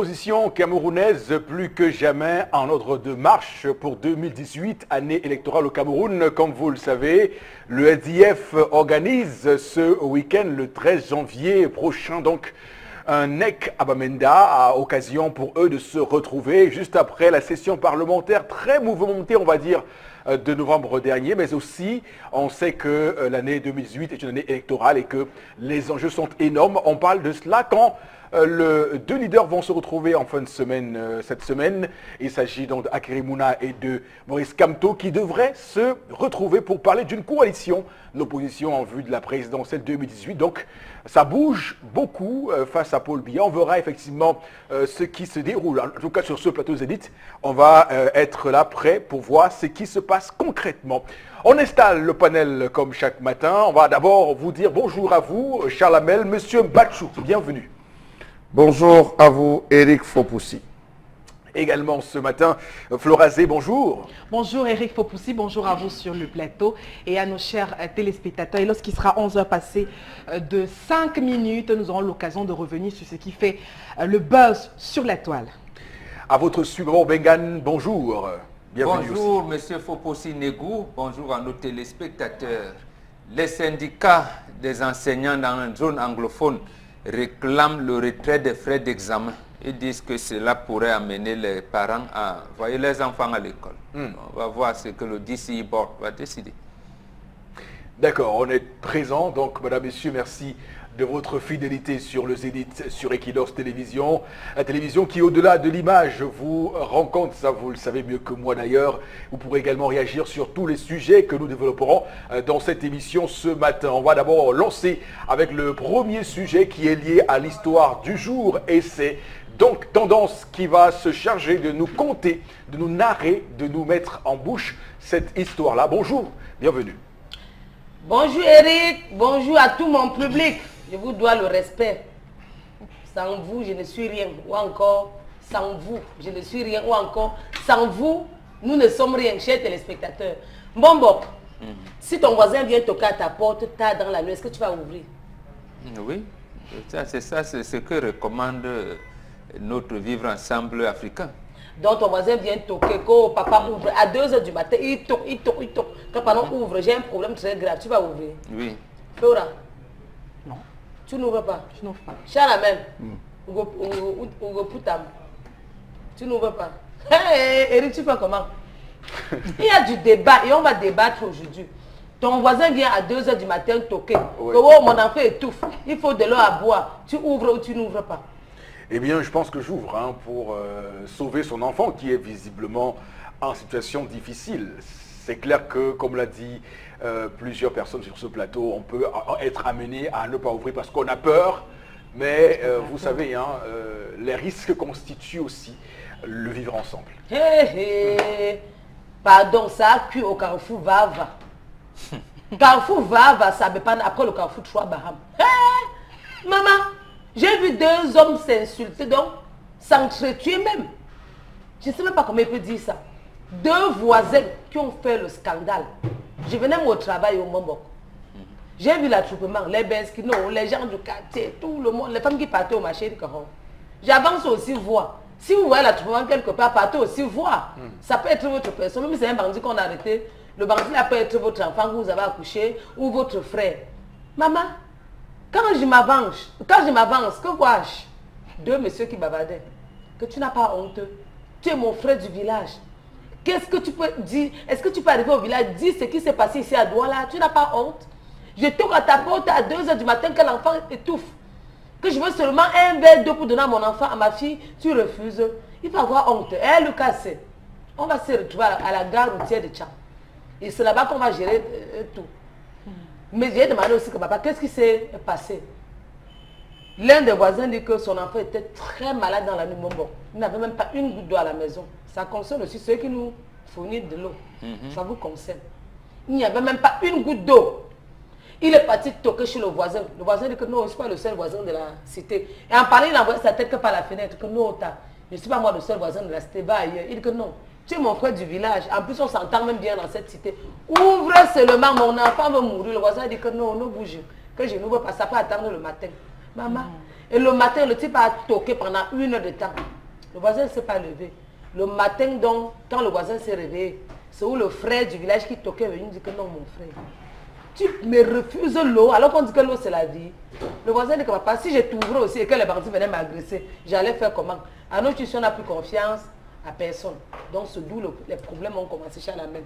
L'opposition camerounaise, plus que jamais en ordre de marche pour 2018, année électorale au Cameroun. Comme vous le savez, le SDF organise ce week-end, le 13 janvier prochain, donc un NEC à Bamenda, à occasion pour eux de se retrouver juste après la session parlementaire très mouvementée, on va dire, de novembre dernier, mais aussi on sait que l'année 2018 est une année électorale et que les enjeux sont énormes. On parle de cela quand deux leaders vont se retrouver en fin de semaine, cette semaine. Il s'agit donc d'Akere Mouna et de Maurice Kamto qui devraient se retrouver pour parler d'une coalition, l'opposition en vue de la présidentielle 2018. Donc ça bouge beaucoup face à Paul Biya. On verra effectivement ce qui se déroule. En tout cas sur ce plateau Zénith, on va être là prêt pour voir ce qui se passe concrètement. On installe le panel comme chaque matin. On va d'abord vous dire bonjour à vous, Charles Hamel, Monsieur Bachou, bienvenue. Bonjour à vous, Eric Fopoussi. Également ce matin, Florazé, bonjour. Bonjour Eric Fopoussi, bonjour à vous sur le plateau et à nos chers téléspectateurs. Et lorsqu'il sera 11h passé de 5 minutes, nous aurons l'occasion de revenir sur ce qui fait le buzz sur la toile. À votre suivant, Bengan, bonjour. Bienvenue bonjour, aussi. Monsieur Fopoussi Negou, bonjour à nos téléspectateurs. Les syndicats des enseignants dans la zone anglophone réclament le retrait des frais d'examen. Ils disent que cela pourrait amener les parents à envoyer les enfants à l'école. On va voir ce que le DCI Board va décider. D'accord, on est présent. Donc, madame, messieurs, merci de votre fidélité sur le Zénith, sur Equidox Télévision. La télévision qui, au-delà de l'image, vous rencontre, ça vous le savez mieux que moi d'ailleurs. Vous pourrez également réagir sur tous les sujets que nous développerons dans cette émission ce matin. On va d'abord lancer avec le premier sujet qui est lié à l'histoire du jour et c'est donc Tendance qui va se charger de nous conter, de nous narrer, de nous mettre en bouche cette histoire-là. Bonjour, bienvenue. Bonjour Eric, bonjour à tout mon public. Je vous dois le respect. Sans vous, je ne suis rien. Ou encore, sans vous, je ne suis rien. Ou encore, sans vous, nous ne sommes rien, chers téléspectateurs. Bon, si ton voisin vient toquer à ta porte tard dans la nuit, est-ce que tu vas ouvrir? Oui, c'est ce que recommande notre vivre ensemble africain. Donc ton voisin vient toquer, que papa ouvre à 2h du matin, il toque. Quand papa ouvre, j'ai un problème très grave, tu vas ouvrir? Oui. Flora? Non. Tu n'ouvres pas? Je n'ouvre pas. Charamel? Ougo Poutam? Tu n'ouvres pas? Hé, Eric, tu fais comment? Il y a du débat et on va débattre aujourd'hui. Ton voisin vient à 2h du matin toquer. Oui. Oh, mon enfant étouffe, il faut de l'eau à boire. Tu ouvres ou tu n'ouvres pas? Eh bien, je pense que j'ouvre pour sauver son enfant qui est visiblement en situation difficile. C'est clair que, comme l'a dit plusieurs personnes sur ce plateau, on peut être amené à ne pas ouvrir parce qu'on a peur. Mais vous savez, les risques constituent aussi le vivre ensemble. Pardon, ça a cuit au Carrefour Vava. Carrefour Vava, ça me parle après le Carrefour 3 Baham. Maman, j'ai vu deux hommes s'insulter, donc s'entretuer même. Je ne sais même pas comment il peut dire ça. Deux voisins qui ont fait le scandale. Je venais au travail au Mombok. J'ai vu l'attroupement, les Benskino, les gens du quartier, tout le monde, les femmes qui partaient au marché de Caron. J'avance aussi voir. Si vous voyez l'attroupement quelque part, partez aussi voir. Ça peut être votre personne, même si c'est un bandit qu'on a arrêté. Le bandit là peut être votre enfant que vous avez accouché ou votre frère. Maman, quand je m'avance, que vois-je? Deux messieurs qui bavardaient. Que tu n'as pas honte. Tu es mon frère du village. Qu'est-ce que tu peux dire? Est-ce que tu peux arriver au village, dire ce qui s'est passé ici à Douala? Tu n'as pas honte? Je toque à ta porte à 2h du matin que l'enfant étouffe. Que je veux seulement un verre d'eau pour donner à mon enfant, à ma fille. Tu refuses. Il faut avoir honte. Eh Lucas, on va se retrouver à la gare routière de Tcham. Et c'est là-bas qu'on va gérer tout. Mais j'ai demandé aussi que papa, qu'est-ce qui s'est passé? L'un des voisins dit que son enfant était très malade dans la nuit. Bon, il n'avait même pas une goutte d'eau à la maison. Ça concerne aussi ceux qui nous fournissent de l'eau. Ça vous concerne. Il n'y avait même pas une goutte d'eau. Il est parti toquer chez le voisin. Le voisin dit que non, je ne suis pas le seul voisin de la cité. Et en parlant, il envoie sa tête que par la fenêtre. Que non, je ne suis pas moi le seul voisin de la cité. Va ailleurs. Il dit que non. Tu es mon frère du village. En plus, on s'entend même bien dans cette cité. Ouvre seulement, mon enfant veut mourir. Le voisin dit que non, ne bouge. Que je n'ouvre pas. Ça peut attendre le matin. Maman, Et le matin, le type a toqué pendant 1 heure de temps. Le voisin ne s'est pas levé. Le matin, donc, quand le voisin s'est réveillé, c'est où le frère du village qui toquait, il me dit que non, mon frère, tu me refuses l'eau, alors qu'on dit que l'eau c'est la vie. Le voisin dit que papa, si je t'ouvrais aussi et que les bandits venaient m'agresser, j'allais faire comment? À notre institution, on n'a plus confiance à personne. Donc c'est d'où les problèmes ont commencé chez la même.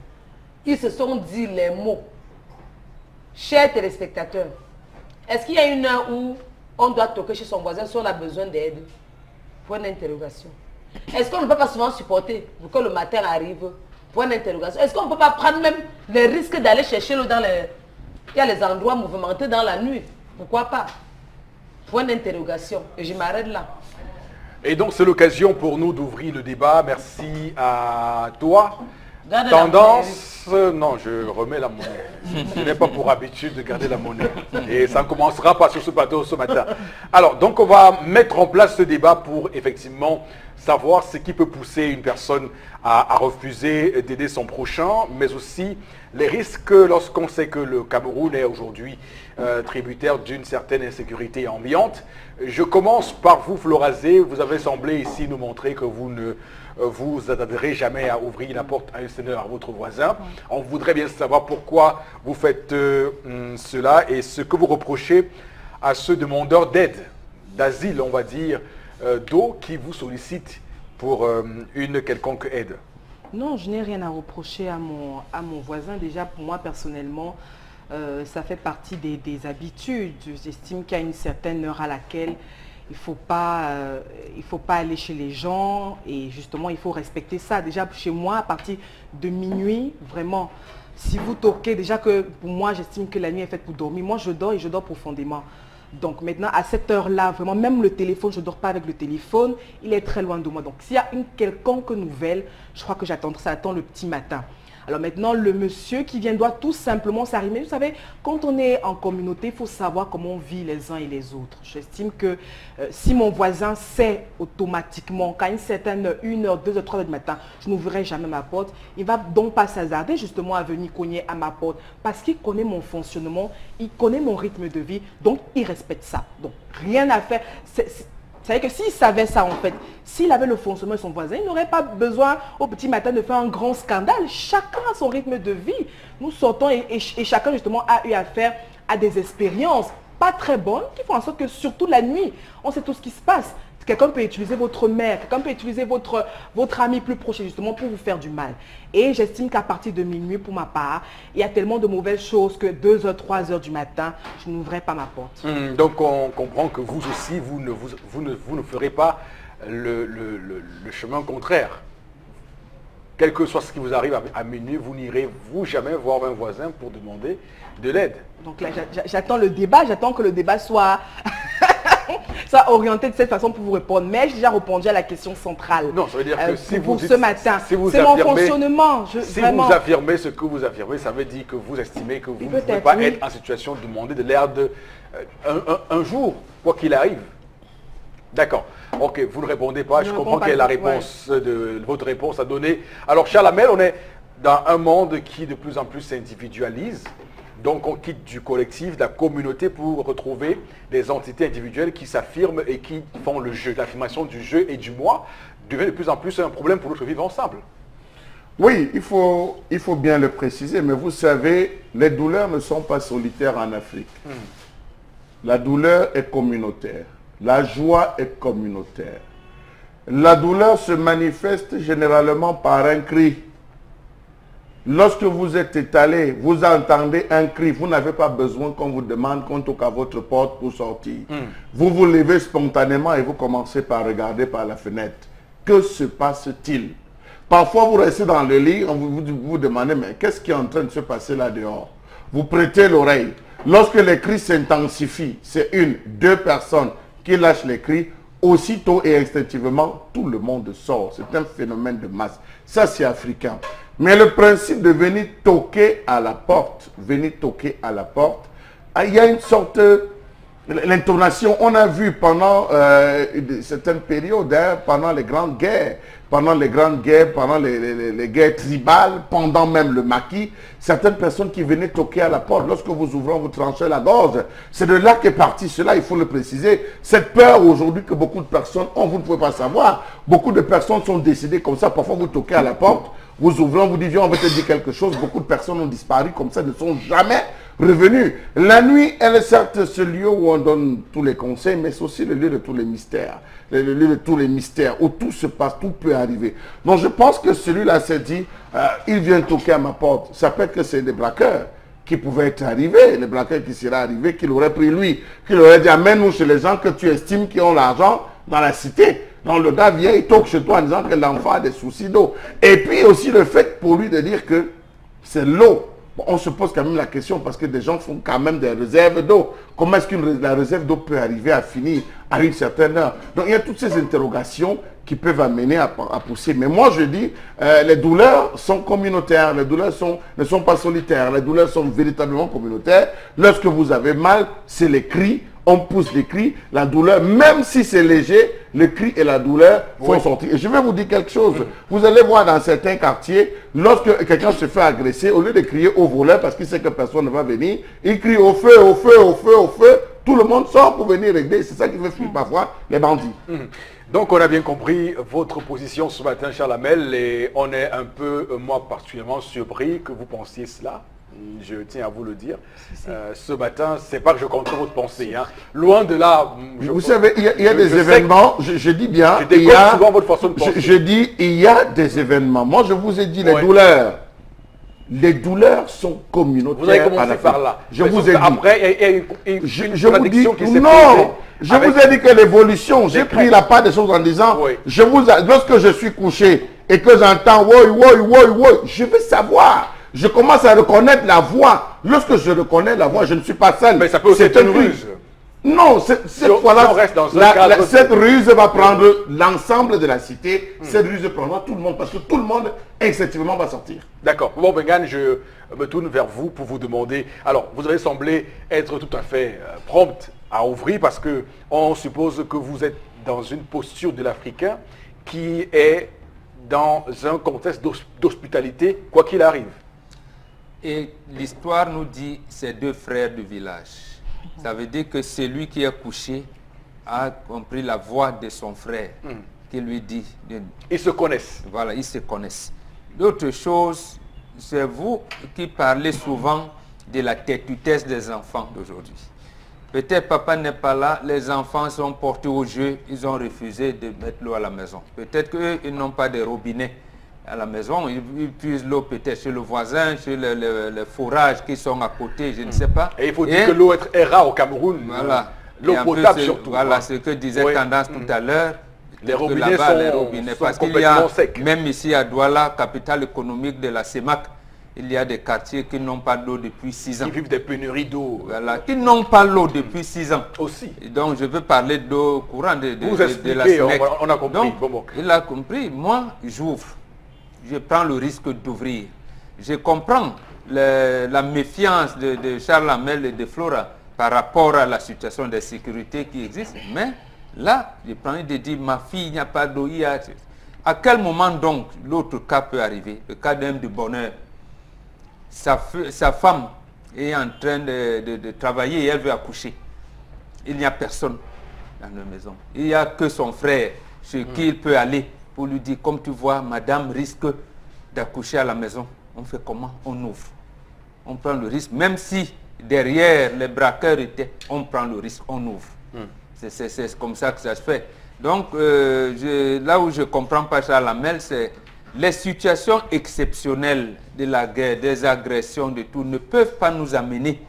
Ils se sont dit les mots. Chers téléspectateurs, est-ce qu'il y a une heure où on doit toquer chez son voisin si on a besoin d'aide? Point d'interrogation. Est-ce qu'on ne peut pas souvent supporter pour que le matin arrive? Point d'interrogation. Est-ce qu'on ne peut pas prendre même le risque d'aller chercher l'eau dans les... Il y a les endroits mouvementés dans la nuit. Pourquoi pas? Point d'interrogation. Et je m'arrête là. Et donc c'est l'occasion pour nous d'ouvrir le débat. Merci à toi. Gardez Tendance, non, je remets la monnaie. Je n'ai pas pour habitude de garder la monnaie. Et ça ne commencera pas sur ce plateau ce matin. Alors, donc on va mettre en place ce débat pour effectivement savoir ce qui peut pousser une personne à refuser d'aider son prochain, mais aussi les risques lorsqu'on sait que le Cameroun est aujourd'hui tributaire d'une certaine insécurité ambiante. Je commence par vous, Florazé. Vous avez semblé ici nous montrer que vous ne vous attarderez jamais à ouvrir la porte à un seigneur, à votre voisin. On voudrait bien savoir pourquoi vous faites cela et ce que vous reprochez à ce demandeur d'aide, d'asile, on va dire, d'eau qui vous sollicite pour une quelconque aide. Non, je n'ai rien à reprocher à mon voisin. Déjà, pour moi, personnellement, ça fait partie des habitudes. J'estime qu'il y a une certaine heure à laquelle il ne faut pas aller chez les gens et justement, il faut respecter ça. Déjà, chez moi, à partir de minuit, vraiment, si vous toquez, déjà que pour moi, j'estime que la nuit est faite pour dormir. Moi, je dors et je dors profondément. Donc maintenant, à cette heure-là, vraiment, même le téléphone, je ne dors pas avec le téléphone, il est très loin de moi. Donc s'il y a une quelconque nouvelle, je crois que ça attend le petit matin. Alors maintenant, le monsieur qui vient doit tout simplement s'arrimer. Vous savez, quand on est en communauté, il faut savoir comment on vit les uns et les autres. J'estime que si mon voisin sait automatiquement qu'à une certaine heure, 1 heure, 2 heures, 3 heures du matin, je n'ouvrirai jamais ma porte, il ne va donc pas s'hasarder justement à venir cogner à ma porte parce qu'il connaît mon fonctionnement, il connaît mon rythme de vie, donc il respecte ça. Donc rien à faire. C'est-à-dire que s'il savait ça en fait, s'il avait le fonctionnement de son voisin, il n'aurait pas besoin au petit matin de faire un grand scandale. Chacun a son rythme de vie. Nous sortons et chacun justement a eu affaire à des expériences pas très bonnes qui font en sorte que surtout la nuit, on sait tout ce qui se passe. Quelqu'un peut utiliser votre mère, quelqu'un peut utiliser votre ami plus proche justement pour vous faire du mal. Et j'estime qu'à partir de minuit, pour ma part, il y a tellement de mauvaises choses que 2 heures, 3 heures du matin, je n'ouvrirai pas ma porte. Donc on comprend que vous aussi, vous ne ferez pas le chemin contraire. Quel que soit ce qui vous arrive à minuit, vous n'irez vous jamais voir un voisin pour demander de l'aide. Donc là, j'attends le débat, j'attends que le débat soit... ça orienté de cette façon pour vous répondre. Mais j'ai déjà répondu à la question centrale. Non, ça veut dire que si vous dites, ce matin, c'est mon fonctionnement. Si vous affirmez ce que vous affirmez, ça veut dire que vous estimez que vous ne pouvez pas être en situation de demander de l'aide un jour, quoi qu'il arrive. D'accord. Ok, vous ne répondez pas. Je comprends quelle est la réponse de votre réponse à donner. Alors, Charles Hamel, on est dans un monde qui de plus en plus s'individualise. Donc on quitte du collectif, de la communauté pour retrouver des entités individuelles qui s'affirment et qui font le jeu. L'affirmation du jeu et du moi devient de plus en plus un problème pour notre vivre ensemble. Oui, il faut bien le préciser, mais vous savez, les douleurs ne sont pas solitaires en Afrique. La douleur est communautaire. La joie est communautaire. La douleur se manifeste généralement par un cri. Lorsque vous êtes étalé, vous entendez un cri, vous n'avez pas besoin qu'on vous demande qu'on toque à votre porte pour sortir. Vous vous levez spontanément et vous commencez par regarder par la fenêtre. Que se passe-t-il? Parfois vous restez dans le lit, on vous demandez mais qu'est-ce qui est en train de se passer là dehors? Vous prêtez l'oreille. Lorsque les cris s'intensifient, c'est 1, 2 personnes qui lâchent les cris, aussitôt et instinctivement, tout le monde sort. C'est un phénomène de masse. Ça, c'est africain. Mais le principe de venir toquer à la porte, il y a une sorte l'intonation, on a vu pendant certaines périodes, hein, pendant les grandes guerres, pendant les guerres tribales, pendant même le maquis, certaines personnes qui venaient toquer à la porte, lorsque vous ouvrez, vous tranchez la gorge. C'est de là qu'est parti cela, il faut le préciser. Cette peur aujourd'hui que beaucoup de personnes ont, vous ne pouvez pas savoir. Beaucoup de personnes sont décédées comme ça. Parfois, vous toquez à la porte, vous ouvrez, on vous dit, viens, on va te dire quelque chose. Beaucoup de personnes ont disparu comme ça, ne sont jamais revenus. La nuit, elle est certes ce lieu où on donne tous les conseils, mais c'est aussi le lieu de tous les mystères. Le lieu de tous les mystères, où tout se passe, tout peut arriver. Donc je pense que celui-là s'est dit, il vient toquer à ma porte. Ça peut être que c'est des braqueurs qui pouvaient être arrivés, les braqueurs qui seraient arrivés, qu'il aurait pris lui, qu'il aurait dit, amène-nous chez les gens que tu estimes qui ont l'argent dans la cité. Donc le gars vient, il toque chez toi en disant que l'enfant a des soucis d'eau. Et puis aussi le fait pour lui de dire que c'est l'eau. Bon, on se pose quand même la question parce que des gens font quand même des réserves d'eau. Comment est-ce que la réserve d'eau peut arriver à finir à une certaine heure? Donc il y a toutes ces interrogations qui peuvent amener à pousser. Mais moi je dis, les douleurs sont communautaires, les douleurs ne sont pas solitaires, les douleurs sont véritablement communautaires. Lorsque vous avez mal, c'est les cris. On pousse les cris, la douleur, même si c'est léger, le cri et la douleur font sortir. Et je vais vous dire quelque chose. Vous allez voir dans certains quartiers, lorsque quelqu'un se fait agresser, au lieu de crier au voleur parce qu'il sait que personne ne va venir, il crie au feu, au feu, au feu, au feu. Tout le monde sort pour venir régler. C'est ça qui fait fuir parfois les bandits. Donc on a bien compris votre position ce matin, Charles Hamel, et on est un peu, moi particulièrement surpris que vous pensiez cela. Je tiens à vous le dire. Ce matin, c'est pas que je contrôle votre pensée. Hein. Loin de là. Vous savez, il y a des événements, je dis bien, souvent votre façon de penser. Je dis, il y a des événements. Moi, je vous ai dit, les douleurs. Les douleurs sont communautaires. Vous avez commencé par là. Je vous ai dit. Après, il y a une traduction qui s'est non, je vous ai dit que l'évolution, j'ai pris la part des choses en disant, lorsque je suis couché et que j'entends, je veux savoir. Je commence à reconnaître la voix. Lorsque je reconnais la voix, je ne suis pas seul. Mais ça peut aussi être une ruse. Non, cette fois-là, cette ruse va prendre l'ensemble de la cité. Cette ruse prendra tout le monde parce que tout le monde, instinctivement, va sortir. D'accord. Bon, Mbengan, je me tourne vers vous pour vous demander. Alors, vous avez semblé être tout à fait prompte à ouvrir parce que on suppose que vous êtes dans une posture de l'Africain qui est dans un contexte d'hospitalité, quoi qu'il arrive. Et l'histoire nous dit ces deux frères du village. Ça veut dire que celui qui est couché a compris la voix de son frère qui lui dit... Ils se connaissent. Voilà, ils se connaissent. L'autre chose, c'est vous qui parlez souvent de la têtutesse des enfants d'aujourd'hui. Peut-être papa n'est pas là, les enfants sont portés au jeu, ils ont refusé de mettre l'eau à la maison. Peut-être qu'eux, ils n'ont pas de robinet à la maison, ils puisent l'eau peut-être chez le voisin, chez les fourrages qui sont à côté, je ne sais pas. Et il faut dire que l'eau est rare au Cameroun. Voilà. L'eau potable surtout. Voilà ce que disait Tendance tout à l'heure. Les robinets sont parce qu'il y a, même ici à Douala, capitale économique de la CEMAC, il y a des quartiers qui n'ont pas d'eau depuis 6 ans. Qui vivent des pénuries d'eau. Voilà, qui n'ont pas l'eau depuis 6 ans. Aussi. Et donc je veux parler d'eau courante de la SNEC. On a compris. Donc, il a compris. Moi, j'ouvre. Je prends le risque d'ouvrir. Je comprends la méfiance de Charles Hamel et de Flora par rapport à la situation de sécurité qui existe. Mais là, je prends et de dire, ma fille, il n'y a pas d'eau. À quel moment donc l'autre cas peut arriver? Le cas d'un de bonheur. Sa femme est en train de travailler et elle veut accoucher. Il n'y a personne dans la maison. Il n'y a que son frère chez qui il peut aller pour lui dire, comme tu vois, madame risque d'accoucher à la maison. On fait comment? On ouvre. On prend le risque. Même si derrière les braqueurs étaient, on prend le risque, on ouvre. C'est comme ça que ça se fait. Donc, là où je ne comprends pas Charles Hamel, c'est les situations exceptionnelles de la guerre, des agressions, de tout, ne peuvent pas nous amener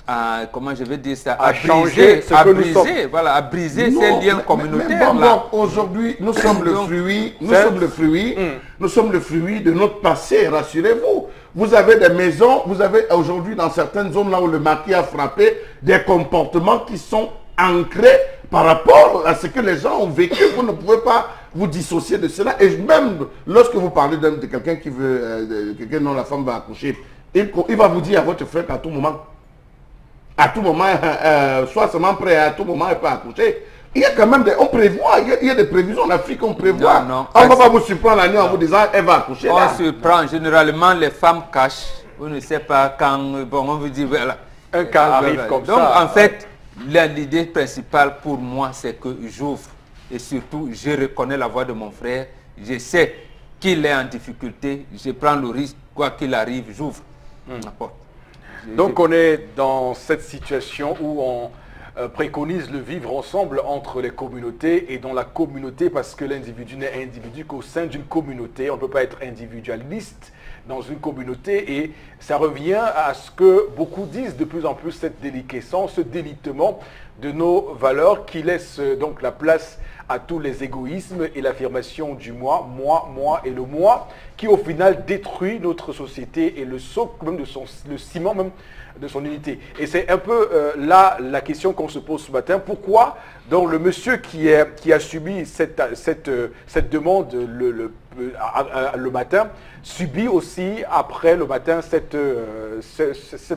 à, comment je vais dire ça, à changer ce que nous sommes. Voilà, à briser ces liens communautaires. Aujourd'hui, nous sommes le fruit, nous sommes le fruit de notre passé, rassurez-vous. Vous avez des maisons, vous avez aujourd'hui dans certaines zones là où le maquis a frappé, des comportements qui sont ancrés par rapport à ce que les gens ont vécu. Vous ne pouvez pas vous dissocier de cela. Et même lorsque vous parlez de quelqu'un qui veut, quelqu'un dont la femme va accoucher, il va vous dire à votre frère qu'à tout moment, à tout moment, soit seulement prêt, à tout moment, elle peut accoucher. Il y a quand même des... On prévoit, il y a des prévisions en Afrique, on prévoit. Non, on ne va pas vous surprendre la nuit en vous disant, elle va accoucher. On surprend, généralement, les femmes cachent. On ne sait pas quand, bon, on vous dit, voilà. Un cas arrive comme ça. Donc, en fait, l'idée principale pour moi, c'est que j'ouvre. Et surtout, je reconnais la voix de mon frère. Je sais qu'il est en difficulté. Je prends le risque, quoi qu'il arrive, j'ouvre la porte. Donc, on est dans cette situation où on préconise le vivre ensemble entre les communautés et dans la communauté, parce que l'individu n'est individu qu'au sein d'une communauté. On ne peut pas être individualiste dans une communauté, et ça revient à ce que beaucoup disent de plus en plus, cette déliquescence, ce délitement de nos valeurs qui laisse donc la place à tous les égoïsmes et l'affirmation du moi et le moi, qui au final détruit notre société et le socle même de le ciment même de son unité. Et c'est un peu là la question qu'on se pose ce matin. Pourquoi donc le monsieur qui a subi cette demande le matin subit aussi après le matin cet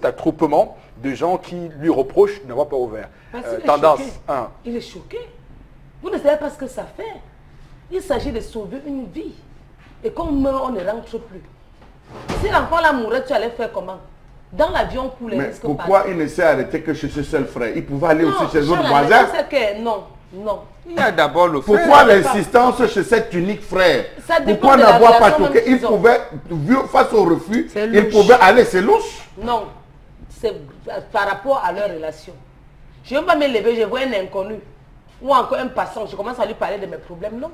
attroupement de gens qui lui reprochent de n'avoir pas ouvert. Tendance 1. Il est choqué. Vous ne savez pas ce que ça fait. Il s'agit de sauver une vie. Et quand on meurt, on ne rentre plus. Si l'enfant là mourait, tu allais faire comment? Dans l'avion, pour les risques. Mais pourquoi il ne s'est arrêté que chez ce seul frère? Il pouvait aller aussi chez d'autres voisins. Non. Il y a d'abord le frère. Pourquoi l'insistance chez cet unique frère? Pourquoi n'avoir pas toqué? Il pouvait, face au refus, il pouvait aller, c'est louche. Non, c'est par rapport à leur relation. Je ne vais pas me lever, je vois un inconnu ou encore un passant, je commence à lui parler de mes problèmes. Non.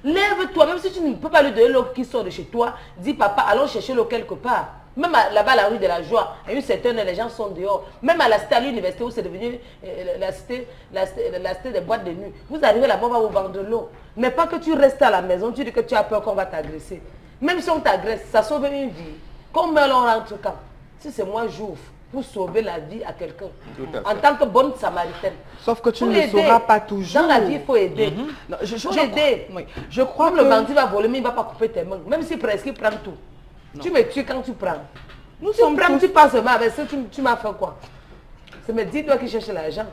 Lève-toi, même si tu ne peux pas lui donner l'eau qui sort de chez toi, dis papa, allons chercher l'eau quelque part. Même là-bas, à la rue de la Joie, à une certaine heure, les gens sont dehors. Même à la cité, à l'université, où c'est devenu la cité des boîtes de nuit. Vous arrivez là-bas, on va vous vendre de l'eau. Mais pas que tu restes à la maison, tu dis que tu as peur qu'on va t'agresser. Même si on t'agresse, ça sauve une vie. Quand on meurt, on rentre quand? Si c'est moi, j'ouvre pour sauver la vie à quelqu'un. En tant que bonne samaritaine. Sauf que tu ne le sauras pas toujours. Dans la vie, il faut aider. Il faut aider. Je crois que le bandit va voler, mais il ne va pas couper tes mains. Même si presque il prend tout. Non. Tu me tues quand tu prends. Tu passes mal avec ça, tu m'as fait quoi? C'est me dire toi qui cherches l'argent.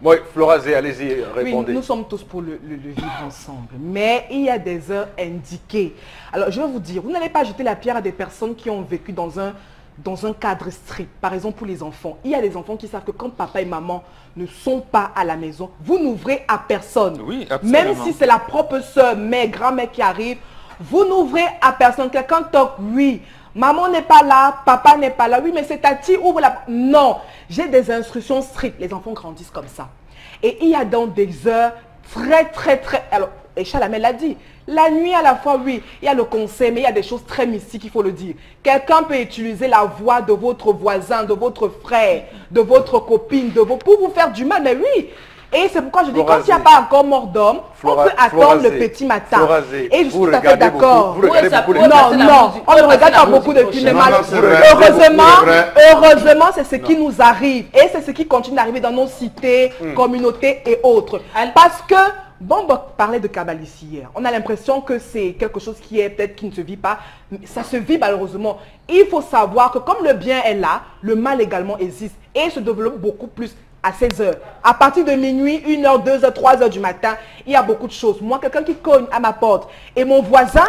Oui, Florazé, allez-y, répondez. Oui, nous sommes tous pour le vivre ensemble. Mais il y a des heures indiquées. Alors, je vais vous dire, vous n'allez pas jeter la pierre à des personnes qui ont vécu dans un cadre strict. Par exemple, pour les enfants. Il y a des enfants qui savent que quand papa et maman ne sont pas à la maison, vous n'ouvrez à personne. Oui, absolument. Même si c'est la propre soeur, mère, grand-mère qui arrive, vous n'ouvrez à personne. Quelqu'un toque, oui. Maman n'est pas là, papa n'est pas là. Oui, mais c'est Tati, ouvre la... Non, j'ai des instructions strictes. Les enfants grandissent comme ça. Et il y a dans des heures très... Alors, et Chalamel l'a dit. La nuit à la fois, oui, il y a le conseil, mais il y a des choses très mystiques, il faut le dire. Quelqu'un peut utiliser la voix de votre voisin, de votre frère, de votre copine, pour vous faire du mal, mais oui. Et c'est pourquoi je dis, quand il n'y a pas encore mort d'homme, on peut attendre le petit matin. Et je suis tout à fait d'accord. Non, on ne regarde pas beaucoup de films. Heureusement, c'est ce qui nous arrive. Et c'est ce qui continue d'arriver dans nos cités, communautés et autres. Parce que, bon, on parlait de Kabbalistes hier. On a l'impression que c'est quelque chose qui ne se vit pas. Ça se vit malheureusement. Il faut savoir que comme le bien est là, le mal également existe. Et se développe beaucoup plus à 16 heures. À partir de minuit, 1 heure, 2 heures, 3 heures du matin, il y a beaucoup de choses. Moi, quelqu'un qui cogne à ma porte et mon voisin,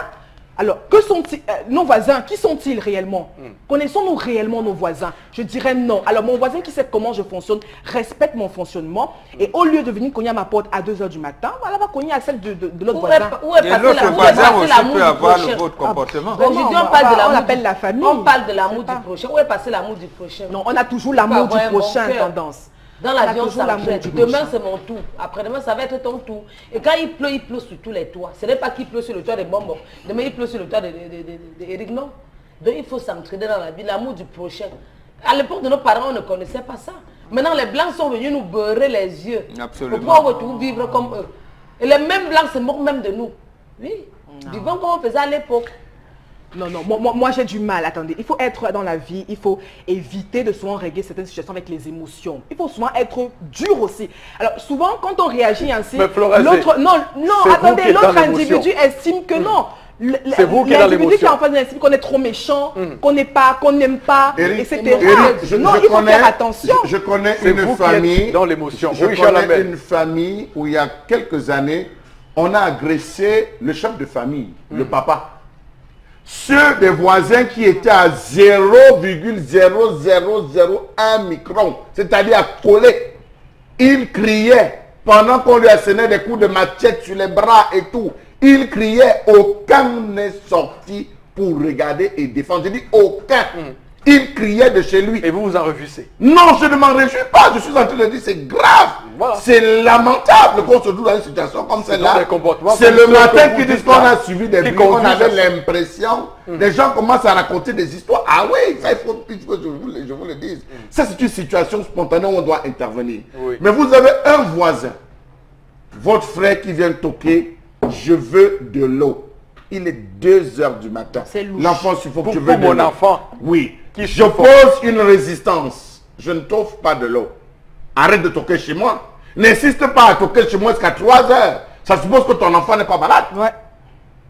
alors, que sont-ils, nos voisins, qui sont-ils réellement? Connaissons-nous réellement nos voisins? Je dirais non. Alors, mon voisin qui sait comment je fonctionne, respecte mon fonctionnement et au lieu de venir cogner à ma porte à 2 heures du matin, voilà, va cogner à celle de l'autre voisin. Et l'autre voisin aussi peut avoir le votre comportement. On appelle la famille. On parle de l'amour du prochain. Où est passé l'amour du prochain? Non, on a toujours l'amour du prochain, tendance. Dans l'avion, ça m'aide. Demain, c'est mon tour. Après-demain, ça va être ton tour. Et quand il pleut sur tous les toits. Ce n'est pas qu'il pleut sur le toit de Bonbon. Demain, il pleut sur le toit d'Éric, non. Donc, il faut s'entraider dans la vie, l'amour du prochain. À l'époque de nos parents, on ne connaissait pas ça. Maintenant, les Blancs sont venus nous beurrer les yeux. Absolument. Pour pouvoir tout vivre comme eux. Et les mêmes Blancs se moquent même de nous. Oui. Vivons comme on faisait à l'époque. Non, moi j'ai du mal, attendez, il faut être dans la vie, il faut éviter de souvent régler certaines situations avec les émotions. Il faut souvent être dur aussi. Alors souvent quand on réagit ainsi, l'autre, non, attendez, l'autre individu estime que non. C'est vous qui êtes dans l'individu qui est l'émotion. en face d'un qu'on est trop méchant, qu'on n'est pas, qu'on n'aime pas, Eric, etc. Eric, Non, il faut faire attention. Je connais C'est une vous qui famille. êtes dans l'émotion. Je Oui, Charles connais Lamel. une famille où il y a quelques années, on a agressé le chef de famille, le papa. Ceux des voisins qui étaient à 0,0001 micron, c'est-à-dire à coller, ils criaient pendant qu'on lui assénait des coups de machette sur les bras et tout. Il criait, aucun n'est sorti pour regarder et défendre. Je dis aucun. Il criait de chez lui. Et vous vous en refusez. Non, je ne m'en réjouis pas. Je suis en train de dire c'est grave. Voilà. C'est lamentable qu'on se trouve dans une situation comme celle-là. des comportements C'est comme le ceux matin que qu'ils vous disent dites qu'on là, a suivi des qui bruits, on conduisent avait à ça. l'impression. Les gens commencent à raconter des histoires. Ah oui, ça il faut que je vous le dise. Ça c'est une situation spontanée où on doit intervenir. Oui. Mais vous avez un voisin, votre frère qui vient toquer, je veux de l'eau. Il est 2 heures du matin. C'est louche. L'enfant suffoque, Pour je veux de mon l'eau. enfant. Oui. Qui Je suffoque. pose une résistance. Je ne t'offre pas de l'eau. Arrête de toquer chez moi. N'insiste pas à toquer chez moi jusqu'à 3 heures. Ça suppose que ton enfant n'est pas malade. Ouais.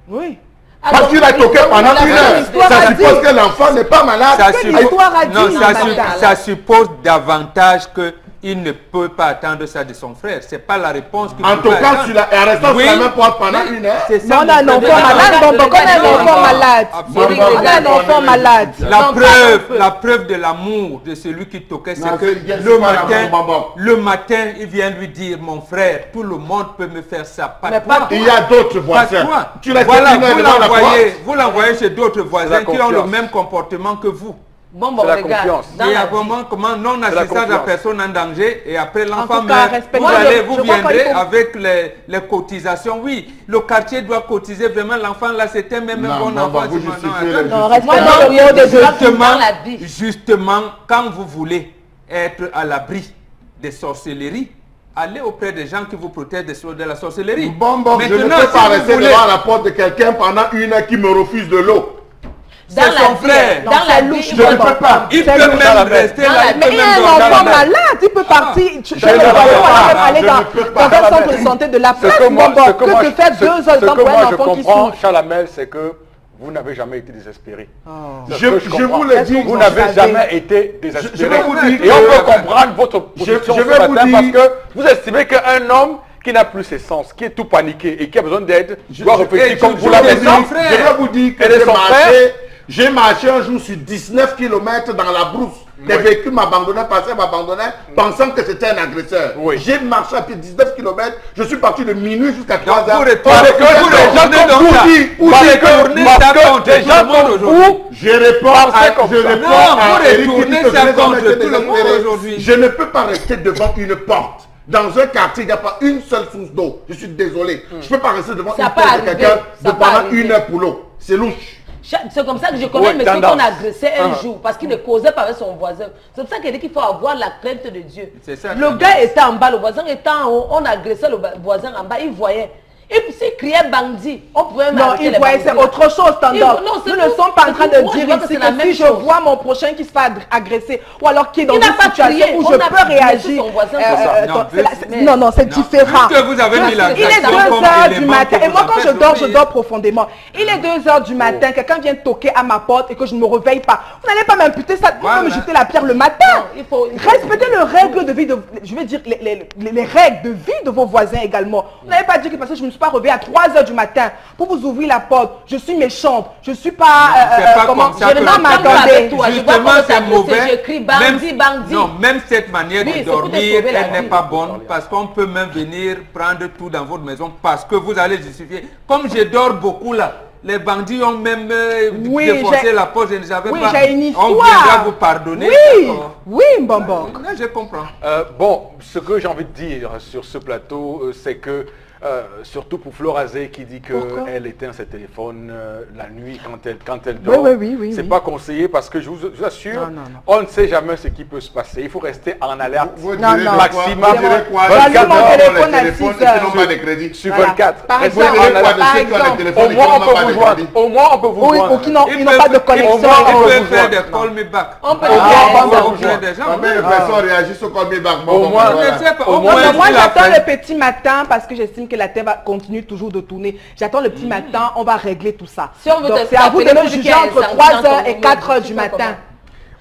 Oui. Parce qu'il a toqué pendant 1 heure. l'histoire Ça a suppose dit. que l'enfant n'est pas malade. Ça que suppose- l'histoire a dit, non, madame. ça suppose davantage qu'il ne peut pas attendre ça de son frère. C'est pas la réponse qu'il En peut toquant attendre. sur la, et en restant Oui. sur la même porte pendant 1 heure. C'est ça, Non, on a un mon enfant frère. malade, bon, on a un enfant Non, malade. absolument. On a un enfant malade. La preuve de l'amour de celui qui toquait, c'est Non, que c'est- le c'est pas matin, l'amour, maman. le matin, il vient lui dire, mon frère, tout le monde peut me faire ça, pas Mais toi. pas Il y a d'autres Pas voisins. toi. Tu l'as Voilà, devant la porte. vous l'envoyez chez d'autres voisins la qui ont le confiance. même comportement que vous. Bon, C'est la regarde. confiance. Dans Il y a la vie, vraiment comment non la assistance à confiance. personne en danger et après l'enfant tout cas, meurt. respectez- Vous Moi, allez, je vous crois qu'il viendrez faut- avec les cotisations. Oui, le quartier doit cotiser vraiment l'enfant là, c'était même un Non, bon maman, enfant. vous Non, justifiez attends. le Non, justice. reste Moi, dans non, le oui, mot de je Dieu. dois- Justement, dans la vie. justement, quand vous voulez être à l'abri des sorcelleries, allez auprès des gens qui vous protègent de la sorcellerie. Bon, je ne Maintenant, peux si pas vous rester voulez- devant la porte de quelqu'un pendant 1 heure qui me refuse de l'eau. Dans C'est la son vie, frère. dans la c'est vie, louche. il Je faut ne peux avoir- pas. Il C'est peut le- même rester là, il Mais peut il y même a un dormir enfant là-bas. malade, il peut partir chez Je le ne peux voisin, pas, aller je dans ne peux dans pas. un centre de santé de la place. Ce que moi, Bon, ce que moi, que de faire ce- 2 heures ce de temps que pour moi un je enfant qui comprends, souffre. Charles Lamel, c'est que vous n'avez jamais été désespéré. C'est ce Je que vous comprends. le dis, Vous vous n'avez savez. jamais été désespéré. Je vais vous dire Et on que- peut comprendre votre position je ce vais vous matin dire- parce que vous estimez qu'un homme qui n'a plus ses sens, qui est tout paniqué et qui a besoin d'aide, doit réfléchir comme vous l'avez dit. Je vais vous dire que Elle est son frère. j'ai marché un jour sur 19 km dans la brousse. Les Oui. véhicules m'abandonnaient, m'abandonnaient, pensant que c'était un agresseur. Oui. J'ai marché à pied 19 km, je suis parti de minuit jusqu'à 3 Donc, heures. vous retournez- Parce que vous les gens retournez comme donc vous ça. disent, Vous parce retournez que ça contre des tout gens le monde comme aujourd'hui. vous, Je réponds Pensez à, comme je ça. réponds Non, à vous Eric qui retournez dit que ça les gens contre étaient tout le monde désespérés. aujourd'hui. Je ne peux pas rester devant une porte. Dans un quartier, il n'y a pas une seule source d'eau. Je suis désolé. Je ne peux pas rester devant Ça une peut porte de arriver. quelqu'un Ça de peut pendant arriver. 1 heure pour l'eau. C'est louche. C'est comme ça que je connais Ouais, un monsieur tendance. qu'on a agressé un jour parce qu'il ne causait pas avec son voisin. C'est pour ça qu'il dit qu'il faut avoir la crainte de Dieu. C'est ça, Le tendance. gars était en bas, le voisin était en haut, on agressait le voisin en bas, il voyait. Et puis s'il criait bandit, on pouvait même Non, arrêter il les voyait, bandits c'est là. autre chose, tendance. Non, c'est Nous tout. ne sommes pas en C'est train tout. de Moi, je dire vois que ici c'est la que même si je chose. vois mon prochain qui se fait agresser, ou alors qui est dans Il n'a une pas situation crié, où on je a peux blessé réagir. son voisin pour ça. Non, Non, c'est Non. différent. Vu que vous avez mis la Il est question 2 comme heures du élément matin. que Et vous moi, quand en je faites dors, oublier. profondément. Il est 2 heures du matin, quelqu'un vient toquer à ma porte et que je ne me réveille pas. Vous n'allez pas m'imputer ça. Vous Voilà. pouvez me jeter la pierre le matin. Non, il faut- Respectez les règles de vie, je veux dire, les règles de vie de vos voisins également. Vous n'allez pas dire que parce que je ne me suis pas réveillée à 3 heures du matin pour vous ouvrir la porte, je suis méchante, je suis pas... c'est pas comment comme ça je que ne le- m'attendais. toi. Je vois Justement, comment c'est ça mauvais. je crie bandit, bandit. Non, même cette manière Oui, de c'est pour te dormir, sauver la elle n'est vie. pas bonne parce qu'on peut même venir prendre tout dans votre maison parce que vous allez justifier. Comme je dors beaucoup là, les bandits ont même Oui, défoncé j'ai- la porte, je ne savais Oui, pas. j'ai une histoire. On viendra vous pardonner. Oui, d'accord. oui, Mbambok. Là, je comprends. Bon, ce que j'ai envie de dire sur ce plateau, c'est que, surtout pour Florazé qui dit Pourquoi? qu'elle éteint ses téléphones la nuit quand elle dort, Oui, c'est oui. pas conseillé parce que je vous assure, Non, non, non. on ne sait jamais ce qui peut se passer. Il faut rester en alerte. Vous Non, direz non. quoi? Maximum. Vous direz quoi? J'allume Jusqu'à mon dehors, téléphone les à téléphones 6 heures. et qui n'ont pas de crédit. Sur Voilà. 24. Par Restez Vous exemple, en direz quoi alerte. de par ceux qui ont des exemple. téléphones Au et qui moins, on n'ont peut pas vous de joindre. crédit? Au moins, on peut vous Oui, joindre. ou qui n'ont pas de connexion. Au moins, on peut Ils vous peuvent faire joindre. des call me back. On peut Au moins, on peut vous auprès joindre. des gens. Combien de personnes réagissent au col back? Au moins, Je ne sais pas. au Au moins, moins, Non, moi il a j'attends fait. le petit matin parce que j'estime que la Terre va continuer toujours de tourner. J'attends le petit matin, on va régler tout ça. Si on veut Donc te c'est à vous de taper, me il juger faut qu'il y ait entre un 3h et sentiment 4h du matin.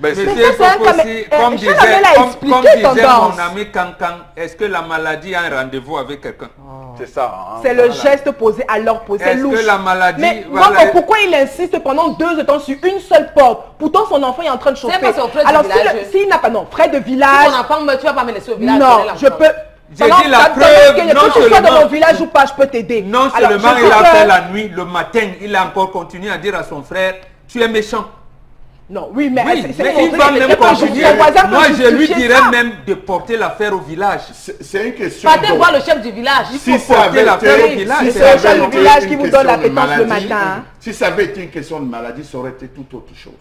Mais Mais c'est ça, pas comme- possible. Comme je l'avais là expliqué, comme disait tendance. mon ami Cancan, est-ce que la maladie a un rendez-vous avec quelqu'un? C'est ça. Hein, C'est le voilà. geste posé à leur posé. C'est Est-ce louche. que la maladie... Mais voilà, donc, pourquoi il insiste pendant 2 temps sur une seule porte? Pourtant, son enfant est en train de chauffer. pas son frère de Alors, village. s'il n'a pas... Non, frère de Si village... ton enfant meurt, tu vas pas me laisser au village. Non, donner je l'enfant. peux... J'ai Pendant dit la ça, preuve, que non tu sois dans seulement- mon village ou pas, je peux t'aider. non Alors, seulement je il a peux- fait la nuit, le matin, il a encore continué à dire à son frère, tu es méchant. Non, oui, mais... Oui, c'est mais mon il frère, va même c'est pas continuer. son voisin peut Moi, je lui justifier dirais ça. même de porter l'affaire au village. C'est une question. Partez donc, voir le chef du village. si faut ça porter avait l'affaire été- au village. si C'est ça le avait chef du été village une qui vous question donne la de pétence le maladie, matin, hein. Si ça avait été une question de maladie, ça aurait été tout autre chose.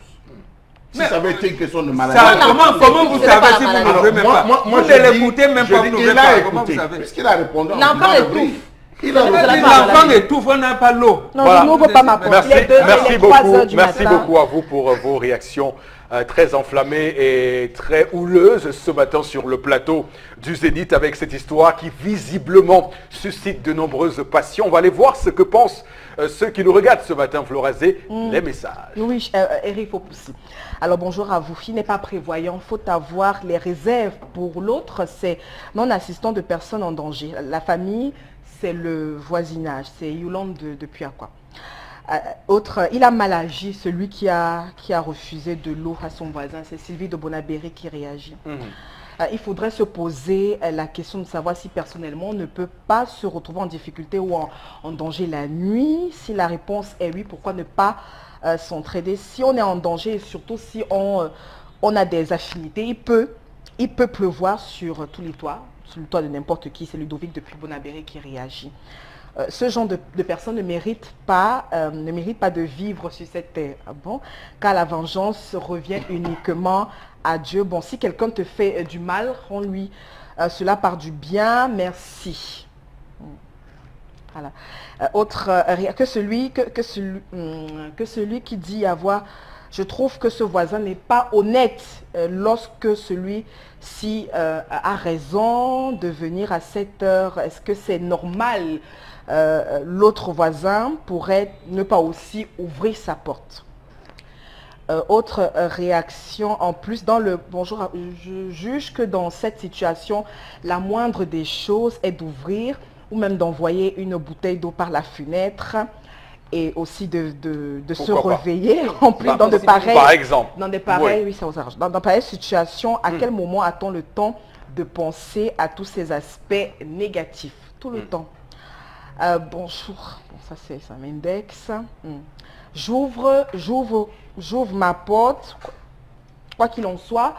Si Mais- ça avait été une question de Ça, maladie. comment vous c'est savez pas si la vous maladie. n'ouvrez même pas? Vous ne je dis- l'écoutez même je pas, dis, vous n'ouvrez il a pas. Comment vous écouté, savez? puisqu'il a répondu. L'enfant dans le étouffe. brief. Il a C'est répondu. la L'enfant étouffe, on n'a pas l'eau. Non, Voilà. je n'ouvre pas ma porte. Merci, Il est 2h, merci il est 3h beaucoup, du merci matin. beaucoup à vous pour vos réactions très enflammées et très houleuses ce matin sur le plateau du Zénith avec cette histoire qui visiblement suscite de nombreuses passions. On va aller voir ce que pensent ceux qui nous regardent ce matin, Florazé, les messages. Oui, Eric Fopoussi. Alors bonjour à vous. Il n'est pas prévoyant, faut avoir les réserves. Pour l'autre, c'est non-assistant de personnes en danger. La famille, c'est le voisinage. C'est Yolande depuis à quoi. Autre, il a mal agi, celui qui a refusé de l'eau à son voisin. C'est Sylvie de Bonabéry qui réagit. Il faudrait se poser la question de savoir si personnellement on ne peut pas se retrouver en difficulté ou en danger la nuit. Si la réponse est oui, pourquoi ne pas s'entraider? Si on est en danger et surtout si on a des affinités, il peut pleuvoir sur tous les toits, sur le toit de n'importe qui. C'est Ludovic depuis Bonabéry qui réagit. Ce genre de personnes ne mérite pas de vivre sur cette terre. Ah bon? Car la vengeance revient uniquement à Dieu. Bon, si quelqu'un te fait du mal, rends-lui cela par du bien. Merci. Voilà. Que celui qui dit avoir... Je trouve que ce voisin n'est pas honnête lorsque celui-ci a raison de venir à cette heure. Est-ce que c'est normal? L'autre voisin pourrait ne pas aussi ouvrir sa porte. Autre réaction en plus, dans le bonjour, je juge que dans cette situation, la moindre des choses est d'ouvrir ou même d'envoyer une bouteille d'eau par la fenêtre et aussi de se réveiller en plus dans de pareilles, par exemple. dans des pareilles, Oui. oui, ça vous arrange. Dans pareilles situations, à quel moment a-t-on le temps de penser à tous ces aspects négatifs? Tout le temps. Bonjour, bon, ça c'est un index. J'ouvre ma porte, quoi qu'il en soit,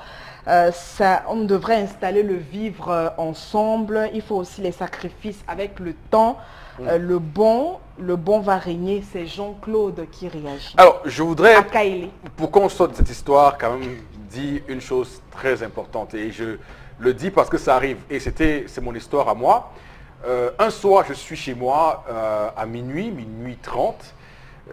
on devrait installer le vivre ensemble. Il faut aussi les sacrifices avec le temps. Le bon va régner. C'est Jean-Claude qui réagit. Alors, je voudrais, À Kaélé. pour qu'on sorte de cette histoire, quand même, dire une chose très importante. Et je le dis parce que ça arrive. Et c'est mon histoire à moi. Un soir, je suis chez moi à minuit 30.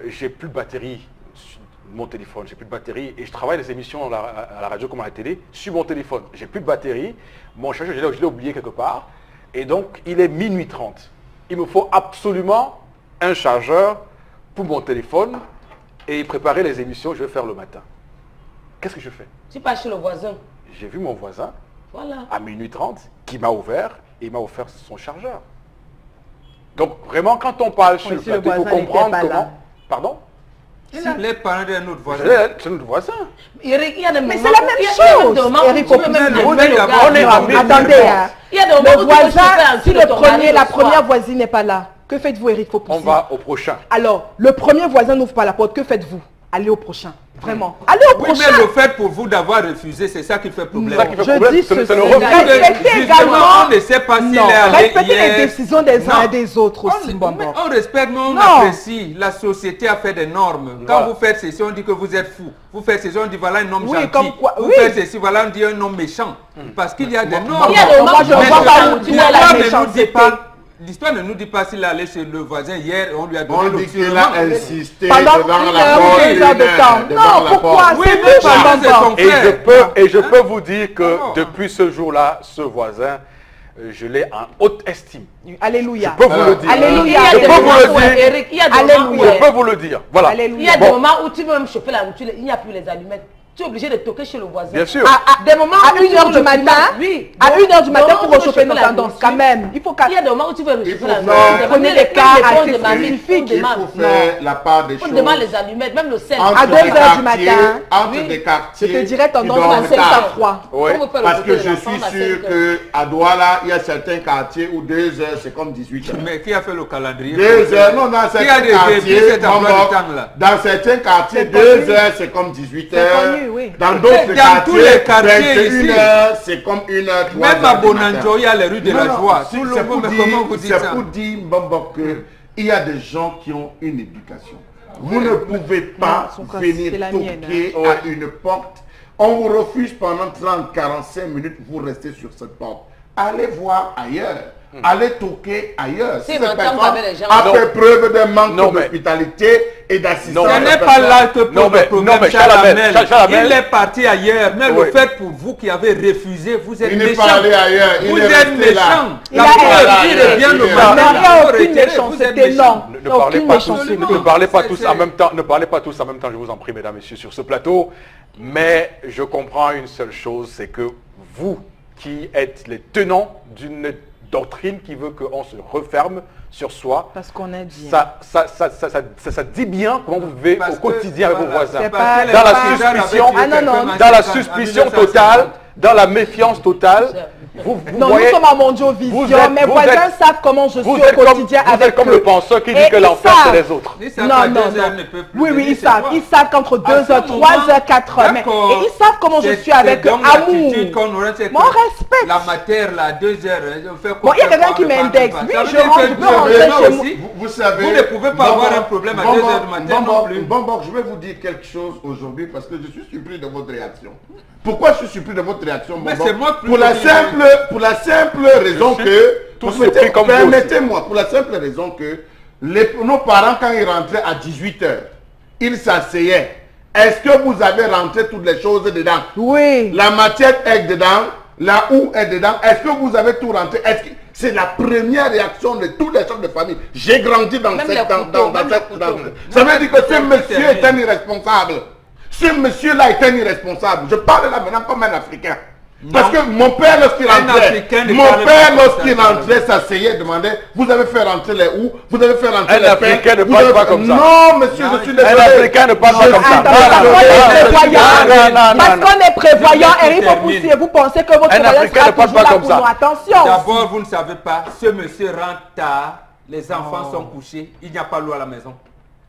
J'ai plus de batterie sur mon téléphone, j'ai plus de batterie. Et je travaille des émissions à la radio comme à la télé sur mon téléphone. J'ai plus de batterie. Mon chargeur, je l'ai oublié quelque part. Et donc, il est minuit 30. Il me faut absolument un chargeur pour mon téléphone et préparer les émissions que je vais faire le matin. Qu'est-ce que je fais? Tu pars chez le voisin. J'ai vu mon voisin Voilà. à minuit 30 qui m'a ouvert et il m'a offert son chargeur. Donc vraiment quand on parle sur le si le plateau, il faut voisin n'était comprendre pas là. comment... Pardon? Les parents d'un autre voisin. C'est notre voisin. Eric, il y a des moments. Mais c'est la même chose, Eric, on est Attendez, hein. Il y a des moments Le où tu peux voisin, chauffer un si truc de ton mari la le soir. première voisine n'est pas là, que faites-vous, Eric Fopoussi? On va au prochain. Alors, le premier voisin n'ouvre pas la porte, que faites-vous? Allez au prochain. Vraiment. Allez au Oui, prochain. mais le fait pour vous d'avoir refusé, c'est ça qui fait problème. C'est ça qui fait Je problème, dis c'est ceci. le refus. Respectez Justement, également. on ne sait pas s'il Non, est allé respectez hier. les décisions des uns Non. et des autres aussi, On, Mbambo. on respecte, mais on Non. apprécie. La société a fait des normes. Quand Voilà. vous faites ceci, on dit que vous êtes fou. Vous faites ceci, on dit voilà un homme Oui, gentil. comme quoi- Vous oui. faites ceci, voilà on dit un homme méchant. Parce qu'il y a des normes. Il y a des moments Moi, je où ne tu vois vas pas pas où tu continuer vois à la la méchanceté. L'histoire ne nous dit pas s'il est allé chez le voisin hier et on lui a On donné dit qu'il l'option. a insisté Pendant devant une la heure ou porte. 2 heures de temps. devant Non, la pourquoi? porte. Oui, C'est mais vous, parce que c'est Mbambo. son Et frère. je peux vous dire que Ah. depuis ce jour-là, ce voisin je l'ai en haute estime. Alléluia. Je peux vous le dire. Alléluia. Je peux vous le dire. Eric, il y a des moments où, Je peux vous le dire. Voilà. Alléluia. il y a des moments où tu veux même chauffer la nourriture, il n'y a plus les allumettes. Tu es obligé de toquer chez le voisin. Bien sûr. Des moments À où 1h du matin, oui. à 1h du matin Des pour moments où tu veux réchauffer notre la tendance, nourriture. quand même. Il faut Il y a des moments où tu veux réchauffer la faire- nourriture. Prenez les cas assez spécifiques. Il faut faire la part des On choses. demande les allumettes, même le sel. Entre À 2 des heures du quartiers- matin, Entre oui. des Je quartiers. te dirais qui tendance dorment à 5 tard. à 3. Oui. On veut faire le Parce côté que des je enfants, suis à sûr 5 heures. qu'à Douala, il y a certains quartiers où 2 heures, c'est comme 18 heures. Mais qui a fait le calendrier? 2 heures, non, dans Qui a certains des quartiers, cet emploi du temps là? dans certains quartiers, C'est 2 connu. heures, c'est comme 18 C'est heures. connu, oui. Dans d'autres Dans tous les quartiers 21 ici. heures, c'est comme 1 heure, 3 Même heures à du matin. Bonanjo, il y a les rues de Non, la non, joie. c'est Tout le c'est monde, pour mais dire, comment vous dites c'est ça? pour dire, Mbambo, que il y a des gens qui ont une éducation. Vous ne pouvez pas son cas, venir c'est la mienne, toquer hein. à une porte. On vous refuse pendant 30-45 minutes, vous restez sur cette porte. Allez voir ailleurs. Allez toquer ailleurs. Si Cette maintenant vous personne avez les gens- a Non. fait preuve d'un manque Non, mais- d'hospitalité et d'assistance. Non, Ce mais- n'est pas là que Non, pose mais- le problème, non, mais Chalamel. Chalamel. Il est parti ailleurs. Mais Oui. le fait pour vous qui avez refusé, vous êtes Il n'est méchant. pas allé ailleurs. Il Vous est êtes resté là. méchant. Il La a preuve, été- il revient il le est matin. Mais il n'y a Vous aucune retirez, méchanceté, vous êtes méchant. non. Ne Aucune parlez pas tous, méchanceté. ne parlez pas C'est- tous c'est- en même temps, ne parlez pas tous en même temps, je vous en prie, mesdames, messieurs, sur ce plateau. Mais je comprends une seule chose, c'est que vous qui êtes les tenants d'une doctrine qui veut qu'on se referme sur soi, Parce qu'on a dit. ça dit bien comment vous vivez Parce au que, quotidien avec vos voilà, voisins. c'est parce pas- que Dans la les parents suspicion, avaient tué Ah, non, non, quelqu'un en dans la 1950. suspicion totale, dans la méfiance totale, vous Non, voyez, nous sommes en Mondiovision. vous êtes- Mes vous voisins êtes- savent comment je suis vous au êtes comme, quotidien vous avec êtes comme eux. le penseur qui dit Et que ils l'enfer c'est savent. les autres. Ils savent Non, qu'à non, 2 heures non. ne peut plus Oui, oui, venir ils chez savent. toi. Ils savent qu'entre 2 À ce heures, 3 moment, heures, 4 heures. Mais- d'accord. Et ils savent comment je C'est- suis avec c'est eux. donc Amour. l'attitude qu'on aurait, c'est Mon que respect. La matière, là, à 2 heures, on fait Bon, il y a quelqu'un qui m'indexe. Oui, je rentre, je peux rentrer chez moi. Vous savez, Vous ne pouvez pas avoir un problème à 2 heures du matin non plus. Bon, je vais vous dire quelque chose aujourd'hui parce que je suis surpris de votre réaction. Pourquoi je suis surpris de votre réaction, Mais Bonbon? c'est moi plus pour la surpris. simple raison suis que... tout surpris comme vous aussi. Permettez-moi, pour la simple raison que nos parents, quand ils rentraient à 18 h, ils s'asseyaient. Est-ce que vous avez rentré toutes les choses dedans? Oui. La matière est dedans, la houe est dedans. Est-ce que vous avez tout rentré? Est-ce que c'est la première réaction de tous les chefs de famille? J'ai grandi dans Même cette... les couteaux, même les cette- couteaux. Ça veut dire que ce monsieur est un irresponsable. Ce monsieur-là est un irresponsable. Je parle là maintenant comme un Africain. Parce que mon père, lorsqu'il rentrait, Africain ne mon parle père, pas lorsqu'il comme ça. rentrait, s'asseyait, demandait, vous avez fait rentrer les houes, vous avez fait rentrer Un les Africain pains, ne vous parle avez pas fait- comme ça. Non, monsieur, Non, je suis un désolé. Un Africain ne parle pas comme ça. Attends, parce qu'on est prévoyant. non, Parce non. qu'on est prévoyant Je et il faut termine. pousser. Vous pensez que votre Un voisin Africain sera ne parle toujours pas là comme pour ça. nous. Attention. D'abord, vous ne savez pas, ce monsieur rentre tard, les enfants sont couchés, il n'y a pas l'eau à la maison.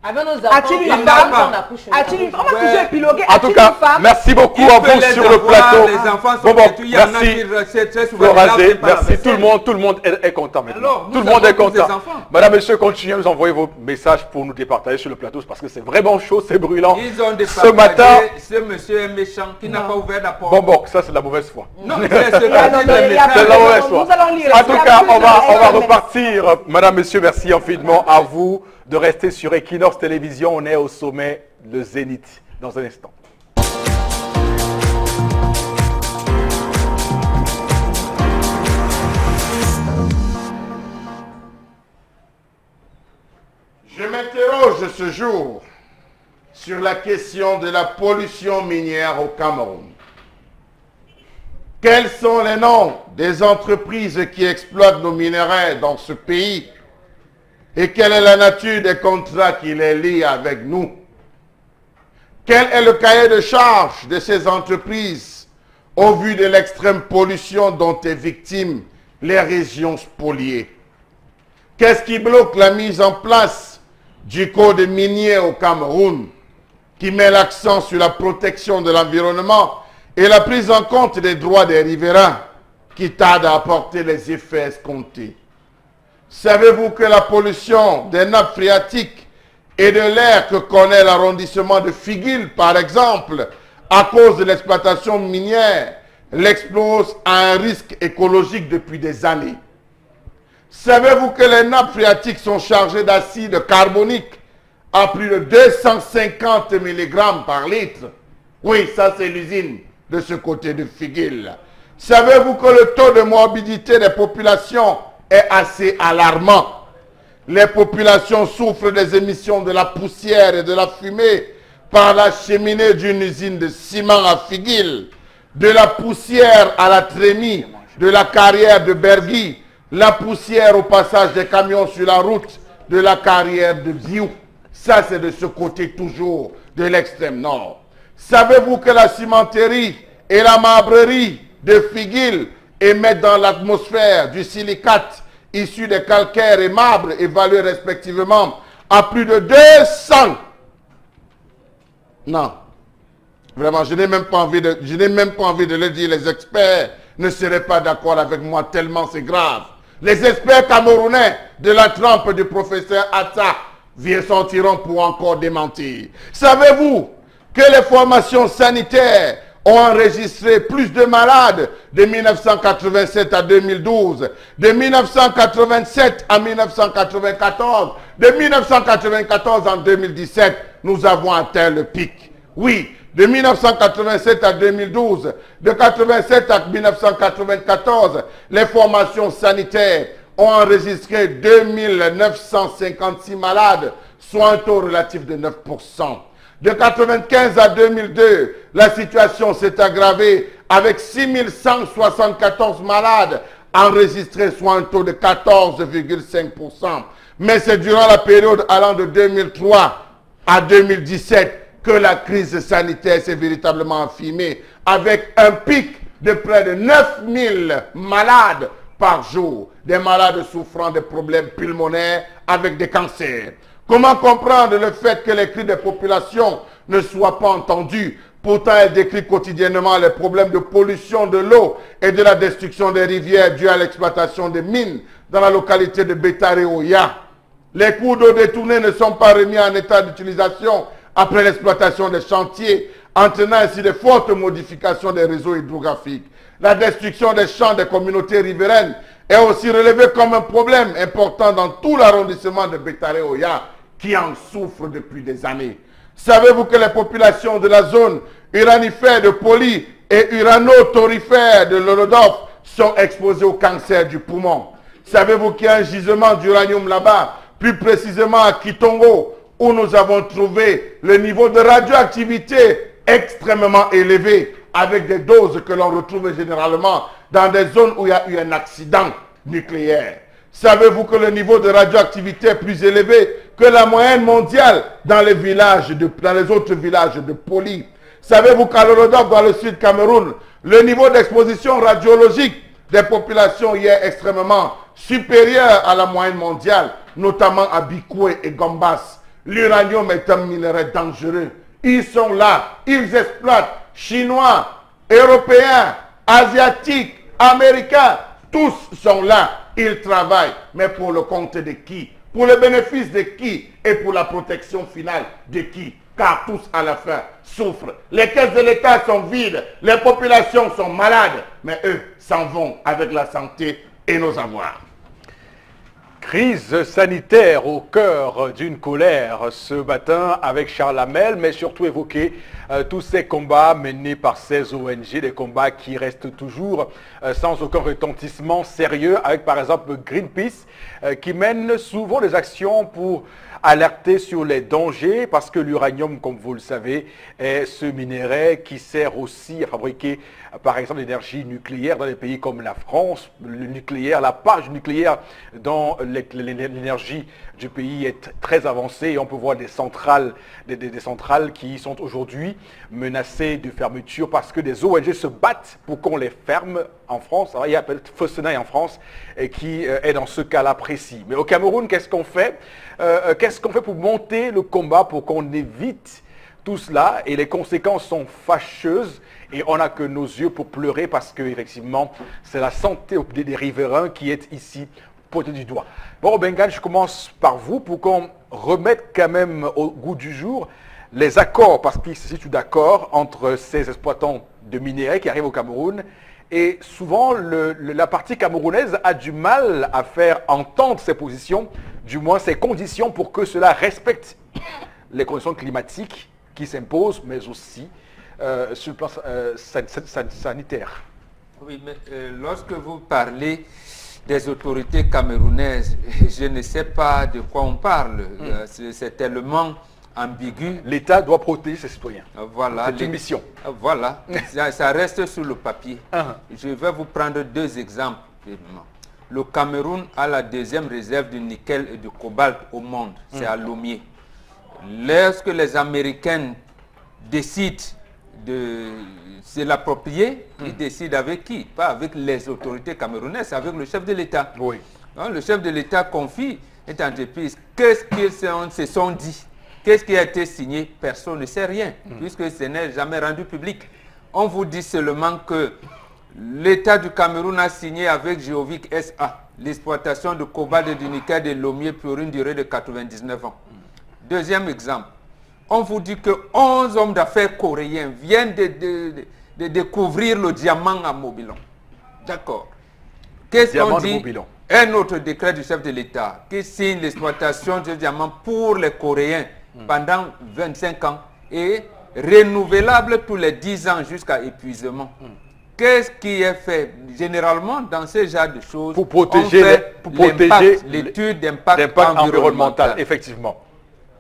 Avec nos enfants, A-t-il une on femme accouche. A-t-il une femme? On va Ouais. toujours épiloguer. En tout A-t-il cas, une femme? merci beaucoup Il à peut vous les sur le avoir, plateau. les enfants sont Bon, têtus, il y en a merci. qui c'est souvent Florent, là, c'est pas la merci. vaisselle. Tout le monde est content maintenant. Alors, Tout le nous monde est avons tous des content. enfants. Madame, monsieur, continuez à nous envoyer vos messages pour nous départager sur le plateau parce que c'est vraiment chaud, c'est brûlant. Ils ont Ce matin, ce monsieur est méchant, qui n'a pas ouvert la porte. bon, ça c'est de la mauvaise foi. Non, c'est ce Non, non, que non, dit il le y a message. C'est de la mauvaise Nous foi. allons lire. En Il y tout a cas, plus on va de- repartir. Madame, monsieur, merci infiniment à vous de rester sur Equinox Télévision. On est au sommet, le Zénith, dans un instant. Je m'interroge ce jour sur la question de la pollution minière au Cameroun. Quels sont les noms des entreprises qui exploitent nos minerais dans ce pays? Et quelle est la nature des contrats qui les lient avec nous? Quel est le cahier de charge de ces entreprises au vu de l'extrême pollution dont est victime les régions spoliées? Qu'est-ce qui bloque la mise en place du code minier au Cameroun, qui met l'accent sur la protection de l'environnement et la prise en compte des droits des riverains, qui tarde à apporter les effets escomptés? Savez-vous que la pollution des nappes phréatiques et de l'air que connaît l'arrondissement de Figuil, par exemple, à cause de l'exploitation minière, l'expose à un risque écologique depuis des années? Savez-vous que les nappes phréatiques sont chargées d'acide carbonique à plus de 250 mg par litre? Oui, ça c'est l'usine de ce côté de Figuil. Savez-vous que le taux de morbidité des populations est assez alarmant? Les populations souffrent des émissions de la poussière et de la fumée par la cheminée d'une usine de ciment à Figuil, de la poussière à la Trémie, de la carrière de Bergui, la poussière au passage des camions sur la route de la carrière de Biou. Ça, c'est de ce côté toujours de l'extrême nord. Savez-vous que la cimenterie et la marbrerie de Figuil émettent dans l'atmosphère du silicate issu des calcaires et marbres évalués respectivement à plus de 200? Non. Vraiment, je n'ai même pas envie de le dire. Les experts ne seraient pas d'accord avec moi tellement c'est grave. Les experts camerounais de la trempe du professeur Atta sortiront pour encore démentir. Savez-vous que les formations sanitaires ont enregistré plus de malades de 1987 à 2012, de 1987 à 1994, de 1994 en 2017, nous avons atteint le pic. Oui, de 1987 à 2012, de 1987 à 1994, les formations sanitaires ont enregistré 2956 malades, soit un taux relatif de 9%. De 1995 à 2002, la situation s'est aggravée avec 6174 malades enregistrés, soit un taux de 14,5%. Mais c'est durant la période allant de 2003 à 2017 que la crise sanitaire s'est véritablement affirmée avec un pic de près de 9000 malades par jour. Des malades souffrant de problèmes pulmonaires avec des cancers. Comment comprendre le fait que les cris des populations ne soient pas entendus? Pourtant, elles décrivent quotidiennement les problèmes de pollution de l'eau et de la destruction des rivières dues à l'exploitation des mines dans la localité de Betare-Oya. Les cours d'eau détournés ne sont pas remis en état d'utilisation après l'exploitation des chantiers, entraînant ainsi de fortes modifications des réseaux hydrographiques. La destruction des champs des communautés riveraines est aussi relevée comme un problème important dans tout l'arrondissement de Betare-Oya, qui en souffre depuis des années. Savez-vous que les populations de la zone uranifère de Poli et urano-torifère de l'Olodov sont exposées au cancer du poumon? Savez-vous qu'il y a un gisement d'uranium là-bas, plus précisément à Kitongo, où nous avons trouvé le niveau de radioactivité extrêmement élevé, avec des doses que l'on retrouve généralement dans des zones où il y a eu un accident nucléaire? Savez-vous que le niveau de radioactivité est plus élevé que la moyenne mondiale dans les autres villages de Poli? Savez-vous qu'à l'Olodov, dans le sud Cameroun, le niveau d'exposition radiologique des populations y est extrêmement supérieur à la moyenne mondiale, notamment à Bikoué et Gombas? L'uranium est un minerai dangereux. Ils sont là, ils exploitent. Chinois, Européens, Asiatiques, Américains, tous sont là. Ils travaillent. Mais pour le compte de qui? Pour le bénéfice de qui? Et pour la protection finale de qui? Car tous à la fin souffrent. Les caisses de l'État sont vides. Les populations sont malades. Mais eux s'en vont avec la santé et nos avoirs. Crise sanitaire au cœur d'une colère ce matin avec Charles Hamel, mais surtout évoquer tous ces combats menés par ces ONG, des combats qui restent toujours sans aucun retentissement sérieux, avec par exemple Greenpeace qui mène souvent des actions pour alerter sur les dangers, parce que l'uranium, comme vous le savez, est ce minerai qui sert aussi à fabriquer par exemple l'énergie nucléaire dans des pays comme la France. Le nucléaire, la part du nucléaire dans l'énergie du pays est très avancée et on peut voir des centrales qui sont aujourd'hui menacées de fermeture parce que des ONG se battent pour qu'on les ferme en France. Alors, il y a Fessenheim en France et qui est dans ce cas-là précis. Mais au Cameroun, qu'est-ce qu'on fait? Qu'est-ce qu'on fait pour monter le combat pour qu'on évite tout cela? Et les conséquences sont fâcheuses et on n'a que nos yeux pour pleurer parce que effectivement c'est la santé des riverains qui est ici pointée du doigt. Bon, Bengal, je commence par vous pour qu'on remette quand même au goût du jour les accords, parce qu'il se situe d'accord entre ces exploitants de minerais qui arrivent au Cameroun. Et souvent, la partie camerounaise a du mal à faire entendre ses positions, du moins ses conditions pour que cela respecte les conditions climatiques qui s'imposent, mais aussi sur le plan sanitaire. Oui, mais lorsque vous parlez des autorités camerounaises, je ne sais pas de quoi on parle. C'est tellement ambigu. L'État doit protéger ses citoyens. Voilà. C'est une mission. Voilà. ça reste sur le papier. Je vais vous prendre deux exemples. Le Cameroun a la deuxième réserve de nickel et de cobalt au monde. C'est à Lomé. Lorsque les Américains décident de se l'approprier, ils décident avec qui? Pas avec les autorités camerounaises, avec le chef de l'État. Oui. Donc, le chef de l'État confie cette entreprise. Qu'est-ce qu'ils se sont dit? Qu'est-ce qui a été signé? Personne ne sait rien, puisque ce n'est jamais rendu public. On vous dit seulement que l'État du Cameroun a signé avec Geovic SA l'exploitation de cobalt et du nickel de Lomé pour une durée de 99 ans. Deuxième exemple, on vous dit que 11 hommes d'affaires coréens viennent de découvrir le diamant à Mobilon. D'accord. Qu'est-ce qu'on dit? Un autre décret du chef de l'État qui signe l'exploitation du diamant pour les Coréens pendant 25 ans et renouvelable tous les 10 ans jusqu'à épuisement. Qu'est-ce qui est fait généralement dans ce genre de choses? Pour protéger l'étude d'impact environnemental. Effectivement.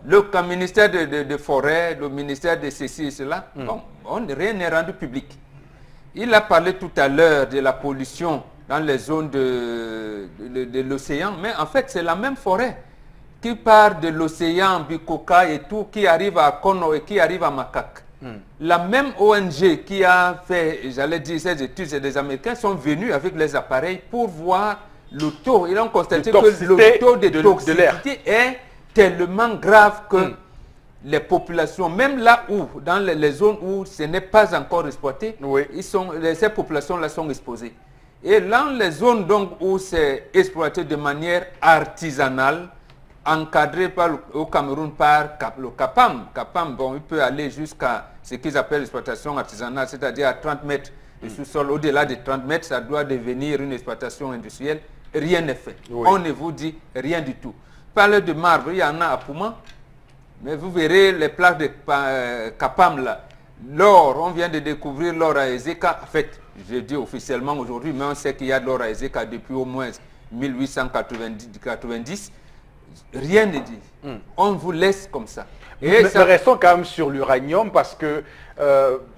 Le ministère de Forêt, le ministère de ceci et cela, bon, rien n'est rendu public. Il a parlé tout à l'heure de la pollution dans les zones de l'océan, mais en fait c'est la même forêt qui part de l'océan, Bikoka et tout, qui arrive à Kono et qui arrive à Makak. La même ONG qui a fait, j'allais dire, ces études, et des Américains sont venus avec les appareils pour voir le taux. Ils ont constaté que le taux de toxicité est tellement grave que les populations, même là où, dans les zones où ce n'est pas encore exploité, ces populations-là sont exposées. Et dans les zones donc, où c'est exploité de manière artisanale, encadré au Cameroun par le CAPAM. CAPAM, bon, il peut aller jusqu'à ce qu'ils appellent l'exploitation artisanale, c'est-à-dire à 30 mètres de sous-sol. Au-delà de 30 mètres, ça doit devenir une exploitation industrielle. Rien n'est fait. On ne vous dit rien du tout. Parle de marbre, il y en a à Pouma, mais vous verrez les plaques de CAPAM là. L'or, on vient de découvrir l'or à Ezeka. En fait, je dis officiellement aujourd'hui, mais on sait qu'il y a de l'or à Ezeka depuis au moins 1890. Rien ne dit. On vous laisse comme ça. Et mais restons quand même sur l'uranium parce que...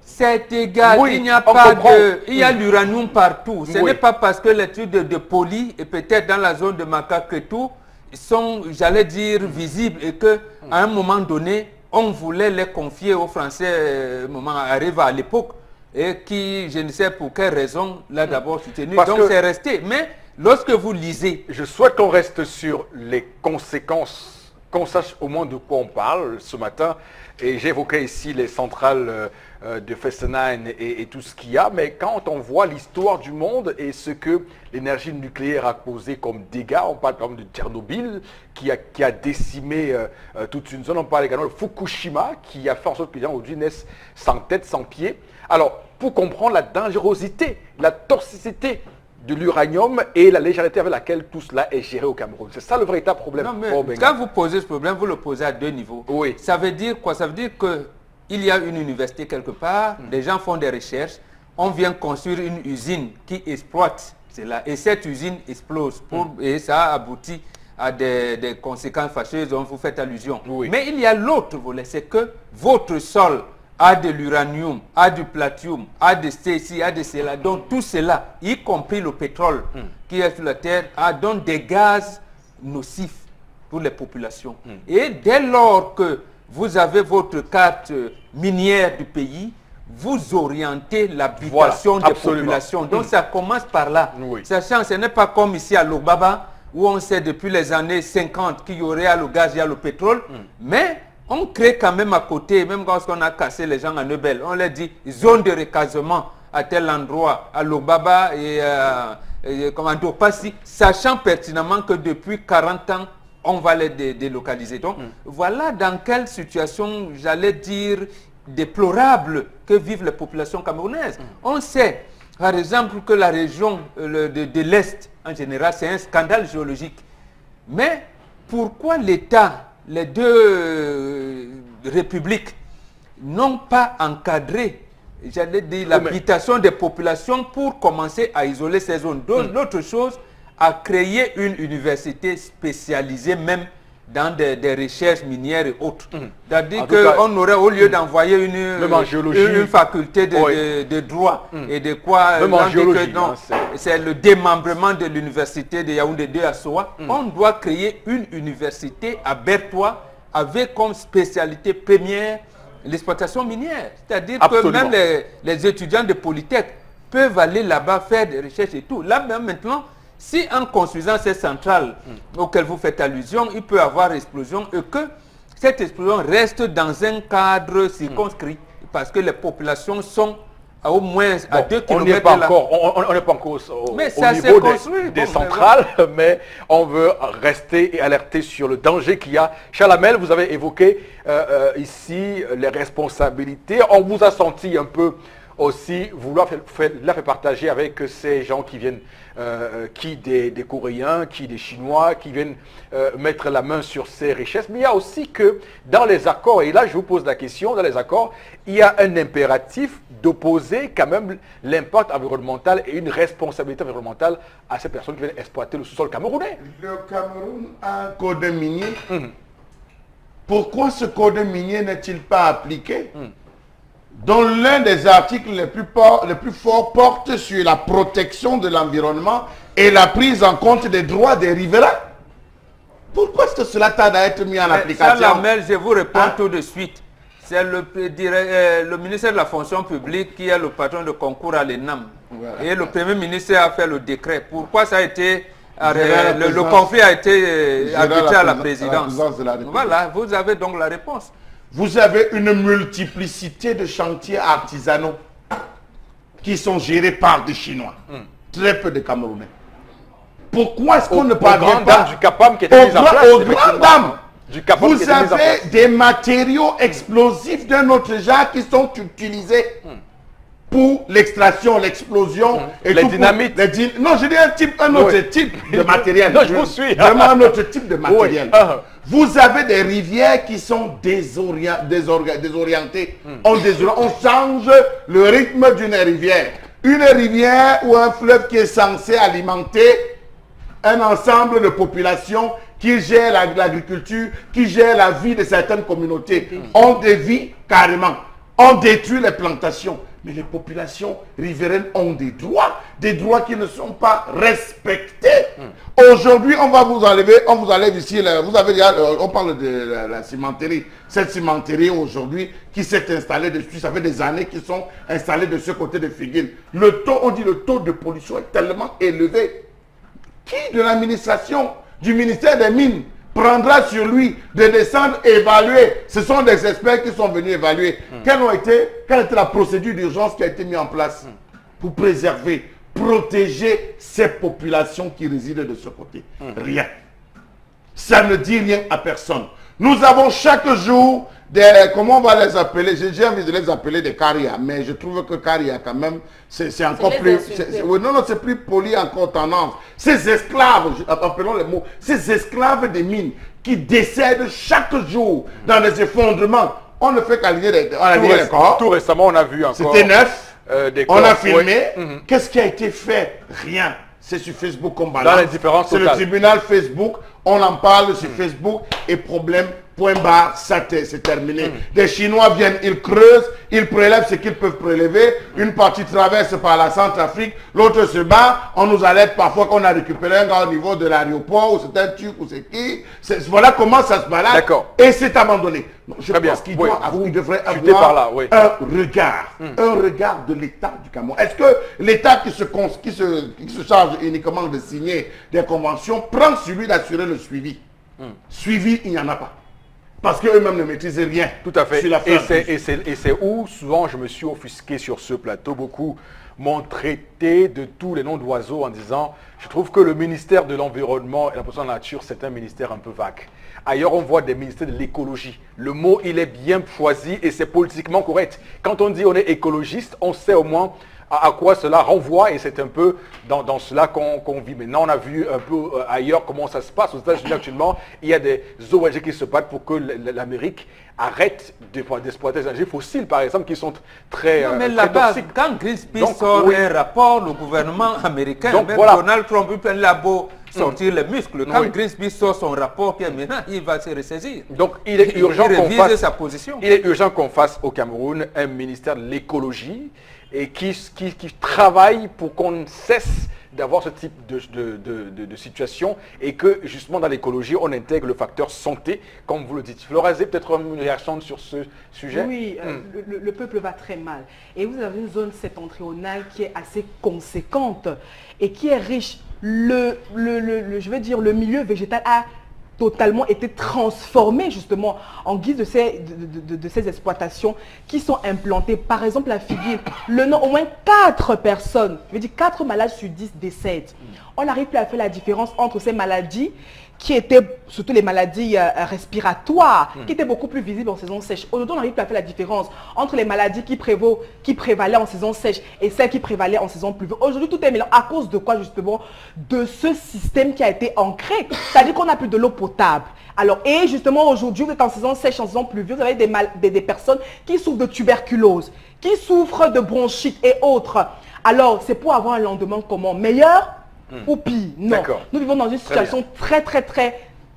c'est égal, il n'y a pas de... Il y a l'uranium partout. Ce n'est pas parce que l'étude de Poli et peut-être dans la zone de Makak et tout sont, j'allais dire, visibles et que à un moment donné, on voulait les confier aux Français, moment arrive à l'époque, et qui, je ne sais pour quelle raison, là d'abord soutenu. Donc c'est resté. Mais lorsque vous lisez... Je souhaite qu'on reste sur les conséquences, qu'on sache au moins de quoi on parle ce matin. Et j'évoquais ici les centrales de Fessenheim et tout ce qu'il y a. Mais quand on voit l'histoire du monde et ce que l'énergie nucléaire a causé comme dégâts, on parle par exemple de Tchernobyl qui a décimé toute une zone. On parle également de Fukushima qui a fait en sorte que les gens aujourd'hui naissent sans tête, sans pied. Alors, pour comprendre la dangerosité, la toxicité de l'uranium et la légèreté avec laquelle tout cela est géré au Cameroun. C'est ça le véritable problème. Non, mais quand vous posez ce problème, vous le posez à deux niveaux. Oui. Ça veut dire quoi? Ça veut dire qu'il y a une université quelque part, des gens font des recherches, on vient construire une usine qui exploite cela et cette usine explose et ça aboutit à des conséquences fâcheuses dont vous faites allusion. Oui. Mais il y a l'autre volet, c'est que votre sol a de l'uranium, a du platinium, a de ceci, a de cela. Donc tout cela, y compris le pétrole qui est sur la terre, a donc des gaz nocifs pour les populations. Et dès lors que vous avez votre carte minière du pays, vous orientez l'habitation des populations. Donc ça commence par là. Sachant que ce n'est pas comme ici à Lobaba, où on sait depuis les années 50 qu'il y aurait le gaz, il y a le pétrole, mais on crée quand même à côté, même quand on a cassé les gens à Nebel, on leur dit zone de recasement à tel endroit, à Lobaba et à Dopassi, sachant pertinemment que depuis 40 ans, on va les délocaliser. Donc voilà dans quelle situation, j'allais dire, déplorable que vivent les populations camerounaises. On sait, par exemple, que la région de l'Est, en général, c'est un scandale géologique. Mais pourquoi l'État, les deux républiques, n'ont pas encadré j'allais dire, l'habitation des populations pour commencer à isoler ces zones. L'autre chose, à créer une université spécialisée même dans des recherches minières et autres. C'est-à-dire qu'on aurait, au lieu d'envoyer une faculté de droit et de quoi, c'est le démembrement de l'université de Yaoundé 2 à Soa, on doit créer une université à Bertois avec comme spécialité première l'exploitation minière. C'est-à-dire que même les étudiants de Polytech peuvent aller là-bas faire des recherches et tout. Là même maintenant, si en construisant ces centrales auxquelles vous faites allusion, il peut y avoir explosion et que cette explosion reste dans un cadre circonscrit parce que les populations sont au moins à 2 km on n'est pas encore au niveau des centrales, mais on veut rester et alerter sur le danger qu'il y a. Chalamel, vous avez évoqué ici les responsabilités. On vous a senti un peu aussi vouloir la faire partager avec ces gens qui viennent, qui des Coréens, qui des Chinois, qui viennent mettre la main sur ces richesses. Mais il y a aussi que dans les accords, et là je vous pose la question, dans les accords, il y a un impératif d'opposer quand même l'impact environnemental et une responsabilité environnementale à ces personnes qui viennent exploiter le sous-sol camerounais. Le Cameroun a un code minier. Pourquoi ce code minier n'est-il pas appliqué dont l'un des articles les plus forts porte sur la protection de l'environnement et la prise en compte des droits des riverains. Pourquoi est-ce que cela tarde à être mis en application? Chalamel, je vous réponds tout de suite. C'est le ministère de la fonction publique qui est le patron de concours à l'ENAM. Voilà. Et le Premier ministre a fait le décret. Pourquoi ça a été... le conflit a été arbitré à la présidence. Voilà, vous avez donc la réponse. Vous avez une multiplicité de chantiers artisanaux qui sont gérés par des Chinois. Très peu de Camerounais. Pourquoi est-ce qu'on ne parvient pas du CAPAM qui était mis en place, aux grandes dames? Vous avez des matériaux explosifs d'un autre genre qui sont utilisés pour l'extraction, l'explosion et les dynamites. Non, je dis un autre type de matériel. Non, je vous suis. Vraiment un autre type de matériel. Vous avez des rivières qui sont désorientées. On change le rythme d'une rivière. Une rivière ou un fleuve qui est censé alimenter un ensemble de populations qui gèrent l'agriculture, qui gèrent la vie de certaines communautés. On dévie carrément. On détruit les plantations. Mais les populations riveraines ont des droits qui ne sont pas respectés. Aujourd'hui, on va vous enlever, on vous enlève ici, vous avez déjà, on parle de la cimenterie. Cette cimenterie aujourd'hui qui s'est installée dessus, ça fait des années qu'ils sont installés de ce côté de Figuil. On dit le taux de pollution est tellement élevé. Qui de l'administration, du ministère des Mines, prendra sur lui de descendre évaluer? Ce sont des experts qui sont venus évaluer. Quelle était la procédure d'urgence qui a été mise en place pour préserver, protéger ces populations qui résident de ce côté? Rien. Ça ne dit rien à personne. Nous avons chaque jour des, comment on va les appeler? J'ai envie de les appeler des carias, mais je trouve que caria quand même, c'est encore plus... non, c'est plus poli encore tendance. Ces esclaves, appelons les mots, ces esclaves des mines qui décèdent chaque jour dans des effondrements. On ne fait qu'aligner les corps. Tout récemment, on a vu encore... C'était neuf. On a filmé. Qu'est-ce qui a été fait? Rien. C'est sur Facebook qu'on balance. Dans les différences c'est le tribunal Facebook. On en parle sur Facebook et problème, point barre, ça c'est terminé. Les Chinois viennent, ils creusent, ils prélèvent ce qu'ils peuvent prélever. Une partie traverse par la Centrafrique, l'autre se bat. On nous alerte parfois qu'on a récupéré un gars au niveau de l'aéroport, ou c'est un Turc, ou c'est qui. Voilà comment ça se balade. D'accord. Et c'est abandonné. Je pense qu'il devrait avoir un regard de l'État du Cameroun. Est-ce que l'État qui se charge uniquement de signer des conventions prend sur lui d'assurer le suivi? Suivi, il n'y en a pas. Parce qu'eux-mêmes ne maîtrisent rien. Tout à fait. Et c'est où souvent je me suis offusqué sur ce plateau. Beaucoup m'ont traité de tous les noms d'oiseaux en disant je trouve que le ministère de l'Environnement et la protection de la nature, c'est un ministère un peu vague. Ailleurs, on voit des ministères de l'écologie. Le mot, il est bien choisi et c'est politiquement correct. Quand on dit on est écologiste, on sait au moins à quoi cela renvoie et c'est un peu dans cela qu'on vit. Maintenant, on a vu un peu ailleurs comment ça se passe. Aux États-Unis actuellement, il y a des ONG qui se battent pour que l'Amérique arrête d'exploiter les énergies fossiles, par exemple, qui sont très non, mais très là-bas, toxiques. quand Greenpeace sort un rapport, le gouvernement américain, Donc, même voilà. Donald Trump, il peut labo sortir les muscles. Quand Oui. Greenpeace sort son rapport, puis maintenant, il va se ressaisir. Donc, il est urgent il qu'on révise fasse, sa position. il est urgent qu'on fasse au Cameroun un ministère de l'écologie et qui travaille pour qu'on cesse d'avoir ce type de situation et que justement dans l'écologie, on intègre le facteur santé, comme vous le dites. Florazé, peut-être une réaction sur ce sujet? Oui, le peuple va très mal. Et vous avez une zone septentrionale qui est assez conséquente et qui est riche. Je veux dire, le milieu végétal a totalement été transformé justement en guise de ces exploitations qui sont implantées. Par exemple, la figuier, le nom, au moins 4 personnes, je veux dire 4 malades sur 10 décèdent. On n'arrive plus à faire la différence entre ces maladies qui étaient surtout les maladies respiratoires, qui étaient beaucoup plus visibles en saison sèche. Aujourd'hui, on n'arrive plus à faire la différence entre les maladies qui prévalaient en saison sèche et celles qui prévalaient en saison pluvieuse. Aujourd'hui, tout est mélangé. À cause de quoi, justement? De ce système qui a été ancré. C'est-à-dire qu'on n'a plus de l'eau potable. Alors, et justement, aujourd'hui, vous êtes en saison sèche, en saison pluvieuse, vous avez des personnes qui souffrent de tuberculose, qui souffrent de bronchite et autres. Alors, c'est pour avoir un lendemain comment? Meilleur ou pire? Non. Nous vivons dans une situation très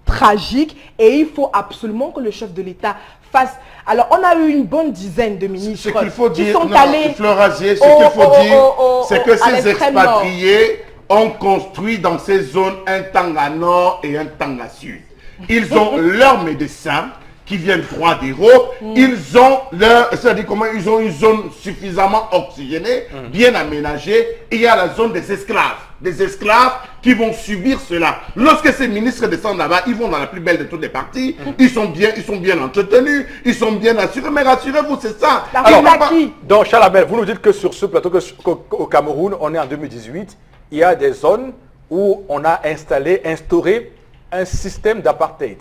tragique et il faut absolument que le chef de l'État fasse. Alors, on a eu une bonne dizaine de ministres ce qu'il faut qui dire, sont allés Florazier, ce qu'il faut dire, c'est que ces expatriés ont construit dans ces zones un Tanga Nord et un Tanga Sud. Ils ont leurs médecins qui viennent droit d'Europe, ils ont c'est-à-dire comment ils ont une zone suffisamment oxygénée, bien aménagée, et il y a la zone des esclaves qui vont subir cela. Lorsque ces ministres descendent là-bas, ils vont dans la plus belle de toutes les parties, ils sont bien entretenus, ils sont bien assurés, mais rassurez-vous, c'est ça. Alors, donc Charles Abel, vous nous dites que sur ce plateau, qu'au Cameroun, on est en 2018, il y a des zones où on a instauré un système d'apartheid.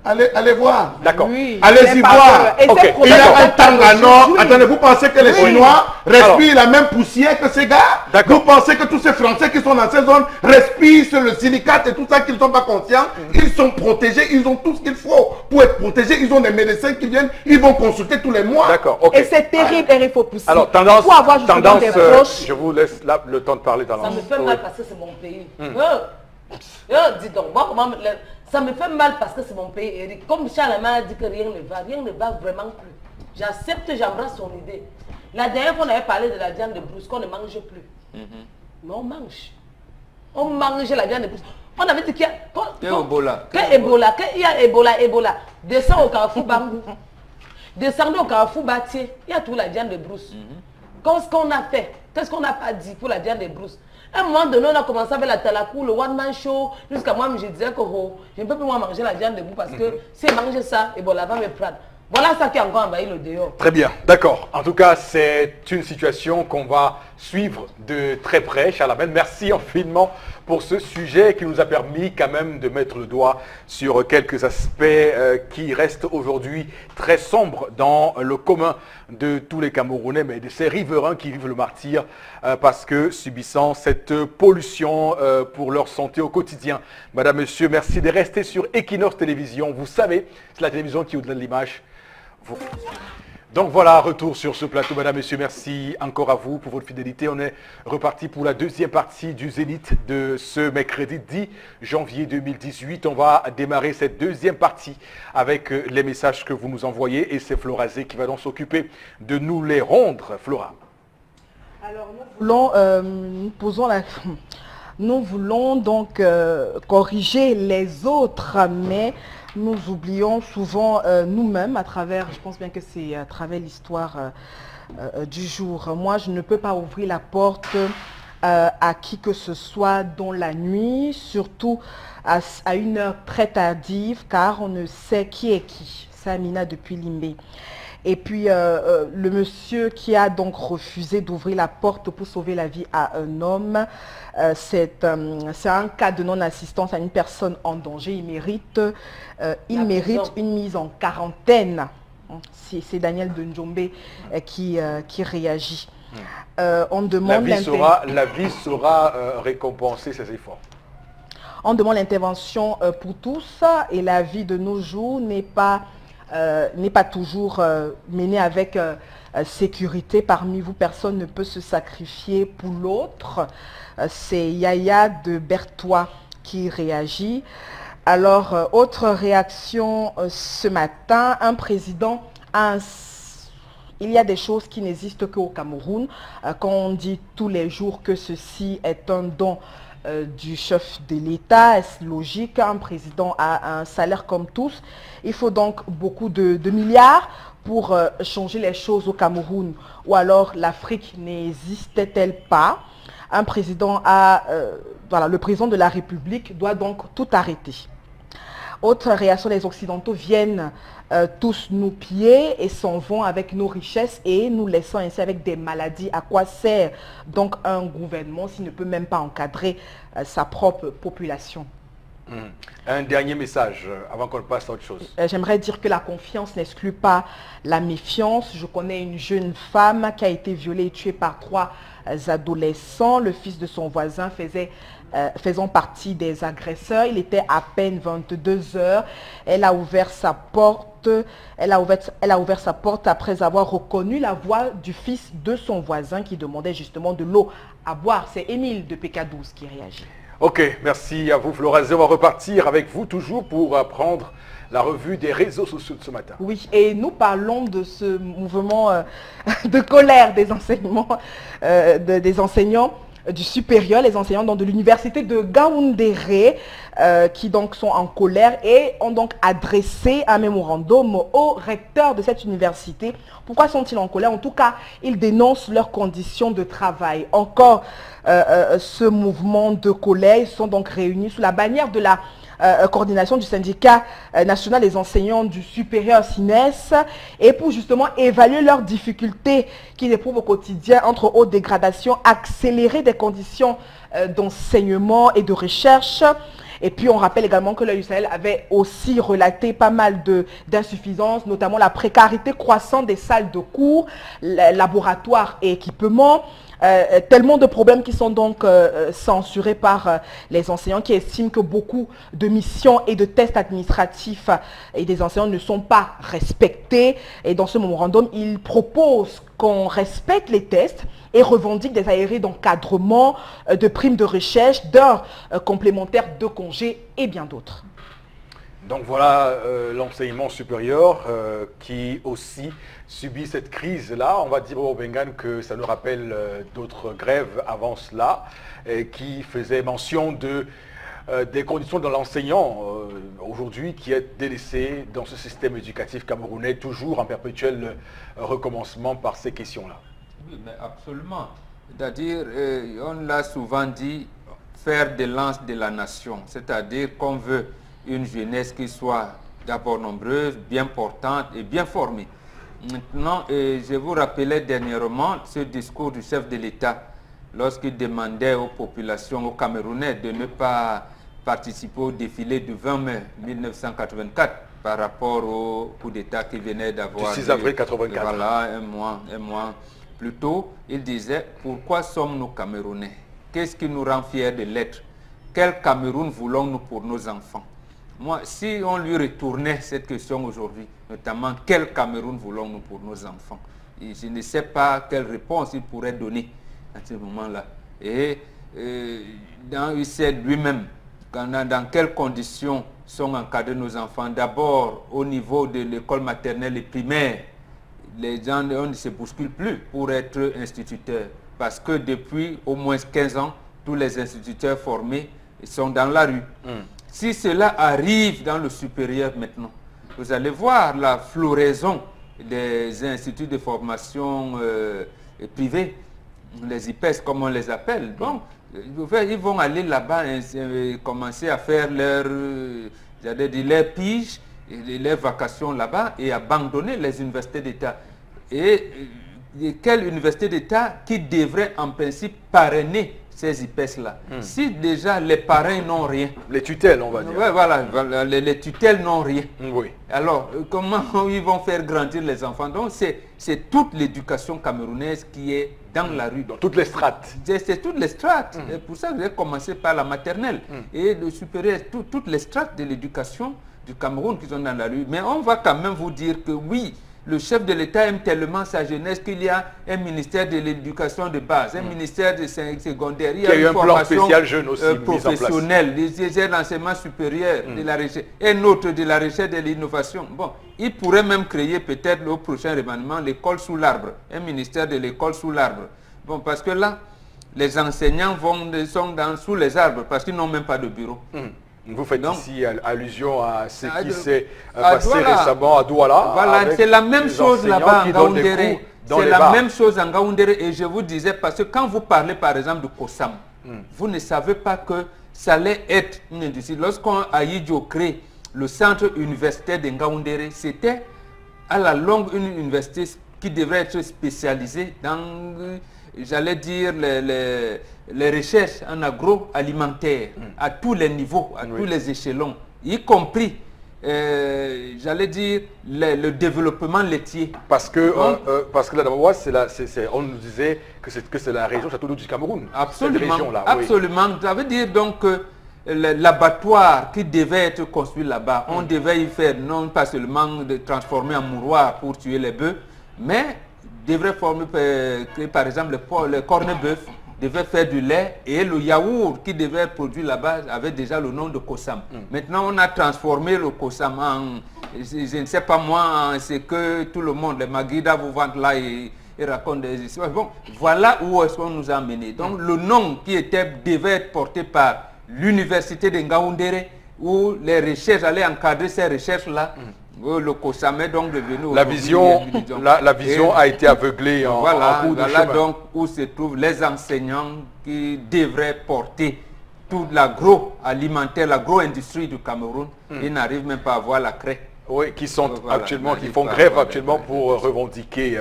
Allez voir. D'accord. Oui, allez-y voir. Okay. Il y a un Tanga Nord. Attendez, vous pensez que les Chinois respirent la même poussière que ces gars? Vous pensez que tous ces Français qui sont dans ces zones respirent sur le silicate et tout ça, qu'ils ne sont pas conscients? Ils sont protégés, ils ont tout ce qu'il faut pour être protégés. Ils ont des médecins qui viennent, ils vont consulter tous les mois. D'accord. Okay. Et c'est terrible, il faut pousser. Alors, tendance, pour avoir justement des proches. je vous laisse là, le temps de parler. Ça me fait mal parce que c'est mon pays. Dis donc, moi, comment... Ça me fait mal parce que c'est mon pays, Eric. Comme Charles a dit que rien ne va vraiment plus. J'accepte, j'embrasse son idée. La dernière fois, on avait parlé de la viande de brousse, qu'on ne mange plus. Mais on mange. On mange la viande de brousse. On avait dit qu'il y a... Ebola. Il y a Ebola. Descends au Carrefour Bangou. Descendez au Carrefour Batier. Il y a tout la viande de brousse. Qu'est-ce qu'on a fait? Qu'est-ce qu'on n'a pas dit pour la viande de brousse? À un moment donné, on a commencé avec la Talakou, le One Man Show, jusqu'à moi, je disais que je ne peux plus moi manger la viande debout parce que si je mange ça, et bon, là va me prendre. Voilà ça qui a encore envahi le dehors. Très bien, d'accord. En tout cas, c'est une situation qu'on va suivre de très près. Charles Abel, merci infiniment pour ce sujet qui nous a permis quand même de mettre le doigt sur quelques aspects qui restent aujourd'hui très sombres dans le commun de tous les Camerounais, mais de ces riverains qui vivent le martyre parce que subissant cette pollution pour leur santé au quotidien. Madame, Monsieur, merci de rester sur Equinox Télévision. Vous savez, c'est la télévision qui vous donne l'image. Donc voilà, retour sur ce plateau. Madame, Monsieur, merci encore à vous pour votre fidélité. On est reparti pour la deuxième partie du Zénith de ce mercredi 10 janvier 2018. On va démarrer cette deuxième partie avec les messages que vous nous envoyez et c'est Florazé qui va donc s'occuper de nous les rendre. Flora. Alors nous voulons donc corriger les autres, mais nous oublions souvent nous-mêmes à travers, je pense bien que c'est à travers l'histoire du jour. Moi, je ne peux pas ouvrir la porte à qui que ce soit dans la nuit, surtout à une heure très tardive, car on ne sait qui est qui. C'est Amina depuis Limbé. Et puis, le monsieur qui a donc refusé d'ouvrir la porte pour sauver la vie à un homme, c'est un cas de non-assistance à une personne en danger. Il mérite une mise en quarantaine. C'est Daniel de Njombe qui réagit. On demande la vie saura récompenser ses efforts. On demande l'intervention pour tous et la vie de nos jours n'est pas toujours menée avec sécurité. Parmi vous, personne ne peut se sacrifier pour l'autre. C'est Yaya de Berthois qui réagit. Alors, autre réaction ce matin, un président a il y a des choses qui n'existent qu'au Cameroun. Quand on dit tous les jours que ceci est un don du chef de l'État, est-ce logique? Un président a un salaire comme tous. Il faut donc beaucoup de milliards pour changer les choses au Cameroun. Ou alors l'Afrique n'existait-elle pas? Un président voilà, le président de la République doit donc tout arrêter. Autre réaction, les Occidentaux viennent tous nous piller et s'en vont avec nos richesses et nous laissant ainsi avec des maladies. À quoi sert donc un gouvernement s'il ne peut même pas encadrer sa propre population? Un dernier message avant qu'on passe à autre chose. J'aimerais dire que la confiance n'exclut pas la méfiance. Je connais une jeune femme qui a été violée et tuée par 3 adolescents. Le fils de son voisin faisant partie des agresseurs. Il était à peine 22 heures. Elle a ouvert sa porte. Elle a ouvert sa porte après avoir reconnu la voix du fils de son voisin qui demandait justement de l'eau à boire. C'est Émile de PK12 qui réagit. Ok, merci à vous Florazé. On va repartir avec vous toujours pour prendre la revue des réseaux sociaux de ce matin. Oui, et nous parlons de ce mouvement de colère des des enseignants du supérieur, les enseignants de l'université de Gaoundéré qui donc sont en colère et ont donc adressé un mémorandum au recteur de cette université. Pourquoi sont-ils en colère? En tout cas, ils dénoncent leurs conditions de travail. Encore ce mouvement de colère, ils sont donc réunis sous la bannière de la coordination du syndicat national des enseignants du supérieur SINES et pour justement évaluer leurs difficultés qu'ils éprouvent au quotidien entre haute dégradation, accélérer des conditions d'enseignement et de recherche. Et puis on rappelle également que l'Œil du Sahel avait aussi relaté pas mal d'insuffisances, notamment la précarité croissante des salles de cours, laboratoires et équipements. Tellement de problèmes qui sont donc censurés par les enseignants qui estiment que beaucoup de missions et de tests administratifs et des enseignants ne sont pas respectés. Et dans ce mémorandum, ils proposent qu'on respecte les tests et revendiquent des aérés d'encadrement, de primes de recherche, d'heures complémentaires de congés et bien d'autres. Donc voilà l'enseignement supérieur qui aussi subit cette crise-là. On va dire au Bengan que ça nous rappelle d'autres grèves avant cela qui faisaient mention des conditions de l'enseignant aujourd'hui qui est délaissé dans ce système éducatif camerounais, toujours en perpétuel recommencement par ces questions-là. Oui, mais absolument. C'est-à-dire, on l'a souvent dit, faire de lance de la nation. C'est-à-dire qu'on veut une jeunesse qui soit d'abord nombreuse, bien portante et bien formée. Maintenant, je vous rappelais dernièrement ce discours du chef de l'État lorsqu'il demandait aux populations, aux Camerounais de ne pas participer au défilé du 20 mai 1984 par rapport au coup d'État qui venait d'avoir... Du 6 avril 1984. Voilà, un mois plus tôt, il disait « Pourquoi sommes-nous Camerounais? Qu'est-ce qui nous rend fiers de l'être? Quel Cameroun voulons-nous pour nos enfants ?» Moi, si on lui retournait cette question aujourd'hui, notamment quel Cameroun voulons-nous pour nos enfants, et je ne sais pas quelle réponse il pourrait donner à ce moment-là. Et dans UCL lui-même, dans quelles conditions sont encadrés nos enfants? D'abord, au niveau de l'école maternelle et primaire, les gens on ne se bousculent plus pour être instituteurs. Parce que depuis au moins 15 ans, tous les instituteurs formés sont dans la rue. Si cela arrive dans le supérieur maintenant, vous allez voir la floraison des instituts de formation privés, les IPES comme on les appelle. Donc, ils vont aller là-bas et commencer à faire leur piges, leurs vacations là-bas et abandonner les universités d'État. Et quelle université d'État qui devrait en principe parrainer ces IPES-là. Si déjà les parrains n'ont rien. Les tutelles, on va dire. Ouais, voilà, les tutelles n'ont rien. Oui. Alors, comment ils vont faire grandir les enfants? Donc, c'est toute l'éducation camerounaise qui est dans la rue. Dans toutes les strates. C'est toutes les strates. C'est pour ça que j'ai commencé par la maternelle. Et le supérieur, toutes les strates de l'éducation du Cameroun qui sont dans la rue. Mais on va quand même vous dire que oui, le chef de l'État aime tellement sa jeunesse qu'il y a un ministère de l'éducation de base, un ministère de secondaire, il y a une formation professionnelle, des l'enseignement supérieur, de la recherche, un autre de la recherche et de l'innovation. Bon, il pourrait même créer peut-être au prochain remaniement l'école sous l'arbre, un ministère de l'école sous l'arbre. Bon, parce que là, les enseignants sont sous les arbres parce qu'ils n'ont même pas de bureau. Vous faites ici allusion à ce qui s'est passé récemment à Douala. Voilà, c'est la même chose là-bas en Gaoundéré. C'est la même chose en Gaoundéré. Et je vous disais, parce que quand vous parlez par exemple de Kosam, vous ne savez pas que ça allait être une industrie. Lorsqu'on a créé le centre universitaire de Gaoundéré, c'était à la longue une université qui devrait être spécialisée dans, j'allais dire, les recherches en agroalimentaire à tous les niveaux, à tous les échelons, y compris, j'allais dire, le développement laitier. Parce que la Dabawa, on nous disait que c'est la région Château d'eau du Cameroun. Absolument, absolument. Ça veut dire donc que l'abattoir qui devait être construit là-bas, on devait y faire non pas seulement de transformer en mouroir pour tuer les bœufs, mais devrait former, par exemple, le corne-bœuf devait faire du lait et le yaourt qui devait être produit là-bas avait déjà le nom de Kosam. Maintenant, on a transformé le Kosam en, je ne sais pas moi, c'est que tout le monde, les Maguida vous vendent là et racontent des histoires. Bon, voilà où est-ce qu'on nous a amené. Donc, le nom qui devait être porté par l'université de Ngaoundéré, où les recherches allaient encadrer ces recherches-là. Le Kosam est donc devenu... La vision a été aveuglée en cours de chemin. Donc où se trouvent les enseignants qui devraient porter tout l'agroalimentaire, l'agro-industrie du Cameroun. Ils n'arrivent même pas à avoir la craie. Oui, qui sont actuellement, qui font grève actuellement pour revendiquer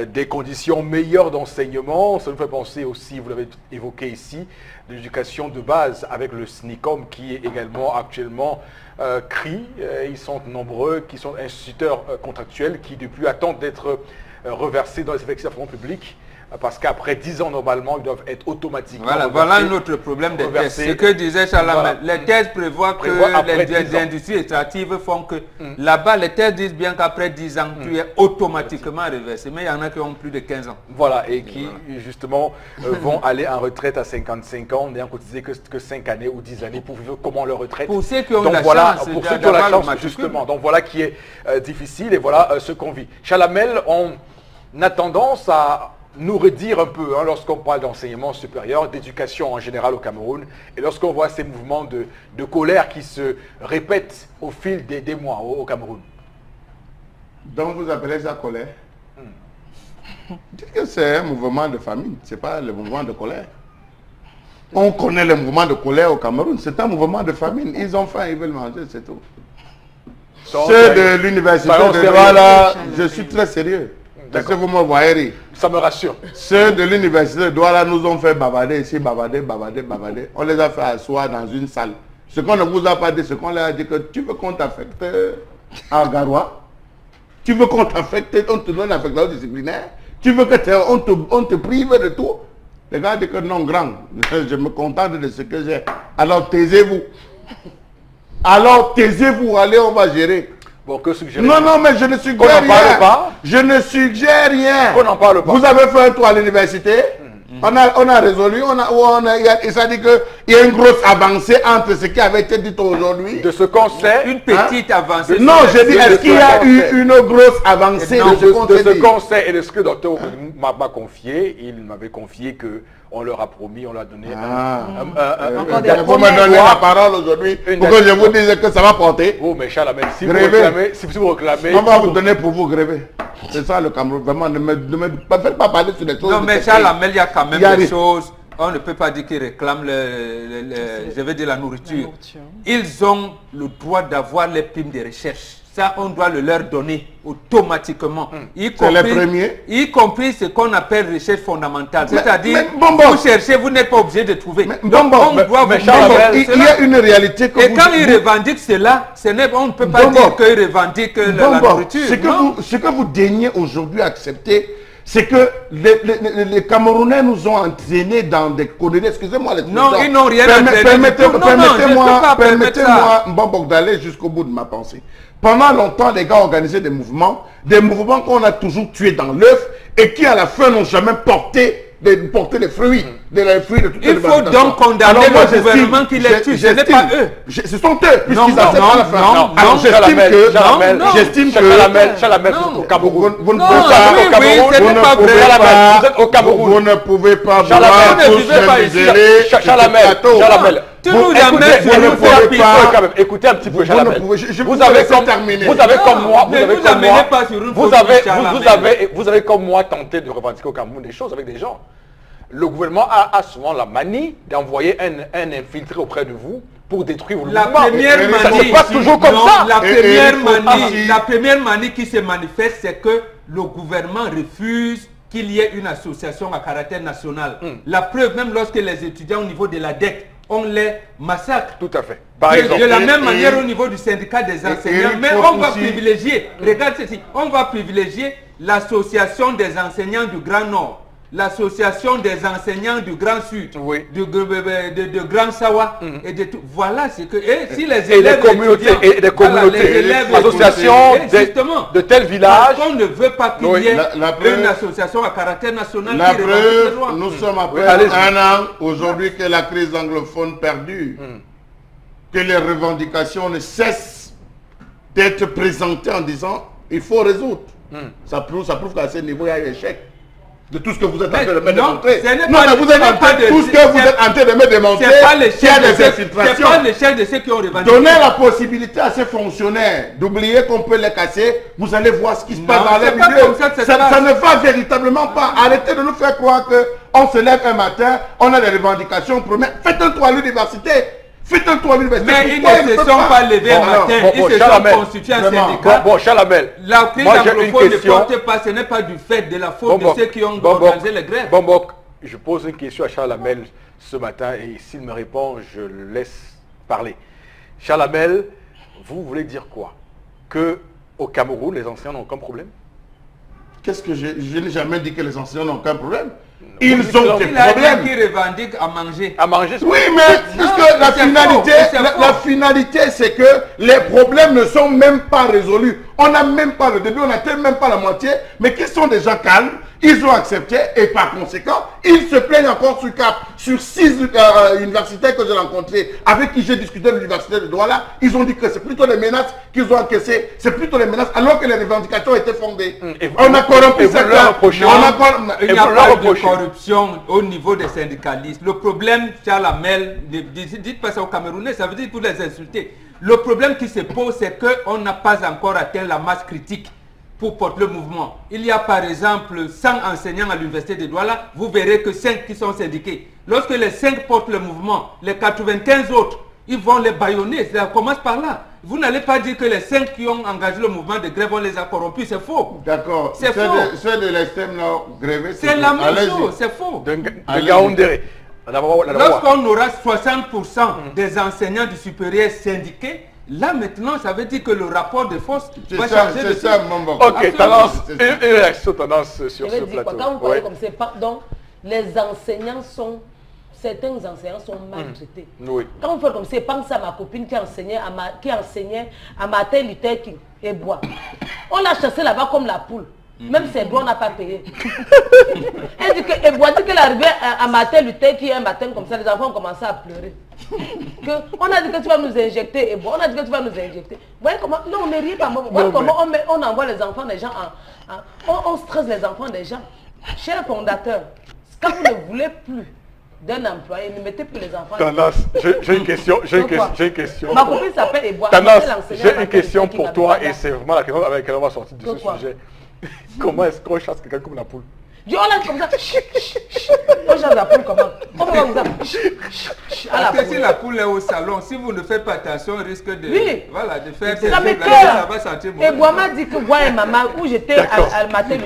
des conditions meilleures d'enseignement. Ça nous fait penser aussi, vous l'avez évoqué ici, l'éducation de base avec le SNICOM qui est également actuellement CRI. Ils sont nombreux, qui sont instituteurs contractuels qui depuis attendent d'être reversés dans les effectifs de la fonction publique. Parce qu'après 10 ans, normalement, ils doivent être automatiquement Voilà un autre problème des thèses. Ce que disait Chalamel, les thèses prévoient que les industries extractives font que là-bas, les thèses disent bien qu'après 10 ans, tu es automatiquement reversé. Mais il y en a qui ont plus de 15 ans. Voilà, et qui, justement, vont aller en retraite à 55 ans, n'ayant cotisé que 5 années ou 10 années pour vivre comment leur retraite. Pour ceux qui ont la chance, pour ceux qui ont la chance, justement. Donc voilà qui est difficile et voilà ce qu'on vit. Chalamel, on a tendance à nous redire un peu lorsqu'on parle d'enseignement supérieur, d'éducation en général au Cameroun, et lorsqu'on voit ces mouvements de colère qui se répètent au fil des mois au Cameroun. Donc vous appelez ça colère? Dites que c'est un mouvement de famine, ce n'est pas le mouvement de colère. On connaît le mouvement de colère au Cameroun, c'est un mouvement de famine. Ils ont faim, ils veulent manger, c'est tout. Ceux de l'université de Douala, je suis très sérieux. Parce que vous me voyez rire. Ça me rassure. Ceux de l'université de Douala nous ont fait bavarder ici, bavarder. On les a fait asseoir dans une salle. Ce qu'on ne vous a pas dit, ce qu'on leur a dit que tu veux qu'on t'affecte à Garoua, tu veux qu'on t'affecte, on te donne l'affectation disciplinaire, tu veux que on te prive de tout. Les gars disent que non, grand, je me contente de ce que j'ai. Alors taisez-vous. Allez, on va gérer. Bon, que suggérez-vous? Non, mais je ne suggère rien. Parle pas. Je ne suggère rien. On n'en parle pas. Vous avez fait un tour à l'université. On a résolu. Ça dit qu'il y a une grosse avancée entre ce qui avait été dit aujourd'hui. De ce qu'on sait. Une petite avancée. Non, je dis, est-ce qu'il y a eu une grosse avancée de ce qu'on sait et de ce que le docteur m'a confié? Il m'avait confié que on leur a promis, on leur a donné vous me donnez la parole aujourd'hui pour que je vous dise que ça va porter. Oh, mais Chalamel, si vous réclamez... On va vous donner pour vous gréver. C'est ça le Cameroun. Vraiment, ne me faites pas parler sur les choses. Non, mais Chalamel, il y a quand même des choses... On ne peut pas dire qu'ils réclament je vais dire la nourriture. Ils ont le droit d'avoir les primes de recherche. ça, on doit le leur donner automatiquement. Y C'est les premiers. Y compris ce qu'on appelle recherche fondamentale. C'est-à-dire, bon, vous cherchez, vous n'êtes pas obligé de trouver. Donc, on doit vous il y a une réalité que et quand ils revendiquent cela, on ne peut pas dire qu'ils revendiquent la nourriture. Ce que vous daignez aujourd'hui accepter, c'est que les Camerounais nous ont entraînés dans des conneries. Excusez-moi l'expression. Non, ils n'ont rien entraîné. Permettez-moi, Mbambok, d'aller jusqu'au bout de ma pensée. Pendant longtemps, les gars organisaient des mouvements qu'on a toujours tués dans l'œuf et qui à la fin n'ont jamais porté les fruits. Il faut donc condamner le gouvernement qui les tue, ce n'est pas eux. Ce sont eux, puisqu'ils acceptent à la fin. Alors j'estime que... Chalamel, au Cameroun. Vous ne pouvez pas vouloir tous isoler. Chalamel. Tu nous amènes sur ne pouvez pas. Écoutez un petit peu, Chalamel. Vous avez comme moi, vous avez comme moi tenté de revendiquer au Cameroun des choses avec des gens. Le gouvernement a souvent la manie d'envoyer un infiltré auprès de vous pour détruire vos mouvements. Ça ne se passe toujours comme ça. La première manie qui se manifeste, c'est que le gouvernement refuse qu'il y ait une association à caractère national. La preuve, même lorsque les étudiants au niveau de la DEC, on les massacre. Tout à fait. Par exemple. De la même manière au niveau du syndicat des enseignants. Mais on va privilégier, regarde ceci, on va privilégier l'association des enseignants du Grand Nord, l'association des enseignants du Grand Sud, de Grand Sawa, et de tout. Voilà ce que... Et si les élèves... Et des communautés, associations de tel village... On ne veut pas qu'il y ait une association à caractère national qui revendique les droits. Nous sommes après un an, aujourd'hui, que la crise anglophone perdure, que les revendications ne cessent d'être présentées en disant il faut résoudre. Ça prouve qu'à ce niveau, il y a eu échec. De tout ce que vous êtes en train de me démontrer. Non, mais vous êtes en train de tout ce que vous êtes en train de me démontrer. C'est pas des infiltrations. C'est pas l'échec de ceux qui ont revendiqué. Donnez la possibilité à ces fonctionnaires d'oublier qu'on peut les casser. Vous allez voir ce qui se passe dans les milieux. Ça ne va véritablement pas. Arrêtez de nous faire croire qu'on se lève un matin, on a des revendications. Faites un tour à l'université. Faites un tour à l'université. Mais ils ne se sont pas levés un matin. Ils se sont constitués un syndicat. Bon, Chalamel. La crise anglophone ne porte pas, ce n'est pas du fait de la faute de ceux qui ont organisé les grèves. Je pose une question à Chalamel ce matin et s'il me répond, je le laisse parler. Chalamel, vous voulez dire quoi? Que au Cameroun, les enseignants n'ont aucun problème? Qu'est-ce que je n'ai jamais dit que les enseignants n'ont aucun problème. Ils ont des problèmes. Qui revendiquent à manger. À manger. Oui, mais puisque la finalité, c'est que les problèmes ne sont même pas résolus. On n'a même pas le début, on n'a même pas la moitié, mais qui sont des gens calmes. Ils ont accepté et par conséquent, ils se plaignent encore sur Cap. Sur 6 universitaires que j'ai rencontrés, avec qui j'ai discuté de l'université de Douala, ils ont dit que c'est plutôt les menaces qu'ils ont encaissées. C'est plutôt les menaces alors que les revendications étaient fondées. On a corrompu certains. Il n'y a pas de corruption au niveau des syndicalistes. Le problème, Charles Amel, dites pas ça aux Camerounais, ça veut dire pour les insulter. Le problème qui se pose, c'est qu'on n'a pas encore atteint la masse critique pour porter le mouvement. Il y a par exemple 100 enseignants à l'université de Douala, vous verrez que 5 qui sont syndiqués. Lorsque les 5 portent le mouvement, les 95 autres, ils vont les bâillonner. Ça commence par là. Vous n'allez pas dire que les 5 qui ont engagé le mouvement de grève, on les a corrompus. C'est faux. D'accord. C'est faux. Ceux de l'extrême nord grévés, c'est la même chose. C'est faux. Lorsqu'on aura 60% des enseignants du supérieur syndiqués, là maintenant, ça veut dire que le rapport de force va changer. C'est ça, mon bon. Ok, tendance, une réaction tendance sur ce plateau. Quand vous parlez comme c'est pardon, les enseignants sont, certains enseignants sont maltraités. Oui. Quand vous faites comme c'est, pense à ma copine qui enseignait à Martin Luther King et Bois. On l'a chassé là-bas comme la poule. Même ses droits, on n'a pas payé. Elle dit que Ebois dit qu'elle est arrivée à Martin Luther King un matin comme ça, les enfants ont commencé à pleurer. On a dit que tu vas nous injecter, Ebois. On a dit que tu vas nous injecter. Vous voyez comment? Non, on n'est rien pas bon. Vous voyez comment on envoie les enfants des gens on stresse les enfants des gens. Cher fondateur, quand vous ne voulez plus d'un employé, ne mettez plus les enfants. Tendance, j'ai une question. Ma copine s'appelle Ebois. Tendance, j'ai une question pour toi et c'est vraiment la question avec laquelle on va sortir de ce sujet. Comment est-ce qu'on chasse quelqu'un comme la poule? Je on laisse comme ça. Moi, j'ai la poule comment? On va vous parce que si la poule est au salon, si vous ne faites pas attention, on risque de, voilà, de faire ça me ça va sentir mauvais. Et moi, m'a dit que moi et maman, où j'étais à matin,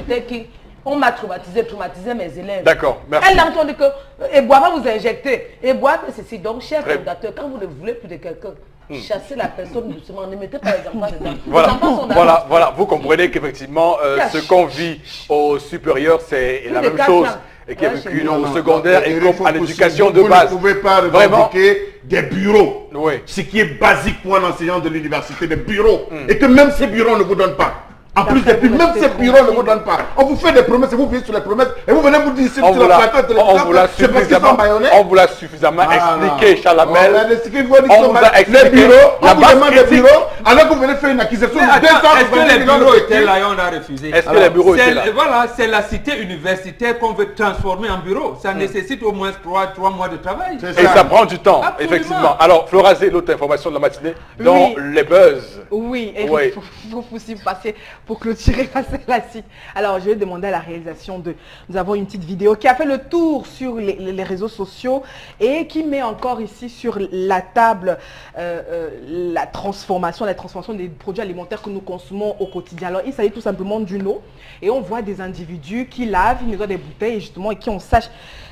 on m'a traumatisé mes élèves. D'accord, merci. Elle a entendu que Ebois va vous injecter. Ebois, c'est donc, cher fondateur, quand vous ne voulez plus de quelqu'un, chassez la personne doucement. Ne mettez pas les enfants dedans. Voilà, Les enfants sont voilà. Vous comprenez qu'effectivement, ce qu'on vit au supérieur, c'est la même chose. Et qui est vécu au secondaire et comme à l'éducation de base. Vous ne pouvez pas revendiquer des bureaux. Oui. Ce qui est basique pour un enseignant de l'université, des bureaux. Et que même ces bureaux ne vous donnent pas. En plus, depuis, même ces bureaux ne vous donnent pas. On vous fait des promesses et vous vivez sur les promesses et vous venez vous dire ici sur le plateau de télévision. On vous l'a suffisamment expliqué, Chalamel. On vous a expliqué les bureaux, on vous demande des bureaux, alors que vous venez faire une acquisition de 200. Est-ce que les bureaux étaient là et on a refusé? Est-ce que les bureaux étaient là? Voilà, c'est la cité universitaire qu'on veut transformer en bureau. Ça nécessite au moins 3 mois de travail. Et ça prend du temps, effectivement. Alors, Florazé, l'autre information de la matinée, dans les buzz. Oui, et il faut aussi passer pour clôturer la suite. Alors, je vais demander à la réalisation de... Nous avons une petite vidéo qui a fait le tour sur les réseaux sociaux et qui met encore ici sur la table la transformation des produits alimentaires que nous consommons au quotidien. Alors, il s'agit tout simplement d'une eau et on voit des individus qui lavent, ils nettoient des bouteilles justement et qui on sache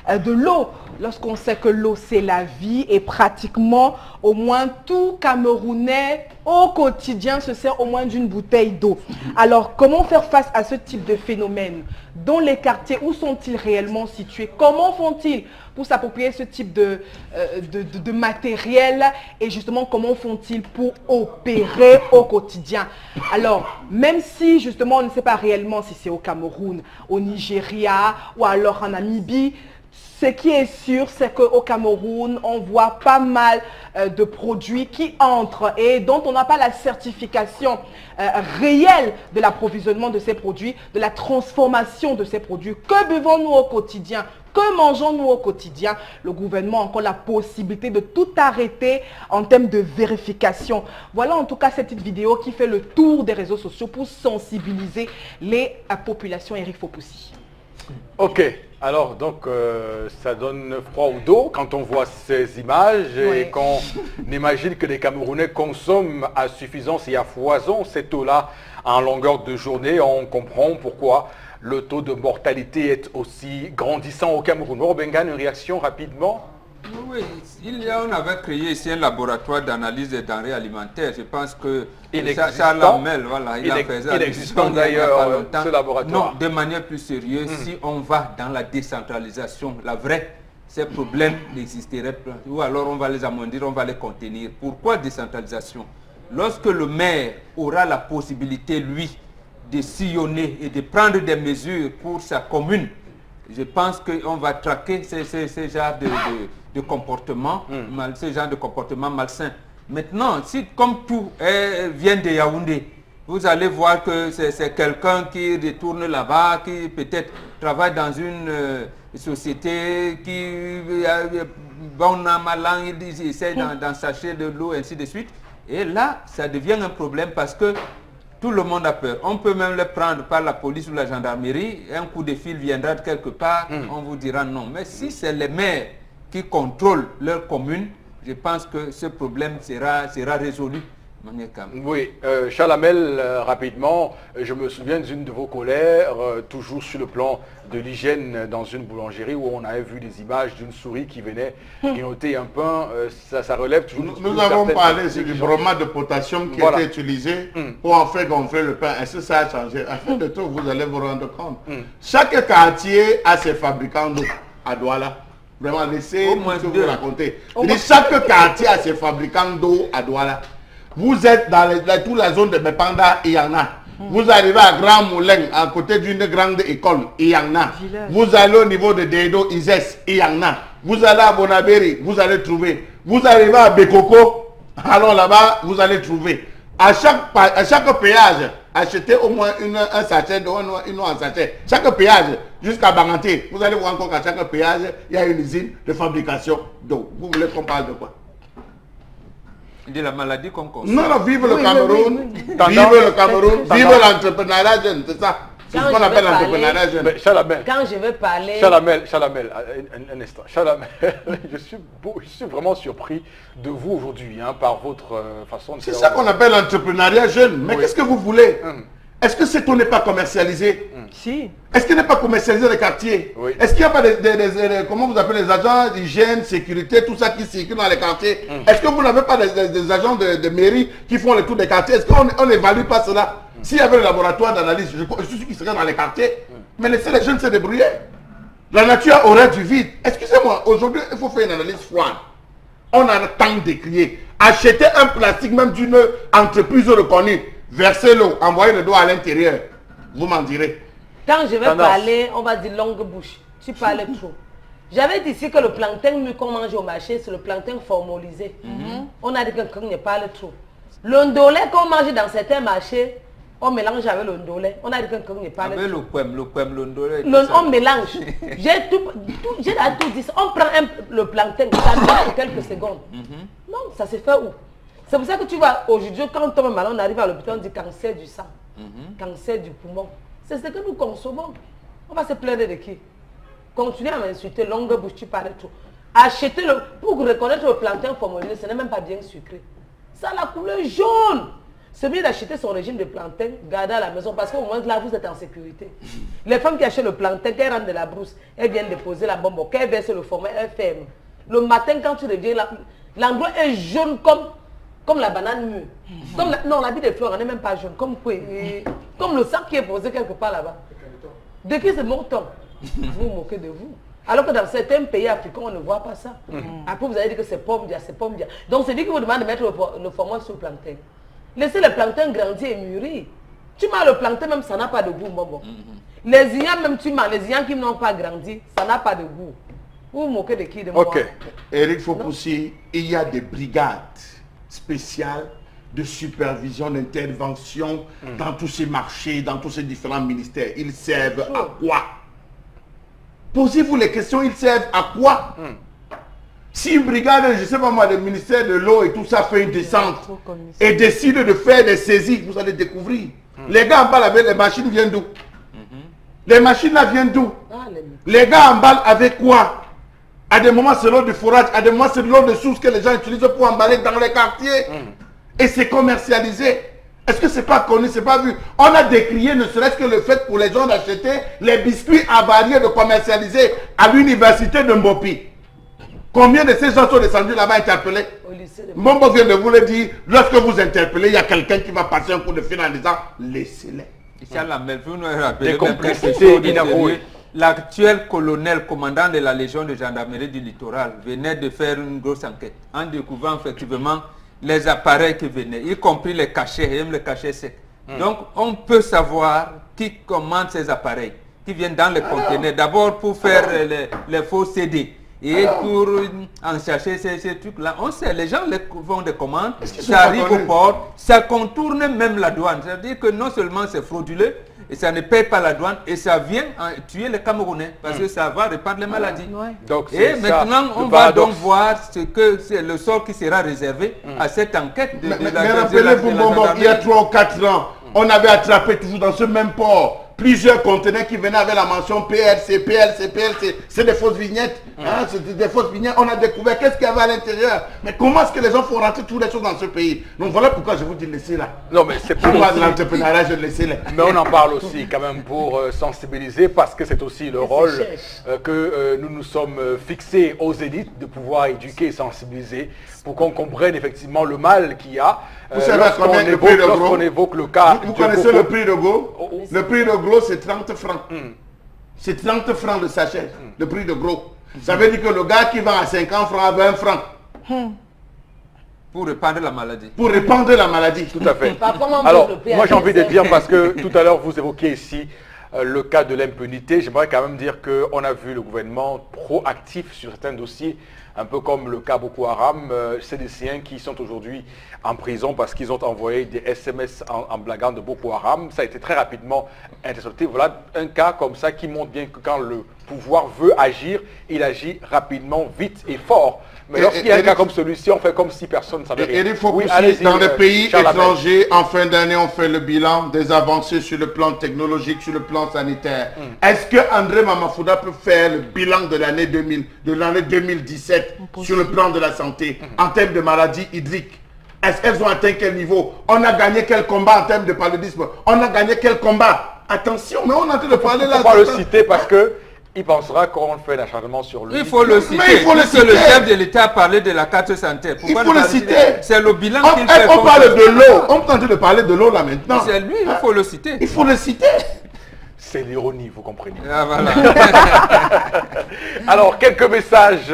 de l'eau. Lorsqu'on sait que l'eau c'est la vie et pratiquement au moins tout Camerounais au quotidien se sert au moins d'une bouteille d'eau. Alors comment faire face à ce type de phénomène? Dans les quartiers, où sont-ils réellement situés? Comment font-ils pour s'approprier ce type de matériel? Et justement, comment font-ils pour opérer au quotidien? Alors, même si justement on ne sait pas réellement si c'est au Cameroun, au Nigeria ou alors en Namibie, ce qui est sûr, c'est qu'au Cameroun, on voit pas mal de produits qui entrent et dont on n'a pas la certification réelle de l'approvisionnement de ces produits, de la transformation de ces produits. Que buvons-nous au quotidien? Que mangeons-nous au quotidien? Le gouvernement a encore la possibilité de tout arrêter en termes de vérification. Voilà en tout cas cette petite vidéo qui fait le tour des réseaux sociaux pour sensibiliser les populations Erifopoussi. Ok, alors donc ça donne froid au dos quand on voit ces images et qu'on imagine que les Camerounais consomment à suffisance et à foison cette eau-là en longueur de journée. On comprend pourquoi le taux de mortalité est aussi grandissant au Cameroun. Robengan, une réaction rapidement? Oui, on avait créé ici un laboratoire d'analyse des denrées alimentaires. Je pense que Chalamel, voilà, il a fait ça. Il existe d'ailleurs ce laboratoire. Non, de manière plus sérieuse, si on va dans la décentralisation, la vraie, ces problèmes n'existeraient pas. Ou alors on va les amoindrir, on va les contenir. Pourquoi décentralisation? Lorsque le maire aura la possibilité, lui, de sillonner et de prendre des mesures pour sa commune, je pense qu'on va traquer ces genres de comportements, ces genres de comportements malsains. Maintenant, si comme tout vient de Yaoundé, vous allez voir que c'est quelqu'un qui retourne là-bas, qui peut-être travaille dans une société qui, bon an, mal an, il essaie d'en chercher de l'eau, ainsi de suite. Et là, ça devient un problème parce que tout le monde a peur. On peut même les prendre par la police ou la gendarmerie. Un coup de fil viendra de quelque part, on vous dira non. Mais si c'est les maires qui contrôlent leur commune, je pense que ce problème sera résolu. Oui, Chalamel, rapidement, je me souviens d'une de vos colères, toujours sur le plan de l'hygiène dans une boulangerie où on avait vu des images d'une souris qui venait grignoter un pain, ça relève toujours... Nous avons parlé du bromate de potassium qui était utilisé pour en faire gonfler le pain. Est-ce que ça a changé? À fin de tout, vous allez vous rendre compte. Chaque quartier a ses fabricants d'eau à Douala. Vraiment, laissez vous raconter. Chaque quartier a ses fabricants d'eau à Douala. Vous êtes dans toute la zone de Mepanda, il y en a. Vous arrivez à Grand Moulin, à côté d'une grande école, il y en a. Vous allez au niveau de Dedo, Izes, il y en a. Vous allez à Bonaberi, vous allez trouver. Vous arrivez à Bekoko, alors là-bas, vous allez trouver. À chaque péage, achetez au moins un sachet d'eau, une eau en sachet. Chaque péage, jusqu'à Banganté, vous allez voir encore qu'à chaque péage, il y a une usine de fabrication d'eau. Vous voulez qu'on parle de quoi? De la maladie qu'on consomme. Non, non, vive le Cameroun, vive le Cameroun, vive l'entrepreneuriat jeune, c'est ça. C'est ce qu'on appelle l'entrepreneuriat jeune. Chalamel. Quand je vais parler... Chalamel, un instant. Chalamel, je suis vraiment surpris de vous aujourd'hui, hein, par votre façon de faire. C'est ça qu'on appelle l'entrepreneuriat jeune. Mais qu'est-ce que vous voulez? Est-ce que c'est tout n'est pas commercialisé? Si. Est-ce qu'il n'est pas commercialisé dans les quartiers? Oui. Est-ce qu'il n'y a pas comment vous appelez les agents d'hygiène, sécurité, tout ça qui circule dans les quartiers? Est-ce que vous n'avez pas des agents de mairie qui font le tour des quartiers? Est-ce qu'on n'évalue pas cela? S'il y avait le laboratoire d'analyse, je suis sûr qu'ils seraient dans les quartiers. Mais laissez les jeunes se débrouiller. La nature aurait du vide. Excusez-moi, aujourd'hui, il faut faire une analyse froide. On a le temps d'écrier. Acheter un plastique même d'une entreprise reconnue. Versez l'eau, envoyez le doigt à l'intérieur. Vous m'en direz. Quand je vais parler, on va dire longue bouche. Tu parles trop. J'avais dit ici que le plantain qu'on mange au marché, c'est le plantain formalisé. On a dit que quelqu'un ne parle trop. Le ndolé qu'on mange dans certains marchés, on mélange avec le ndolé. On a dit que quelqu'un ne parle trop. Avec le poème, le ndolé. On mélange. J'ai tout dit. On prend le plantain, ça dure quelques secondes. Non, ça se fait où? C'est pour ça que tu vois, aujourd'hui, quand on tombe malade, on arrive à l'hôpital, on dit cancer du sang, cancer du poumon. C'est ce que nous consommons. On va se plaindre de qui? Continuez à m'insulter, longue bouche, tu parles trop. Achetez-le, pour reconnaître le plantain formalisé, ce n'est même pas bien sucré. Ça a la couleur jaune. C'est mieux d'acheter son régime de plantain, garder à la maison, parce qu'au moins là, vous êtes en sécurité. Les femmes qui achètent le plantain, quand elles rentrent de la brousse, elles viennent déposer la bombe, quand elles versent le format, elles ferment. Le matin, quand tu reviens, l'endroit est jaune comme la banane mûre. Non, l'habit des fleurs, on n'est même pas jaune. Comme le sac qui est posé quelque part là-bas. De qui c'est montant? Vous vous moquez de vous. Alors que dans certains pays africains, on ne voit pas ça. Après, vous allez dire que c'est pomme dia, c'est pomme dia. Donc, c'est lui qui vous demande de mettre le format sur le plantain. Laissez le plantain grandir et mûrir. Tu manges le plantain, même ça n'a pas de goût, bon. Les ignan, même tu manges, les ignan qui n'ont pas grandi, ça n'a pas de goût. Vous vous moquez de qui? De moi? Eric Fopoussi, il y a des brigades spéciales de supervision, d'intervention dans tous ces marchés, dans tous ces différents ministères. Ils servent à quoi? Posez-vous les questions, ils servent à quoi? Si une brigade, je ne sais pas moi, le ministère de l'eau et tout ça fait une descente et décide de faire des saisies, vous allez découvrir. Les gars emballent avec les machines viennent d'où? Les machines là viennent d'où? Les gars emballent avec quoi? À des moments c'est l'eau de forage, à des moments c'est l'eau de source que les gens utilisent pour emballer dans les quartiers. Et c'est commercialisé. Est-ce que c'est pas connu, c'est pas vu? On a décrié ne serait-ce que le fait pour les gens d'acheter les biscuits avariés de commercialiser à l'université de Mbopi. Combien de ces gens sont descendus là-bas interpellés? Mbombo vient de vous le dire, lorsque vous interpellez, il y a quelqu'un qui va passer un coup de fil en disant laissez-les. L'actuel colonel commandant de la Légion de gendarmerie du littoral venait de faire une grosse enquête en découvrant effectivement les appareils qui venaient, y compris les cachets, et même les cachets secs. Donc on peut savoir qui commande ces appareils, qui viennent dans les conteneurs, d'abord pour faire les faux CD. Et pour en chercher ces trucs-là, on sait, les gens font des commandes, ça arrive au port, ça contourne même la douane. C'est-à-dire que non seulement c'est frauduleux, et ça ne paye pas la douane, et ça vient tuer les Camerounais, parce que ça va répandre les maladies. Donc, et maintenant, on va donc voir ce que c'est le sort qui sera réservé à cette enquête de mais rappelez-vous, il y a 3 ou 4 ans, on avait attrapé toujours dans ce même port plusieurs conteneurs qui venaient avec la mention PLC, PLC, PLC. C'est des fausses vignettes. C'est des fausses vignettes. On a découvert qu'est-ce qu'il y avait à l'intérieur. Mais comment est-ce que les gens font rentrer toutes les choses dans ce pays? Donc voilà pourquoi je vous dis laissez là. Non mais c'est pour de l'entrepreneuriat, je laissez là. Mais on en parle aussi quand même pour sensibiliser, parce que c'est aussi le rôle que nous nous sommes fixés aux élites de pouvoir éduquer et sensibiliser pour qu'on comprenne effectivement le mal qu'il y a. Vous savez combien le prix de gros? Lorsqu'on évoque le cas. Vous connaissez le prix de gros? Le prix de gros c'est 30 francs. C'est 30 francs le sachet, le prix de gros. Ça veut dire que le gars qui vend à 50 francs à 20 francs. Pour répandre la maladie. Pour répandre la maladie. Tout à fait. Alors, moi j'ai envie de dire, parce que tout à l'heure vous évoquiez ici le cas de l'impunité, j'aimerais quand même dire qu'on a vu le gouvernement proactif sur certains dossiers un peu comme le cas Boko Haram, c'est des Syriens qui sont aujourd'hui en prison parce qu'ils ont envoyé des SMS en blaguant de Boko Haram. Ça a été très rapidement intercepté. Voilà un cas comme ça qui montre bien que quand le pouvoir veut agir, il agit rapidement, vite et fort. Mais lorsqu'il y a un cas comme celui-ci, on fait comme si personne ne savait rien. Et il faut aussi, dans les pays étrangers, en fin d'année, on fait le bilan des avancées sur le plan technologique, sur le plan sanitaire. Est-ce que André Mamafouda peut faire le bilan de l'année 2017 sur le plan de la santé, en termes de maladies hydriques? Est-ce qu'elles ont atteint quel niveau? On a gagné quel combat en termes de paludisme? On a gagné quel combat? Attention, mais on est en train de parler là. Il ne faut pas le citer parce que il pensera qu'on fait l'acharnement sur lui. Il faut le citer. Mais il faut le citer. Le chef de l'État a parlé de la carte sanitaire. Pourquoi il faut le citer. C'est le bilan qu'il fait. On parle de l'eau. On est en train de parler de l'eau là maintenant. C'est lui, il faut le citer. Il faut le citer. C'est l'ironie, vous comprenez. Ah, voilà. Alors, quelques messages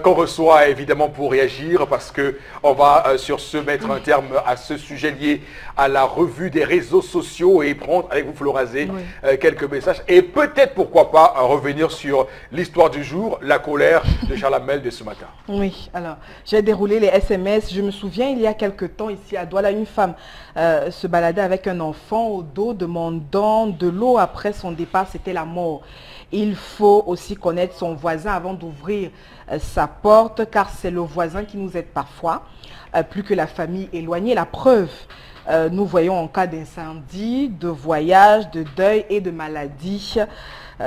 qu'on reçoit évidemment pour réagir parce qu'on va sur ce mettre un terme à ce sujet lié à la revue des réseaux sociaux et prendre avec vous Florazé quelques messages et peut-être pourquoi pas revenir sur l'histoire du jour, la colère de Charles Hamel de ce matin. Oui, alors j'ai déroulé les SMS. Je me souviens il y a quelque temps ici à Douala, une femme se baladait avec un enfant au dos demandant de l'eau après son départ, c'était la mort. Il faut aussi connaître son voisin avant d'ouvrir sa porte car c'est le voisin qui nous aide parfois, plus que la famille éloignée. La preuve, nous voyons en cas d'incendie, de voyage, de deuil et de maladie,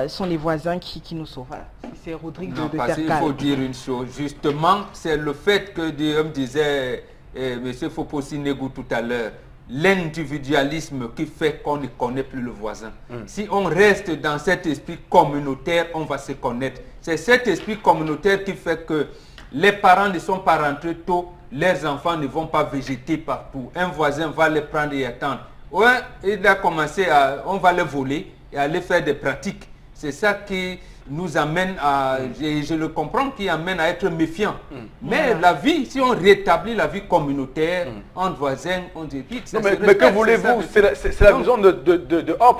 sont les voisins qui nous sauvent. Voilà. C'est Rodrigue de parce qu'il faut dire une chose, justement, c'est le fait que Dieu disait, M. Fopossi-Negou tout à l'heure, l'individualisme qui fait qu'on ne connaît plus le voisin. Si on reste dans cet esprit communautaire, on va se connaître. C'est cet esprit communautaire qui fait que les parents ne sont pas rentrés tôt, les enfants ne vont pas végéter partout. Un voisin va les prendre et attendre. Ouais, il a commencé à... On va les voler et aller faire des pratiques. C'est ça qui nous amène à... Je le comprends, qui amène à être méfiant. Mais la vie, si on rétablit la vie communautaire, entre voisins, on dit... Mais que voulez-vous? C'est la vision de Hobbes.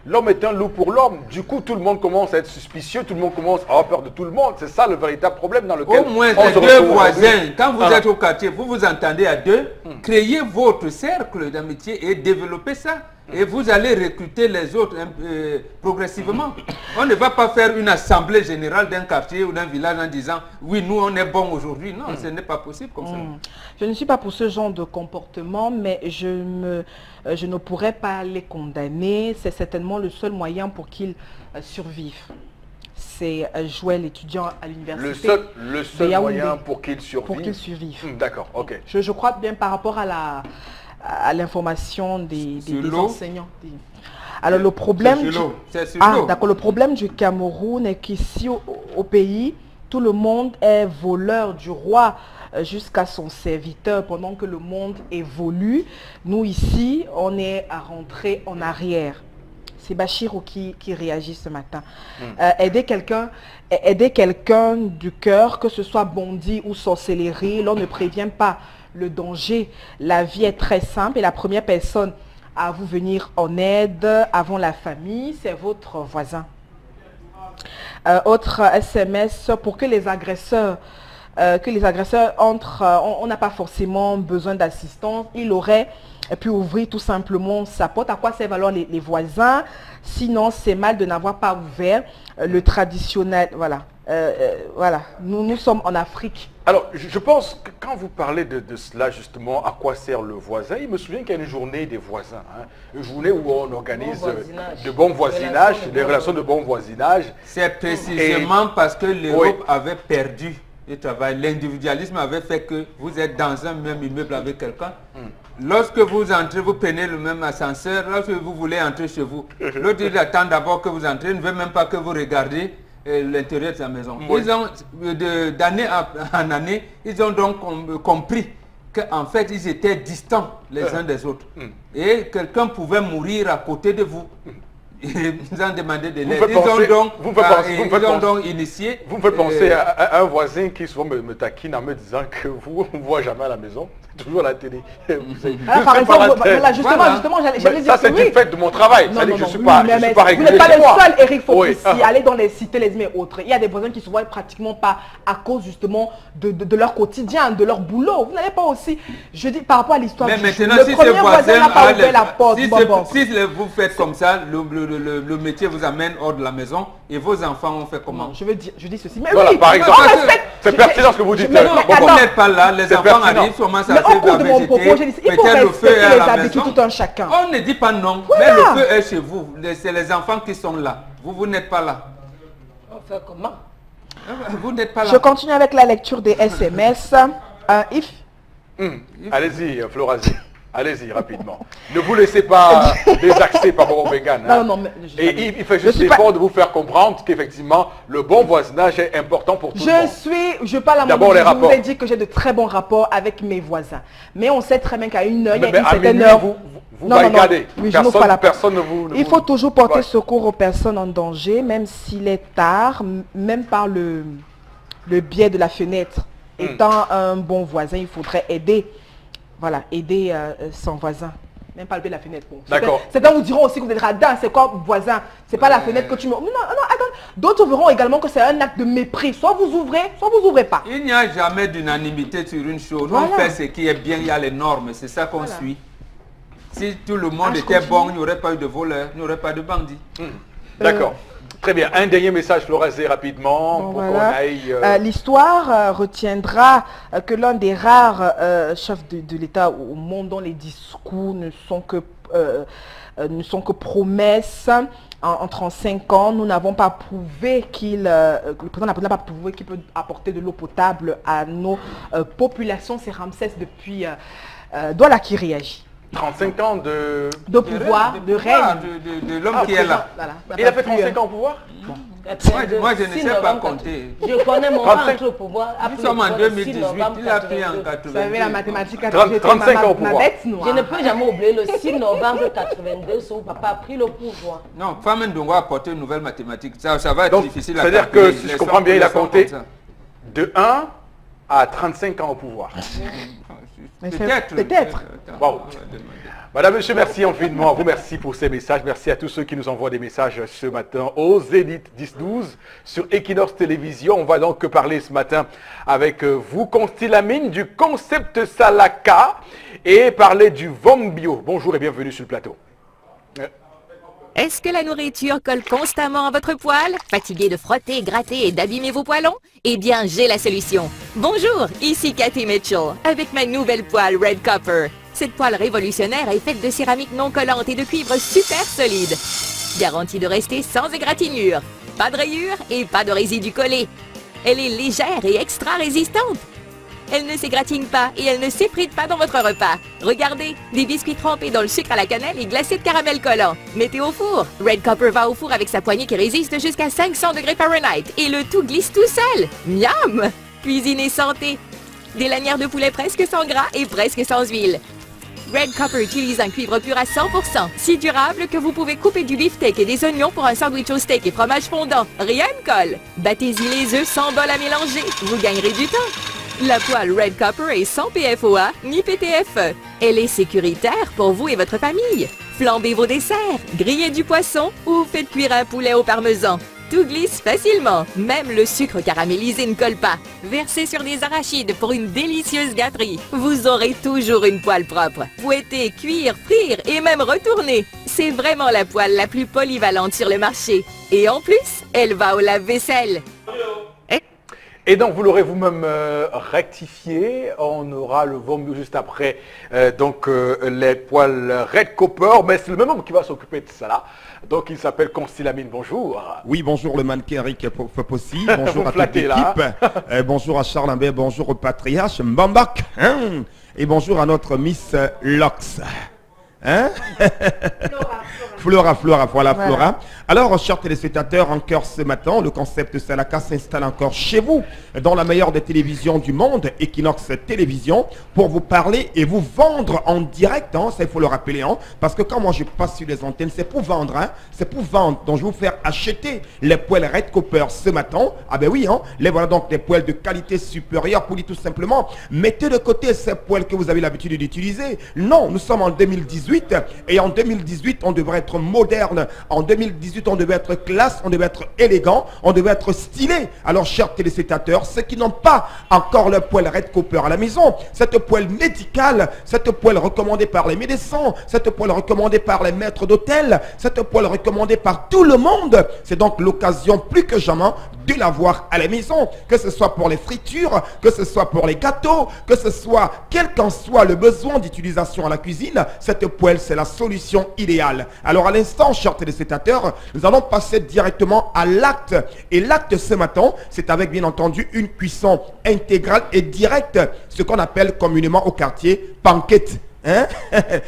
L'homme est un loup pour l'homme. Du coup, tout le monde commence à être suspicieux, tout le monde commence à avoir peur de tout le monde. C'est ça le véritable problème dans lequel au moins les deux voisins, quand vous êtes au quartier, vous vous entendez à deux, créez votre cercle d'amitié et développez ça. Et vous allez recruter les autres progressivement. On ne va pas faire une assemblée générale d'un quartier ou d'un village en disant « Oui, nous, on est bons aujourd'hui ». Non, ce n'est pas possible comme ça. Je ne suis pas pour ce genre de comportement, mais je ne pourrais pas les condamner. C'est certainement le seul moyen pour qu'ils survivent. C'est Joël, étudiant à l'université. Le seul moyen pour qu'ils survivent. Pour qu'ils survivent. D'accord, ok. Je crois bien par rapport à l'information des enseignants. Alors le problème, le problème du Cameroun est qu'ici au pays, tout le monde est voleur du roi jusqu'à son serviteur pendant que le monde évolue. Nous ici, on est à rentrer en arrière. C'est Bachirou qui réagit ce matin. Aider quelqu'un du cœur, que ce soit bandit ou sorcellerie, l'on ne prévient pas le danger. La vie est très simple et la première personne à vous venir en aide avant la famille, c'est votre voisin. Autre SMS, pour que les agresseurs entrent, on n'a pas forcément besoin d'assistance. Il aurait pu ouvrir tout simplement sa porte. À quoi servent alors les voisins? Sinon, c'est mal de n'avoir pas ouvert le traditionnel. Voilà. Voilà. Nous sommes en Afrique. Alors, je pense que quand vous parlez de cela, justement, à quoi sert le voisin, il me souvient qu'il y a une journée des voisins. Une journée où on organise de bon voisinage, des relations de bon voisinage. C'est précisément parce que l'Europe avait perdu le travail. L'individualisme avait fait que vous êtes dans un même immeuble avec quelqu'un. Lorsque vous entrez, vous prenez le même ascenseur. Lorsque vous voulez entrer chez vous, l'autre il attend d'abord que vous entrez, il ne veut même pas que vous regardez l'intérieur de sa maison. Ils ont, d'année en année, ils ont donc compris qu'en fait, ils étaient distants les uns des autres. Et quelqu'un pouvait mourir à côté de vous. Ils ont demandé de l'aide. Ils ont donc initié. Vous me faites penser à un voisin qui souvent me taquine en me disant que vous ne voit jamais à la maison. toujours à la télé. Ah, par exemple, voilà, justement, j'allais dire ça, c'est que oui. du fait de mon travail. Ça dit que je ne suis pas régulier Vous n'êtes pas chez le moi. seul, Eric Fopussi, Oui. aller dans les cités, les et autres. Il y a des voisins qui se voient pratiquement pas à cause justement de leur quotidien, de leur boulot. Vous n'allez pas aussi, je dis par rapport à l'histoire Mais du maintenant, le si premier ces voisin voisins n'a pas ouvert la porte. si, Bon. si vous faites comme ça, le métier vous amène hors de la maison et vos enfants ont fait comment? Non, je dis ceci. Mais Voilà, oui, par exemple, on respecte. c'est pertinent ce que vous dites. Mais Non, attends. vous n'êtes pas là, les C'est enfants pertinent. arrivent, commencent Mais à au cours de mon propos, j'ai dit, il faut peut-être le feu respecter est à les la habitudes maison. tout un chacun. On ne dit pas non, Voilà. mais le feu est chez vous. C'est les enfants qui sont là. Vous n'êtes pas là. On fait comment? Vous n'êtes pas là. Je continue avec la lecture des SMS. If Allez-y, Florazi. Allez-y, rapidement. Ne vous laissez pas désaxer par Bobo Bengane. Non, mais Et il fait je juste suis pas- l'effort de vous faire comprendre qu'effectivement, le bon voisinage est important pour tout le monde. je parle à mon D'abord, les je vous rapports. ai dit que j'ai de très bons rapports avec mes voisins. Mais on sait très bien qu'à une heure, il y a Mais une à certaine minuit, heure. vous barricadez. Oui, je n'ouvre pas la porte. Personne ne vous... Il faut toujours porter Ouais. secours aux personnes en danger, même s'il est tard, même par le biais de la fenêtre. Étant un bon voisin, il faudrait aider. Voilà, aider son voisin. Même pas le biais de la fenêtre. Bon. D'accord. Certains vous diront aussi que vous êtes radin, c'est quoi voisin? C'est pas la fenêtre que tu me... Non, attends. D'autres verront également que c'est un acte de mépris. Soit vous ouvrez, soit vous ouvrez pas. Il n'y a jamais d'unanimité sur une chose. Voilà. On fait ce qui est bien, il y a les normes. C'est ça qu'on suit. Si tout le monde je était continue. bon, il n'y aurait pas eu de voleurs, il n'y aurait pas de bandits. D'accord. Très bien. Un dernier message, Florazé, rapidement, Bon, pour voilà. qu'on aille... L'histoire retiendra que l'un des rares chefs de l'État au monde dont les discours ne sont que promesses. En 35 ans, nous n'avons pas prouvé le président n'a pas prouvé qu'il peut apporter de l'eau potable à nos populations. C'est Ramsès depuis Douala qui réagit. 35 ans de... De pouvoir, de règne. De l'homme qui est là. Voilà. Il a fait 35 ans au pouvoir? Moi, je ne sais pas compter. Je connais mon 35. ventre au pouvoir. Nous sommes en 2018, il a pris en 82. Vous savez, la mathématique a 35 ans au pouvoir. Je ne peux jamais oublier le 6 novembre 82, son papa a pris le pouvoir. Non, Famen Dongo a apporté une nouvelle mathématique. Ça va être Donc, difficile à c'est-à-dire calculer. que, si je comprends bien, il a Laissons compté comme ça. de 1 à 35 ans au pouvoir. Mais c'est- Peut-être. peut-être. Wow. Madame, monsieur, merci infiniment. Vous merci pour ces messages. Merci à tous ceux qui nous envoient des messages ce matin au Zénith 10-12 sur Equinox Télévision. On va donc parler ce matin avec vous, Constilamine, du concept Salaka et parler du Vombio. Bonjour et bienvenue sur le plateau. Est-ce que la nourriture colle constamment à votre poil? Fatigué de frotter, gratter et d'abîmer vos poêlons? Eh bien, j'ai la solution. Bonjour, ici Cathy Mitchell, avec ma nouvelle poêle Red Copper. Cette poêle révolutionnaire est faite de céramique non collante et de cuivre super solide. Garantie de rester sans égratignure. Pas de rayures et pas de résidus collés. Elle est légère et extra résistante. Elle ne s'égratigne pas et elle ne s'effrite pas dans votre repas. Regardez, des biscuits trempés dans le sucre à la cannelle et glacés de caramel collant. Mettez au four. Red Copper va au four avec sa poignée qui résiste jusqu'à 500 degrés Fahrenheit et le tout glisse tout seul. Miam! Cuisine et santé. Des lanières de poulet presque sans gras et presque sans huile. Red Copper utilise un cuivre pur à 100%, si durable que vous pouvez couper du beefsteak et des oignons pour un sandwich au steak et fromage fondant. Rien ne colle. Battez-y les œufs sans bol à mélanger. Vous gagnerez du temps. La poêle Red Copper est sans PFOA ni PTFE. Elle est sécuritaire pour vous et votre famille. Flambez vos desserts, grillez du poisson ou faites cuire un poulet au parmesan. Tout glisse facilement, même le sucre caramélisé ne colle pas. Versez sur des arachides pour une délicieuse gâterie. Vous aurez toujours une poêle propre. Fouetter, cuire, frire et même retourner. C'est vraiment la poêle la plus polyvalente sur le marché. Et en plus, elle va au lave-vaisselle. Et donc, vous l'aurez vous-même rectifié. On aura le Vombio juste après les poils Red Copper. Mais c'est le même homme qui va s'occuper de ça là. Donc, il s'appelle Constilamine. Bonjour. Oui, bonjour le mannequin Eric Fopussi. Bonjour Vous à toute flattez, l'équipe. là, Bonjour à Charles Lambert. Bonjour au patriarche Mbambak. Et bonjour à notre Miss Lox. Hein? Flora, voilà, Flora. Alors, chers téléspectateurs, encore ce matin, le concept Salaka s'installe encore chez vous, dans la meilleure des télévisions du monde, Equinox Télévision, pour vous parler et vous vendre en direct, hein, ça il faut le rappeler, hein, parce que quand moi je passe sur les antennes, c'est pour vendre, hein, c'est pour vendre. Donc je vais vous faire acheter les poêles Red Copper ce matin. Ah ben oui, hein, les voilà donc des poêles de qualité supérieure, pour dire tout simplement, mettez de côté ces poêles que vous avez l'habitude d'utiliser. Non, nous sommes en 2018, et en 2018, on devrait être moderne. En 2018, on devait être classe, on devait être élégant, on devait être stylé. Alors, chers téléspectateurs, ceux qui n'ont pas encore le poêle Red Copper à la maison, cette poêle médicale, cette poêle recommandée par les médecins, cette poêle recommandée par les maîtres d'hôtel, cette poêle recommandée par tout le monde, c'est donc l'occasion plus que jamais de l'avoir à la maison, que ce soit pour les fritures, que ce soit pour les gâteaux, que ce soit quel qu'en soit le besoin d'utilisation à la cuisine, cette poêle c'est la solution idéale. Alors à l'instant, chers téléspectateurs, nous allons passer directement à l'acte. Et l'acte ce matin, c'est avec bien entendu une cuisson intégrale et directe, ce qu'on appelle communément au quartier panquette. Hein?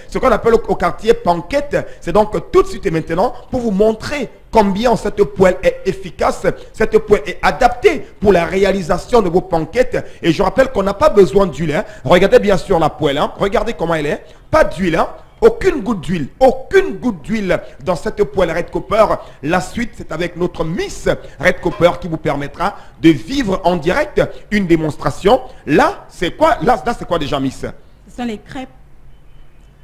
Ce qu'on appelle au quartier panquette, c'est donc tout de suite et maintenant pour vous montrer combien cette poêle est efficace, cette poêle est adaptée pour la réalisation de vos panquettes. Et je rappelle qu'on n'a pas besoin d'huile. Hein? Regardez bien sûr la poêle, hein? Regardez comment elle est, pas d'huile, hein? Aucune goutte d'huile dans cette poêle Red Copper. La suite, c'est avec notre Miss Red Copper qui vous permettra de vivre en direct une démonstration. Là, c'est quoi? Là c'est quoi déjà, Miss? Ce sont les crêpes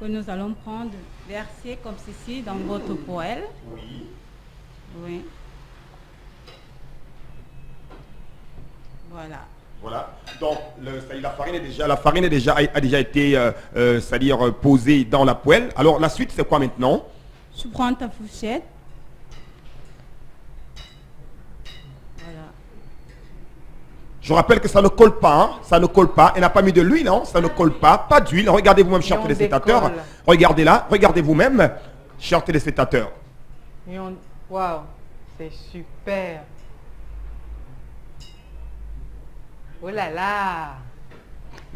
que nous allons prendre, verser comme ceci dans votre poêle. Oui. Oui. Voilà. Voilà. Donc la farine a déjà été c'est-à-dire posée dans la poêle. Alors la suite c'est quoi maintenant? Tu prends ta fourchette. Voilà. Je rappelle que ça ne colle pas, hein? Ça ne colle pas. Elle n'a pas mis de l'huile, hein? Ça ne colle pas. Pas d'huile. Regardez vous-même, chers téléspectateurs. Regardez là. Regardez vous-même, chers téléspectateurs. Waouh, c'est super. Oh là là.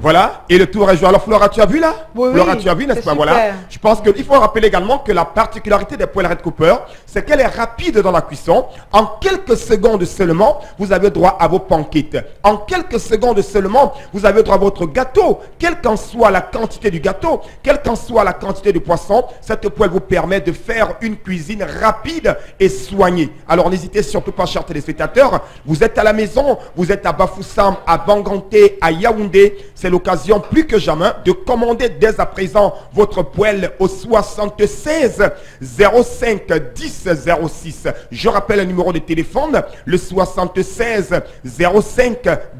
Voilà, et le tour est joué. Alors Flora, tu as vu là? Oui, Flora, tu as vu, n'est-ce pas? Voilà. Je pense qu'il faut rappeler également que la particularité des poêles Red Copper, c'est qu'elle est rapide dans la cuisson. En quelques secondes seulement, vous avez droit à vos pancakes. En quelques secondes seulement, vous avez droit à votre gâteau. Quelle qu'en soit la quantité du gâteau, quelle qu'en soit la quantité du poisson, cette poêle vous permet de faire une cuisine rapide et soignée. Alors n'hésitez surtout pas, chers téléspectateurs. Vous êtes à la maison, vous êtes à Bafoussam, à Banganté, à Yaoundé. C'est l'occasion plus que jamais de commander dès à présent votre poêle au 76 05 10 06. Je rappelle le numéro de téléphone, le 76 05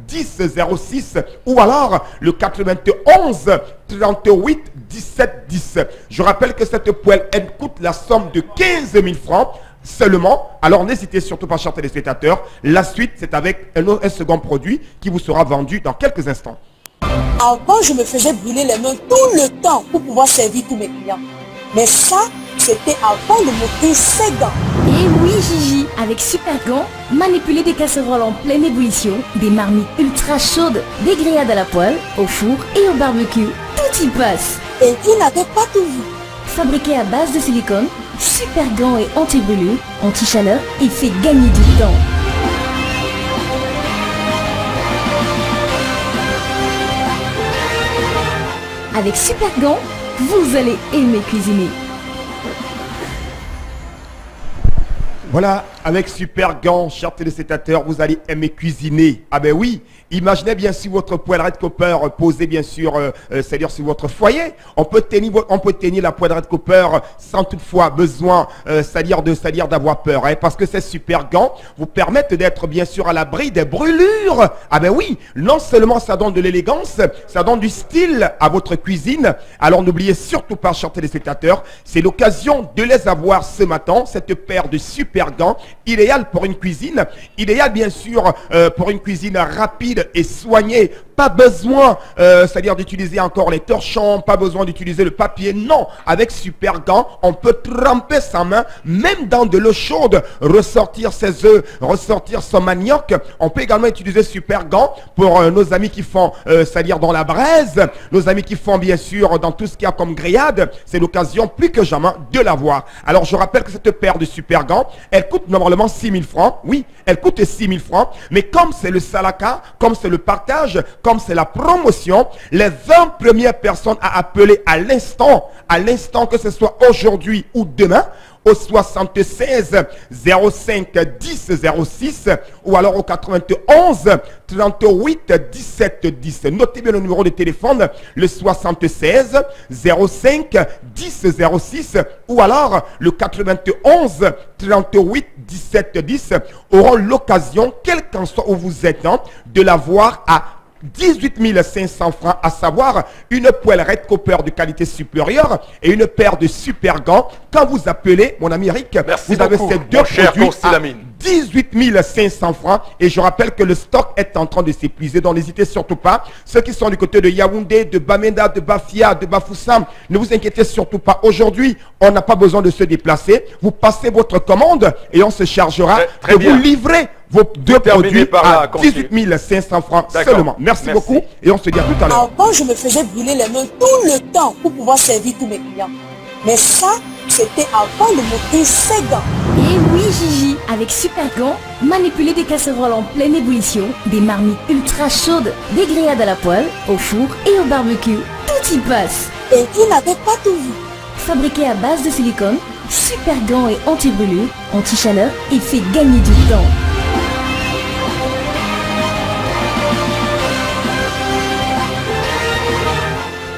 10 06 ou alors le 91 38 17 10. Je rappelle que cette poêle, elle coûte la somme de 15 000 francs seulement. Alors n'hésitez surtout pas, chers téléspectateurs. La suite, c'est avec un second produit qui vous sera vendu dans quelques instants. Avant, je me faisais brûler les mains tout le temps pour pouvoir servir tous mes clients. Mais ça, c'était avant de m'offrir ces gants. Et oui, Gigi, avec Super Gants, manipuler des casseroles en pleine ébullition, des marmites ultra chaudes, des grillades à la poêle, au four et au barbecue, tout y passe. Et vous n'avez pas tout vu. Fabriqué à base de silicone, Super Gants est anti-brûlure, anti-chaleur et fait gagner du temps. Avec Super Gants, vous allez aimer cuisiner. Voilà, avec Super Gants, chers téléspectateurs, vous allez aimer cuisiner. Ah ben oui, imaginez bien sûr votre poêle Red Copper posée bien sûr, c'est-à-dire sur votre foyer. On peut tenir la poêle Red Copper sans toutefois besoin, c'est-à-dire d'avoir peur, hein, parce que ces Super Gants vous permettent d'être bien sûr à l'abri des brûlures. Ah ben oui, non seulement ça donne de l'élégance, ça donne du style à votre cuisine. Alors n'oubliez surtout pas, chers téléspectateurs, c'est l'occasion de les avoir ce matin, cette paire de Super Gants, idéal pour une cuisine, idéal bien sûr pour une cuisine rapide et soignée, pas besoin, c'est-à-dire d'utiliser encore les torchons, pas besoin d'utiliser le papier. Non, avec Super Gant, on peut tremper sa main, même dans de l'eau chaude, ressortir ses œufs, ressortir son manioc. On peut également utiliser Super Gant pour nos amis qui font, c'est-à-dire dans la braise, nos amis qui font bien sûr dans tout ce qu'il y a comme grillade. C'est l'occasion plus que jamais de l'avoir. Alors je rappelle que cette paire de Super Gant, elle coûte normalement 6 000 francs. Oui, elle coûte 6 000 francs. Mais comme c'est le Salaka, comme c'est le partage, comme c'est la promotion, les 20 premières personnes à appeler à l'instant que ce soit aujourd'hui ou demain, au 76 05 10 06 ou alors au 91 38 17 10. Notez bien le numéro de téléphone, le 76 05 10 06 ou alors le 91 38 17 10 auront l'occasion, quel qu'en soit où vous êtes, de l'avoir à 18 500 francs, à savoir une poêle Red Copper de qualité supérieure et une paire de Super Gants. Quand vous appelez, mon ami Eric, vous avez ces deux produits à 18 500 francs. Et je rappelle que le stock est en train de s'épuiser, donc n'hésitez surtout pas. Ceux qui sont du côté de Yaoundé, de Bamenda, de Bafia, de Bafoussam, ne vous inquiétez surtout pas. Aujourd'hui, on n'a pas besoin de se déplacer. Vous passez votre commande et on se chargera de vous livrer vos deux produits à 18 500 francs seulement. Merci beaucoup et on se dit à tout à l'heure. Avant, je me faisais brûler les mains tout le temps pour pouvoir servir tous mes clients. Mais ça, c'était avant de m'offrir ces gants. Et oui Gigi, avec Super Gant, manipuler des casseroles en pleine ébullition, des marmites ultra chaudes, des grillades à la poêle, au four et au barbecue, tout y passe. Et vous n'avez pas tout vu. Fabriqué à base de silicone, Super Gant est anti-brûlure, anti-chaleur et fait gagner du temps.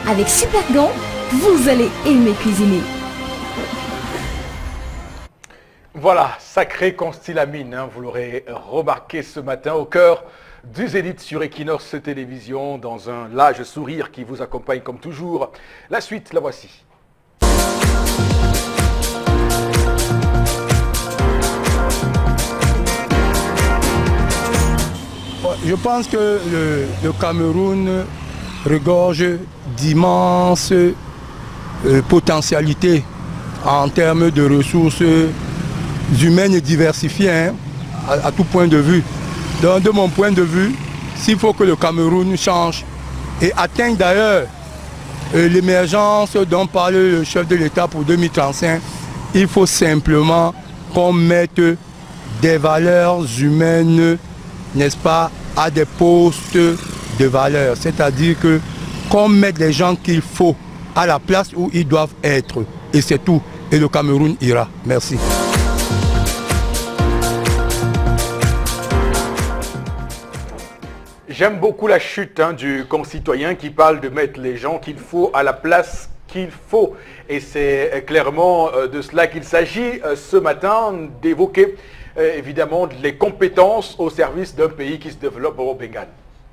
Avec Super Gant, vous allez aimer cuisiner. Voilà, sacré Constylamine, vous l'aurez remarqué ce matin au cœur du Zénith sur Equinox Télévision, dans un large sourire qui vous accompagne comme toujours. La suite, la voici. Je pense que le Cameroun regorge d'immenses potentialités en termes de ressources humaines et diversifiées à tout point de vue. Donc de mon point de vue, s'il faut que le Cameroun change et atteigne d'ailleurs l'émergence dont parle le chef de l'État pour 2035, il faut simplement qu'on mette des valeurs humaines, n'est-ce pas, à des postes de valeur. C'est-à-dire que qu'on mette les gens qu'il faut à la place où ils doivent être. Et c'est tout. Et le Cameroun ira. Merci. J'aime beaucoup la chute du concitoyen qui parle de mettre les gens qu'il faut à la place qu'il faut. Et c'est clairement de cela qu'il s'agit ce matin, d'évoquer évidemment les compétences au service d'un pays qui se développe au Bengale.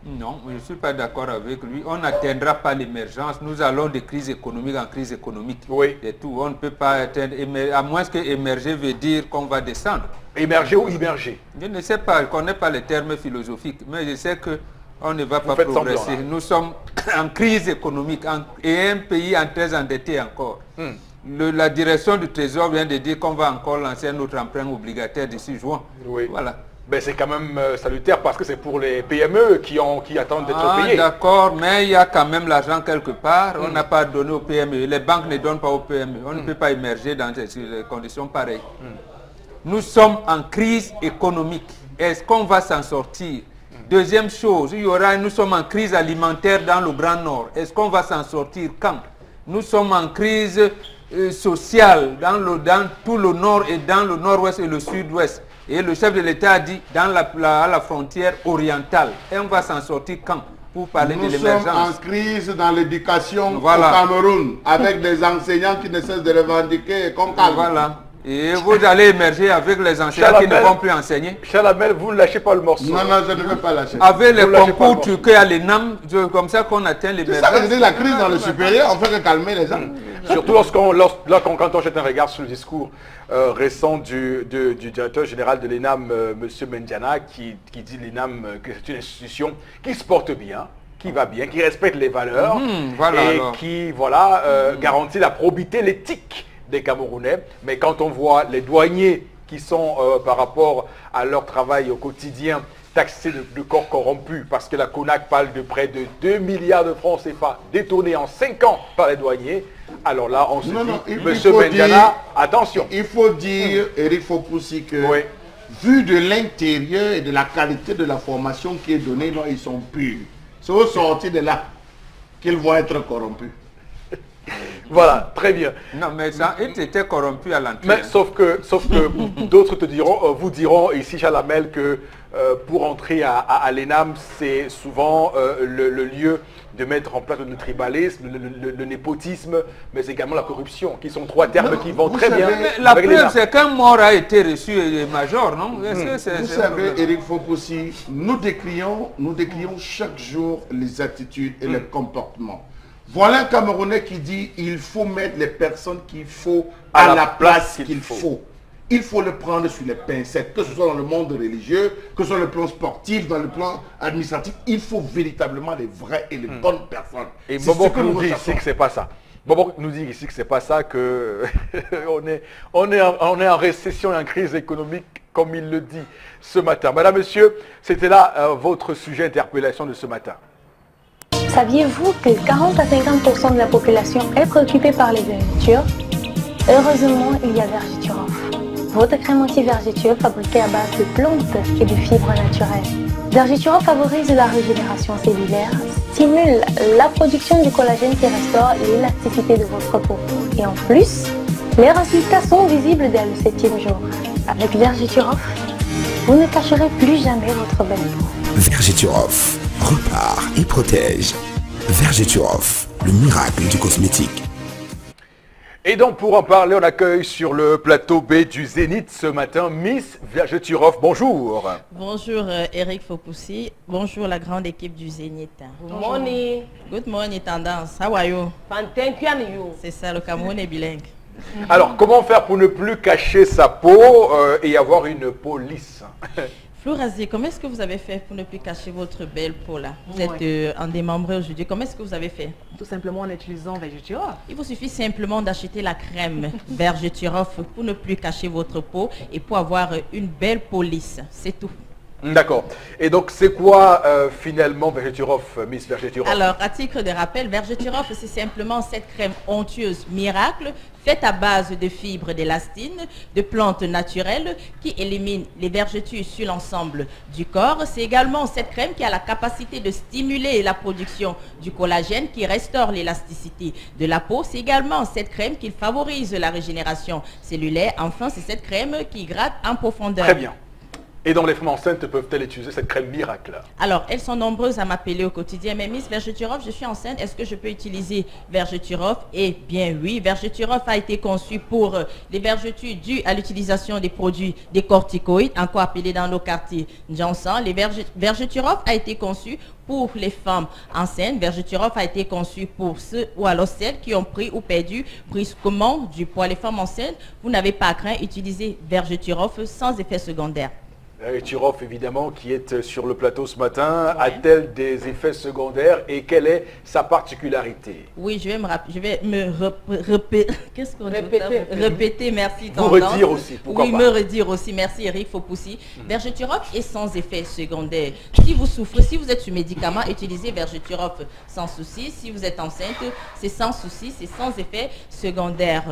Non, je ne suis pas d'accord avec lui. On n'atteindra pas l'émergence. Nous allons de crise économique en crise économique. Oui. C'est tout. On ne peut pas atteindre, à moins que émerger veut dire qu'on va descendre. Émerger ou immerger? Je ne sais pas, je ne connais pas les termes philosophiques, mais je sais qu'on ne va pas progresser. Nous sommes en crise économique et un pays très endetté encore. La direction du Trésor vient de dire qu'on va encore lancer un autre emprunt obligataire d'ici juin. Oui. Voilà. Ben, c'est quand même salutaire parce que c'est pour les PME qui attendent d'être payés. D'accord, mais il y a quand même l'argent quelque part. On n'a pas donné aux PME. Les banques ne donnent pas aux PME. On ne peut pas émerger dans des conditions pareilles. Nous sommes en crise économique. Est-ce qu'on va s'en sortir? Deuxième chose, nous sommes en crise alimentaire dans le Grand Nord. Est-ce qu'on va s'en sortir quand? Nous sommes en crise sociale dans tout le Nord et dans le Nord-Ouest et le Sud-Ouest. Et le chef de l'État a dit à la frontière orientale. Et on va s'en sortir quand pour parler de l'émergence? Nous sommes en crise dans l'éducation au Cameroun, avec des enseignants qui ne cessent de revendiquer comme calme. Voilà. Et vous allez émerger avec les enseignants qui ne vont plus enseigner. Chalamel, vous ne lâchez pas le morceau. Non, non, je ne veux pas lâcher. Avec les concours truqués à l'ENAM, comme ça qu'on atteint l'émergence. C'est ça que je dis, la crise dans le supérieur, on fait que calmer les gens. Surtout quand on jette un regard sur le discours récent du directeur général de l'ENAM, M. Mendiana, qui dit l'ENAM que c'est une institution qui se porte bien, qui va bien, qui respecte les valeurs voilà, et qui garantit la probité, l'éthique des Camerounais. Mais quand on voit les douaniers qui sont, par rapport à leur travail au quotidien, taxés de corps corrompus, parce que la CONAC parle de près de 2 milliards de francs CFA détournés en 5 ans par les douaniers, alors là, on se dit, monsieur Benjana, attention. Il faut dire, Eric Fopoussi, que vu de l'intérieur et de la qualité de la formation qui est donnée, non, ils sont purs. C'est au sortir de là qu'ils vont être corrompus. Voilà, très bien. Non, mais ça, il était corrompu à l'entrée. Mais sauf que d'autres te diront, vous diront ici, Chalamel, que pour entrer à l'ENAM, c'est souvent le lieu de mettre en place le tribalisme, le népotisme, mais également la corruption, qui sont 3 termes qui vont très bien. La preuve, c'est qu'un mort a été reçu et major, non? Vous savez, Eric Fopoussi, nous décrions chaque jour les attitudes et les comportements. Voilà un Camerounais qui dit il faut mettre les personnes qu'il faut à la place qu'il faut. Il faut le prendre sur les pincettes, que ce soit dans le monde religieux, que ce soit dans le plan sportif, dans le plan administratif. Il faut véritablement les vraies et les bonnes personnes. Et Bobo nous dit ici que c'est pas ça. Bobo nous dit ici que c'est pas ça, que on est en récession et en crise économique, comme il le dit ce matin. Madame, monsieur, c'était là votre sujet d'interpellation de ce matin. Saviez-vous que 40 à 50% de la population est préoccupée par les vergetures? Heureusement, il y a Vergeturof. Votre crème anti-vergeture fabriquée à base de plantes et de fibres naturelles. Vergeturof favorise la régénération cellulaire, stimule la production du collagène qui restaure l'élasticité de votre peau. Et en plus, les résultats sont visibles dès le 7e jour. Avec Vergeturof, vous ne cacherez plus jamais votre belle peau. Vergeturof repart et protège. Vergeturof, le miracle du cosmétique. Et donc pour en parler, on accueille sur le plateau B du Zénith ce matin Miss Vergeturof. Bonjour. Bonjour Eric Fopoussi. Bonjour la grande équipe du Zénith. Good morning. Good morning Tendance. How are you? C'est ça, le Cameroun est bilingue. Alors comment faire pour ne plus cacher sa peau et avoir une peau lisse? Florazier, comment est-ce que vous avez fait pour ne plus cacher votre belle peau là? Vous êtes en démembré aujourd'hui. Comment est-ce que vous avez fait? Tout simplement en utilisant Vergeturof. Il vous suffit simplement d'acheter la crème Vergeturof pour ne plus cacher votre peau et pour avoir une belle peau lisse. C'est tout. D'accord. Et donc, c'est quoi finalement Vergeturof, Miss Vergeturof? Alors, à titre de rappel, Vergeturof, c'est simplement cette crème onctueuse miracle faite à base de fibres d'élastine, de plantes naturelles qui éliminent les vergetures sur l'ensemble du corps. C'est également cette crème qui a la capacité de stimuler la production du collagène qui restaure l'élasticité de la peau. C'est également cette crème qui favorise la régénération cellulaire. Enfin, c'est cette crème qui gratte en profondeur. Très bien. Et donc les femmes enceintes peuvent-elles utiliser cette crème miracle? Alors, elles sont nombreuses à m'appeler au quotidien. Mais Miss Vergeturof, je suis enceinte, est-ce que je peux utiliser Vergeturof? Eh bien oui, Vergeturof a été conçu pour les vergetures dues à l'utilisation des produits des corticoïdes, encore appelés dans nos quartiers Johnson. Vergeturof a été conçu pour les femmes enceintes. Vergeturof a été conçu pour ceux ou alors celles qui ont pris ou perdu brusquement du poids. Les femmes enceintes, vous n'avez pas à craindre, utilisez Vergeturof sans effet secondaire. Vergeturof, évidemment, qui est sur le plateau ce matin, a-t-elle des effets secondaires et quelle est sa particularité? Oui, je vais me répéter, merci. Vous redire aussi, pourquoi pas? Oui, me redire aussi, merci Eric Fopoussi. Vergeturof est sans effet secondaire. Si vous souffrez, si vous êtes sur médicament, utilisez Vergeturof sans souci. Si vous êtes enceinte, c'est sans souci, c'est sans effet secondaire.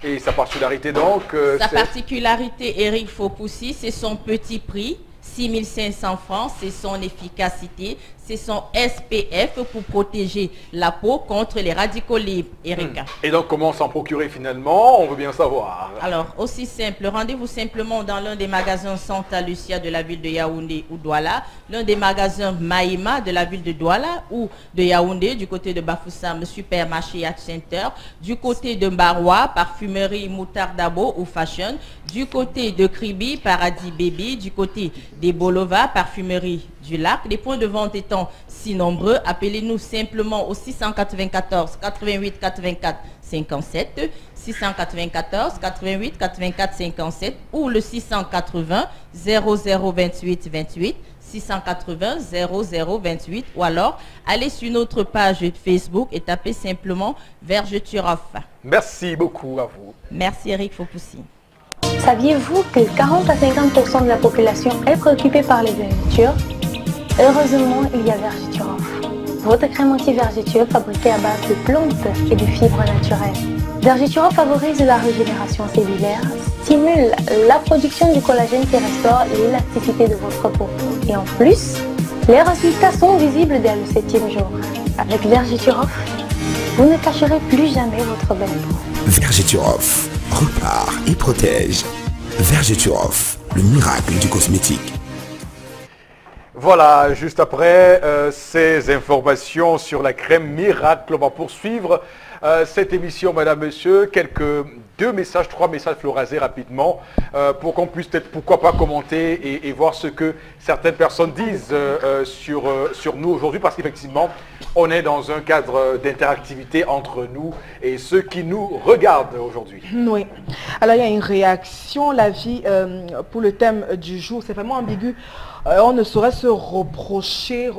Et sa particularité donc Sa particularité, Eric Fopoussi, c'est son petit prix, 6 500 francs, c'est son efficacité, c'est son SPF pour protéger la peau contre les radicaux libres, Eric. Et donc comment s'en procurer finalement? On veut bien savoir. Alors, aussi simple, rendez-vous simplement dans l'un des magasins Santa Lucia de la ville de Yaoundé ou Douala, l'un des magasins Maïma de la ville de Douala ou de Yaoundé, du côté de Bafoussam, supermarché Yacht Center, du côté de Maroua, parfumerie Moutardabo ou Fashion, Du côté de Kribi, Paradis Baby, du côté des Bolova, Parfumerie du Lac. Les points de vente étant si nombreux, appelez-nous simplement au 694 88 84 57, 694 88 84 57 ou le 680 0028 28, 680 0028 ou alors allez sur notre page Facebook et tapez simplement Vergeture Off. Merci beaucoup à vous. Merci Eric Fopoussi. Saviez-vous que 40 à 50% de la population est préoccupée par les vergetures? Heureusement, il y a Vergeture Off, votre crème anti-vergeture fabriquée à base de plantes et de fibres naturelles. Vergeture Off favorise la régénération cellulaire, stimule la production du collagène qui restaure l'élasticité de votre peau. Et en plus, les résultats sont visibles dès le 7e jour. Avec Vergeture Off, vous ne cacherez plus jamais votre belle peau. Vergeture Off, repart et protège. Vergeture Off, le miracle du cosmétique. Voilà, juste après ces informations sur la crème miracle, on va poursuivre cette émission, madame, monsieur. Deux messages, 3 messages Florazé rapidement pour qu'on puisse peut-être, pourquoi pas, commenter et voir ce que certaines personnes disent sur nous aujourd'hui, parce qu'effectivement, on est dans un cadre d'interactivité entre nous et ceux qui nous regardent aujourd'hui. Oui. Alors, il y a une réaction, la vie, pour le thème du jour, c'est vraiment ambigu. On ne saurait se reprocher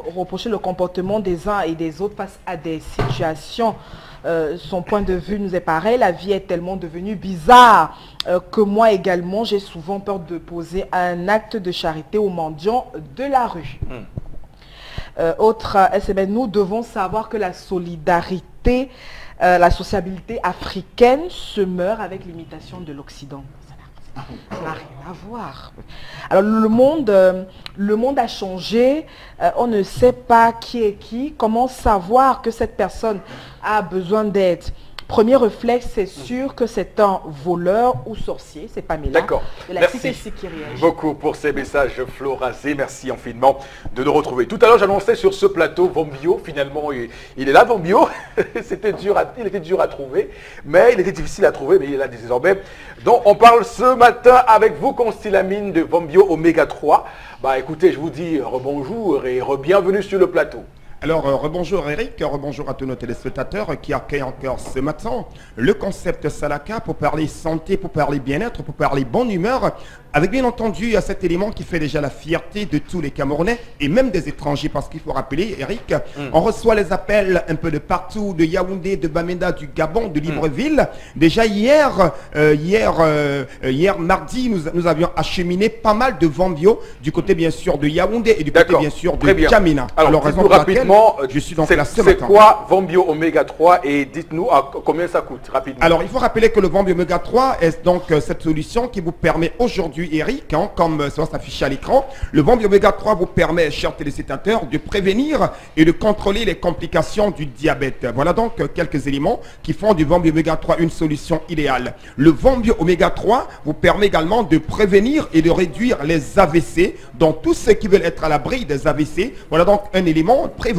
le comportement des uns et des autres face à des situations. Son point de vue nous est pareil. La vie est tellement devenue bizarre que moi également, j'ai souvent peur de poser un acte de charité aux mendiants de la rue. Autre SMS, nous devons savoir que la solidarité, la sociabilité africaine se meurt avec l'imitation de l'Occident. Ça n'a rien à voir. Alors le monde a changé, on ne sait pas qui est qui, comment savoir que cette personne a besoin d'aide. Premier réflexe, c'est sûr que c'est un voleur ou sorcier, c'est pas Mila. D'accord. Merci beaucoup pour ces messages, Florazé. Merci infiniment de nous retrouver. Tout à l'heure, j'annonçais sur ce plateau Vombio. Finalement, il est là, Vombio. Il était dur à trouver, mais il était difficile à trouver, mais il est là désormais. Donc, on parle ce matin avec vous, Constylamine de Vombio Oméga 3. Bah, écoutez, je vous dis rebonjour et bienvenue sur le plateau. Alors, rebonjour Eric, rebonjour à tous nos téléspectateurs qui accueillent encore ce matin le concept Salaka pour parler santé, pour parler bien-être, pour parler bonne humeur, avec bien entendu cet élément qui fait déjà la fierté de tous les Camerounais et même des étrangers, parce qu'il faut rappeler, Eric, on reçoit les appels un peu de partout, de Yaoundé, de Bamenda, du Gabon, de Libreville. Déjà hier mardi, nous avions acheminé pas mal de Vombio du côté bien sûr de Yaoundé et du côté bien sûr de Djamena. Alors raison pour laquelle je suis donc là ce matin. C'est quoi Vombio Oméga 3 et dites-nous combien ça coûte rapidement. Alors il faut rappeler que le Vombio Oméga 3 est donc cette solution qui vous permet aujourd'hui, Eric, comme ça va s'afficher à l'écran, le Vombio Oméga 3 vous permet, chers téléspectateurs, de prévenir et de contrôler les complications du diabète. Voilà donc quelques éléments qui font du Vombio Oméga 3 une solution idéale. Le Vombio Oméga 3 vous permet également de prévenir et de réduire les AVC, donc tous ceux qui veulent être à l'abri des AVC. Voilà donc un élément préventif,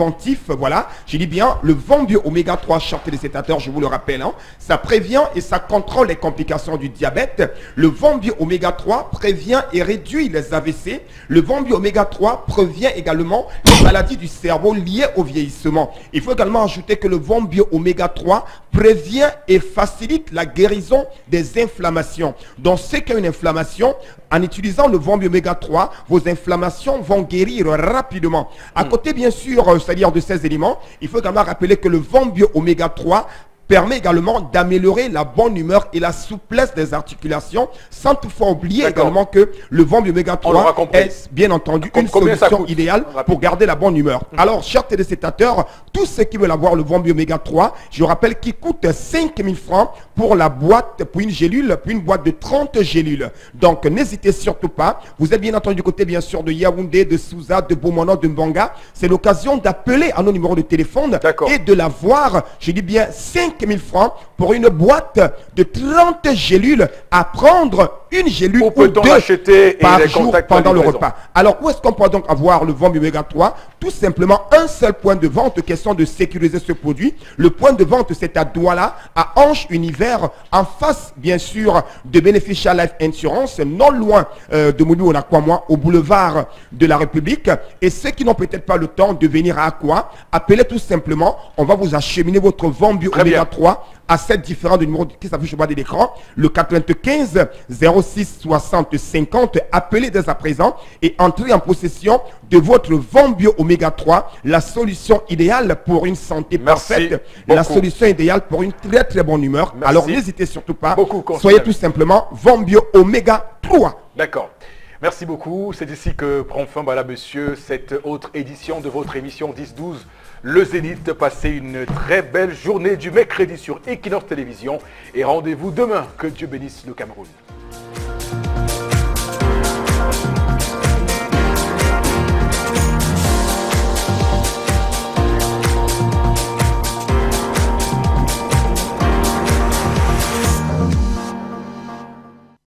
voilà. Je dis bien, le Vombio Oméga 3, chers téléspectateurs, je vous le rappelle, ça prévient et ça contrôle les complications du diabète. Le Vombio Oméga 3 prévient et réduit les AVC. Le Vombio Oméga 3 prévient également les maladies du cerveau liées au vieillissement. Il faut également ajouter que le Vombio Oméga 3 prévient et facilite la guérison des inflammations. Donc, ceux qui ont une inflammation, en utilisant le Vombio Oméga 3, vos inflammations vont guérir rapidement. À côté, bien sûr, c'est-à-dire de ces éléments, il faut également rappeler que le Vombio Oméga 3 permet également d'améliorer la bonne humeur et la souplesse des articulations, sans toutefois oublier également que le Vombio Oméga 3 est bien entendu une solution idéale pour garder la bonne humeur. Alors, chers téléspectateurs, tous ceux qui veulent avoir le Vombio Oméga 3, je rappelle qu'il coûte 5 000 francs pour la boîte, pour une gélule, pour une boîte de 30 gélules. Donc, n'hésitez surtout pas. Vous êtes bien entendu du côté, bien sûr, de Yaoundé, de Souza, de Bomono, de Mbanga. C'est l'occasion d'appeler à nos numéros de téléphone et de l'avoir, je dis bien, 5 5000 francs pour une boîte de 30 gélules à prendre une gélule Où ou peut-on deux l'acheter et par les jour contacts pendant de le livraison? repas. Alors, où est-ce qu'on peut donc avoir le Vombi Omega 3? Tout simplement, un seul point de vente, question de sécuriser ce produit. Le point de vente, c'est à Douala, à Ange Univers, en face, bien sûr, de Beneficial Life Insurance, non loin de Moulou, on a quoi moi, au boulevard de la République. Et ceux qui n'ont peut-être pas le temps de venir à Aqua, appelez tout simplement, on va vous acheminer votre Vombi Omega 3 à 7 différents numéros qui s'affichent au bas de l'écran, le 95 06 60 50. Appelez dès à présent et entrez en possession de votre Vombio Omega 3, la solution idéale pour une santé parfaite, la solution idéale pour une très très bonne humeur. Merci. Alors n'hésitez surtout pas, Beaucoup, soyez tout simplement Vombio Omega 3. D'accord. Merci beaucoup. C'est ici que prend fin, voilà monsieur, cette autre édition de votre émission 10-12. Le Zénith. Passez une très belle journée du mercredi sur Equinox Télévision et rendez-vous demain. Que Dieu bénisse le Cameroun.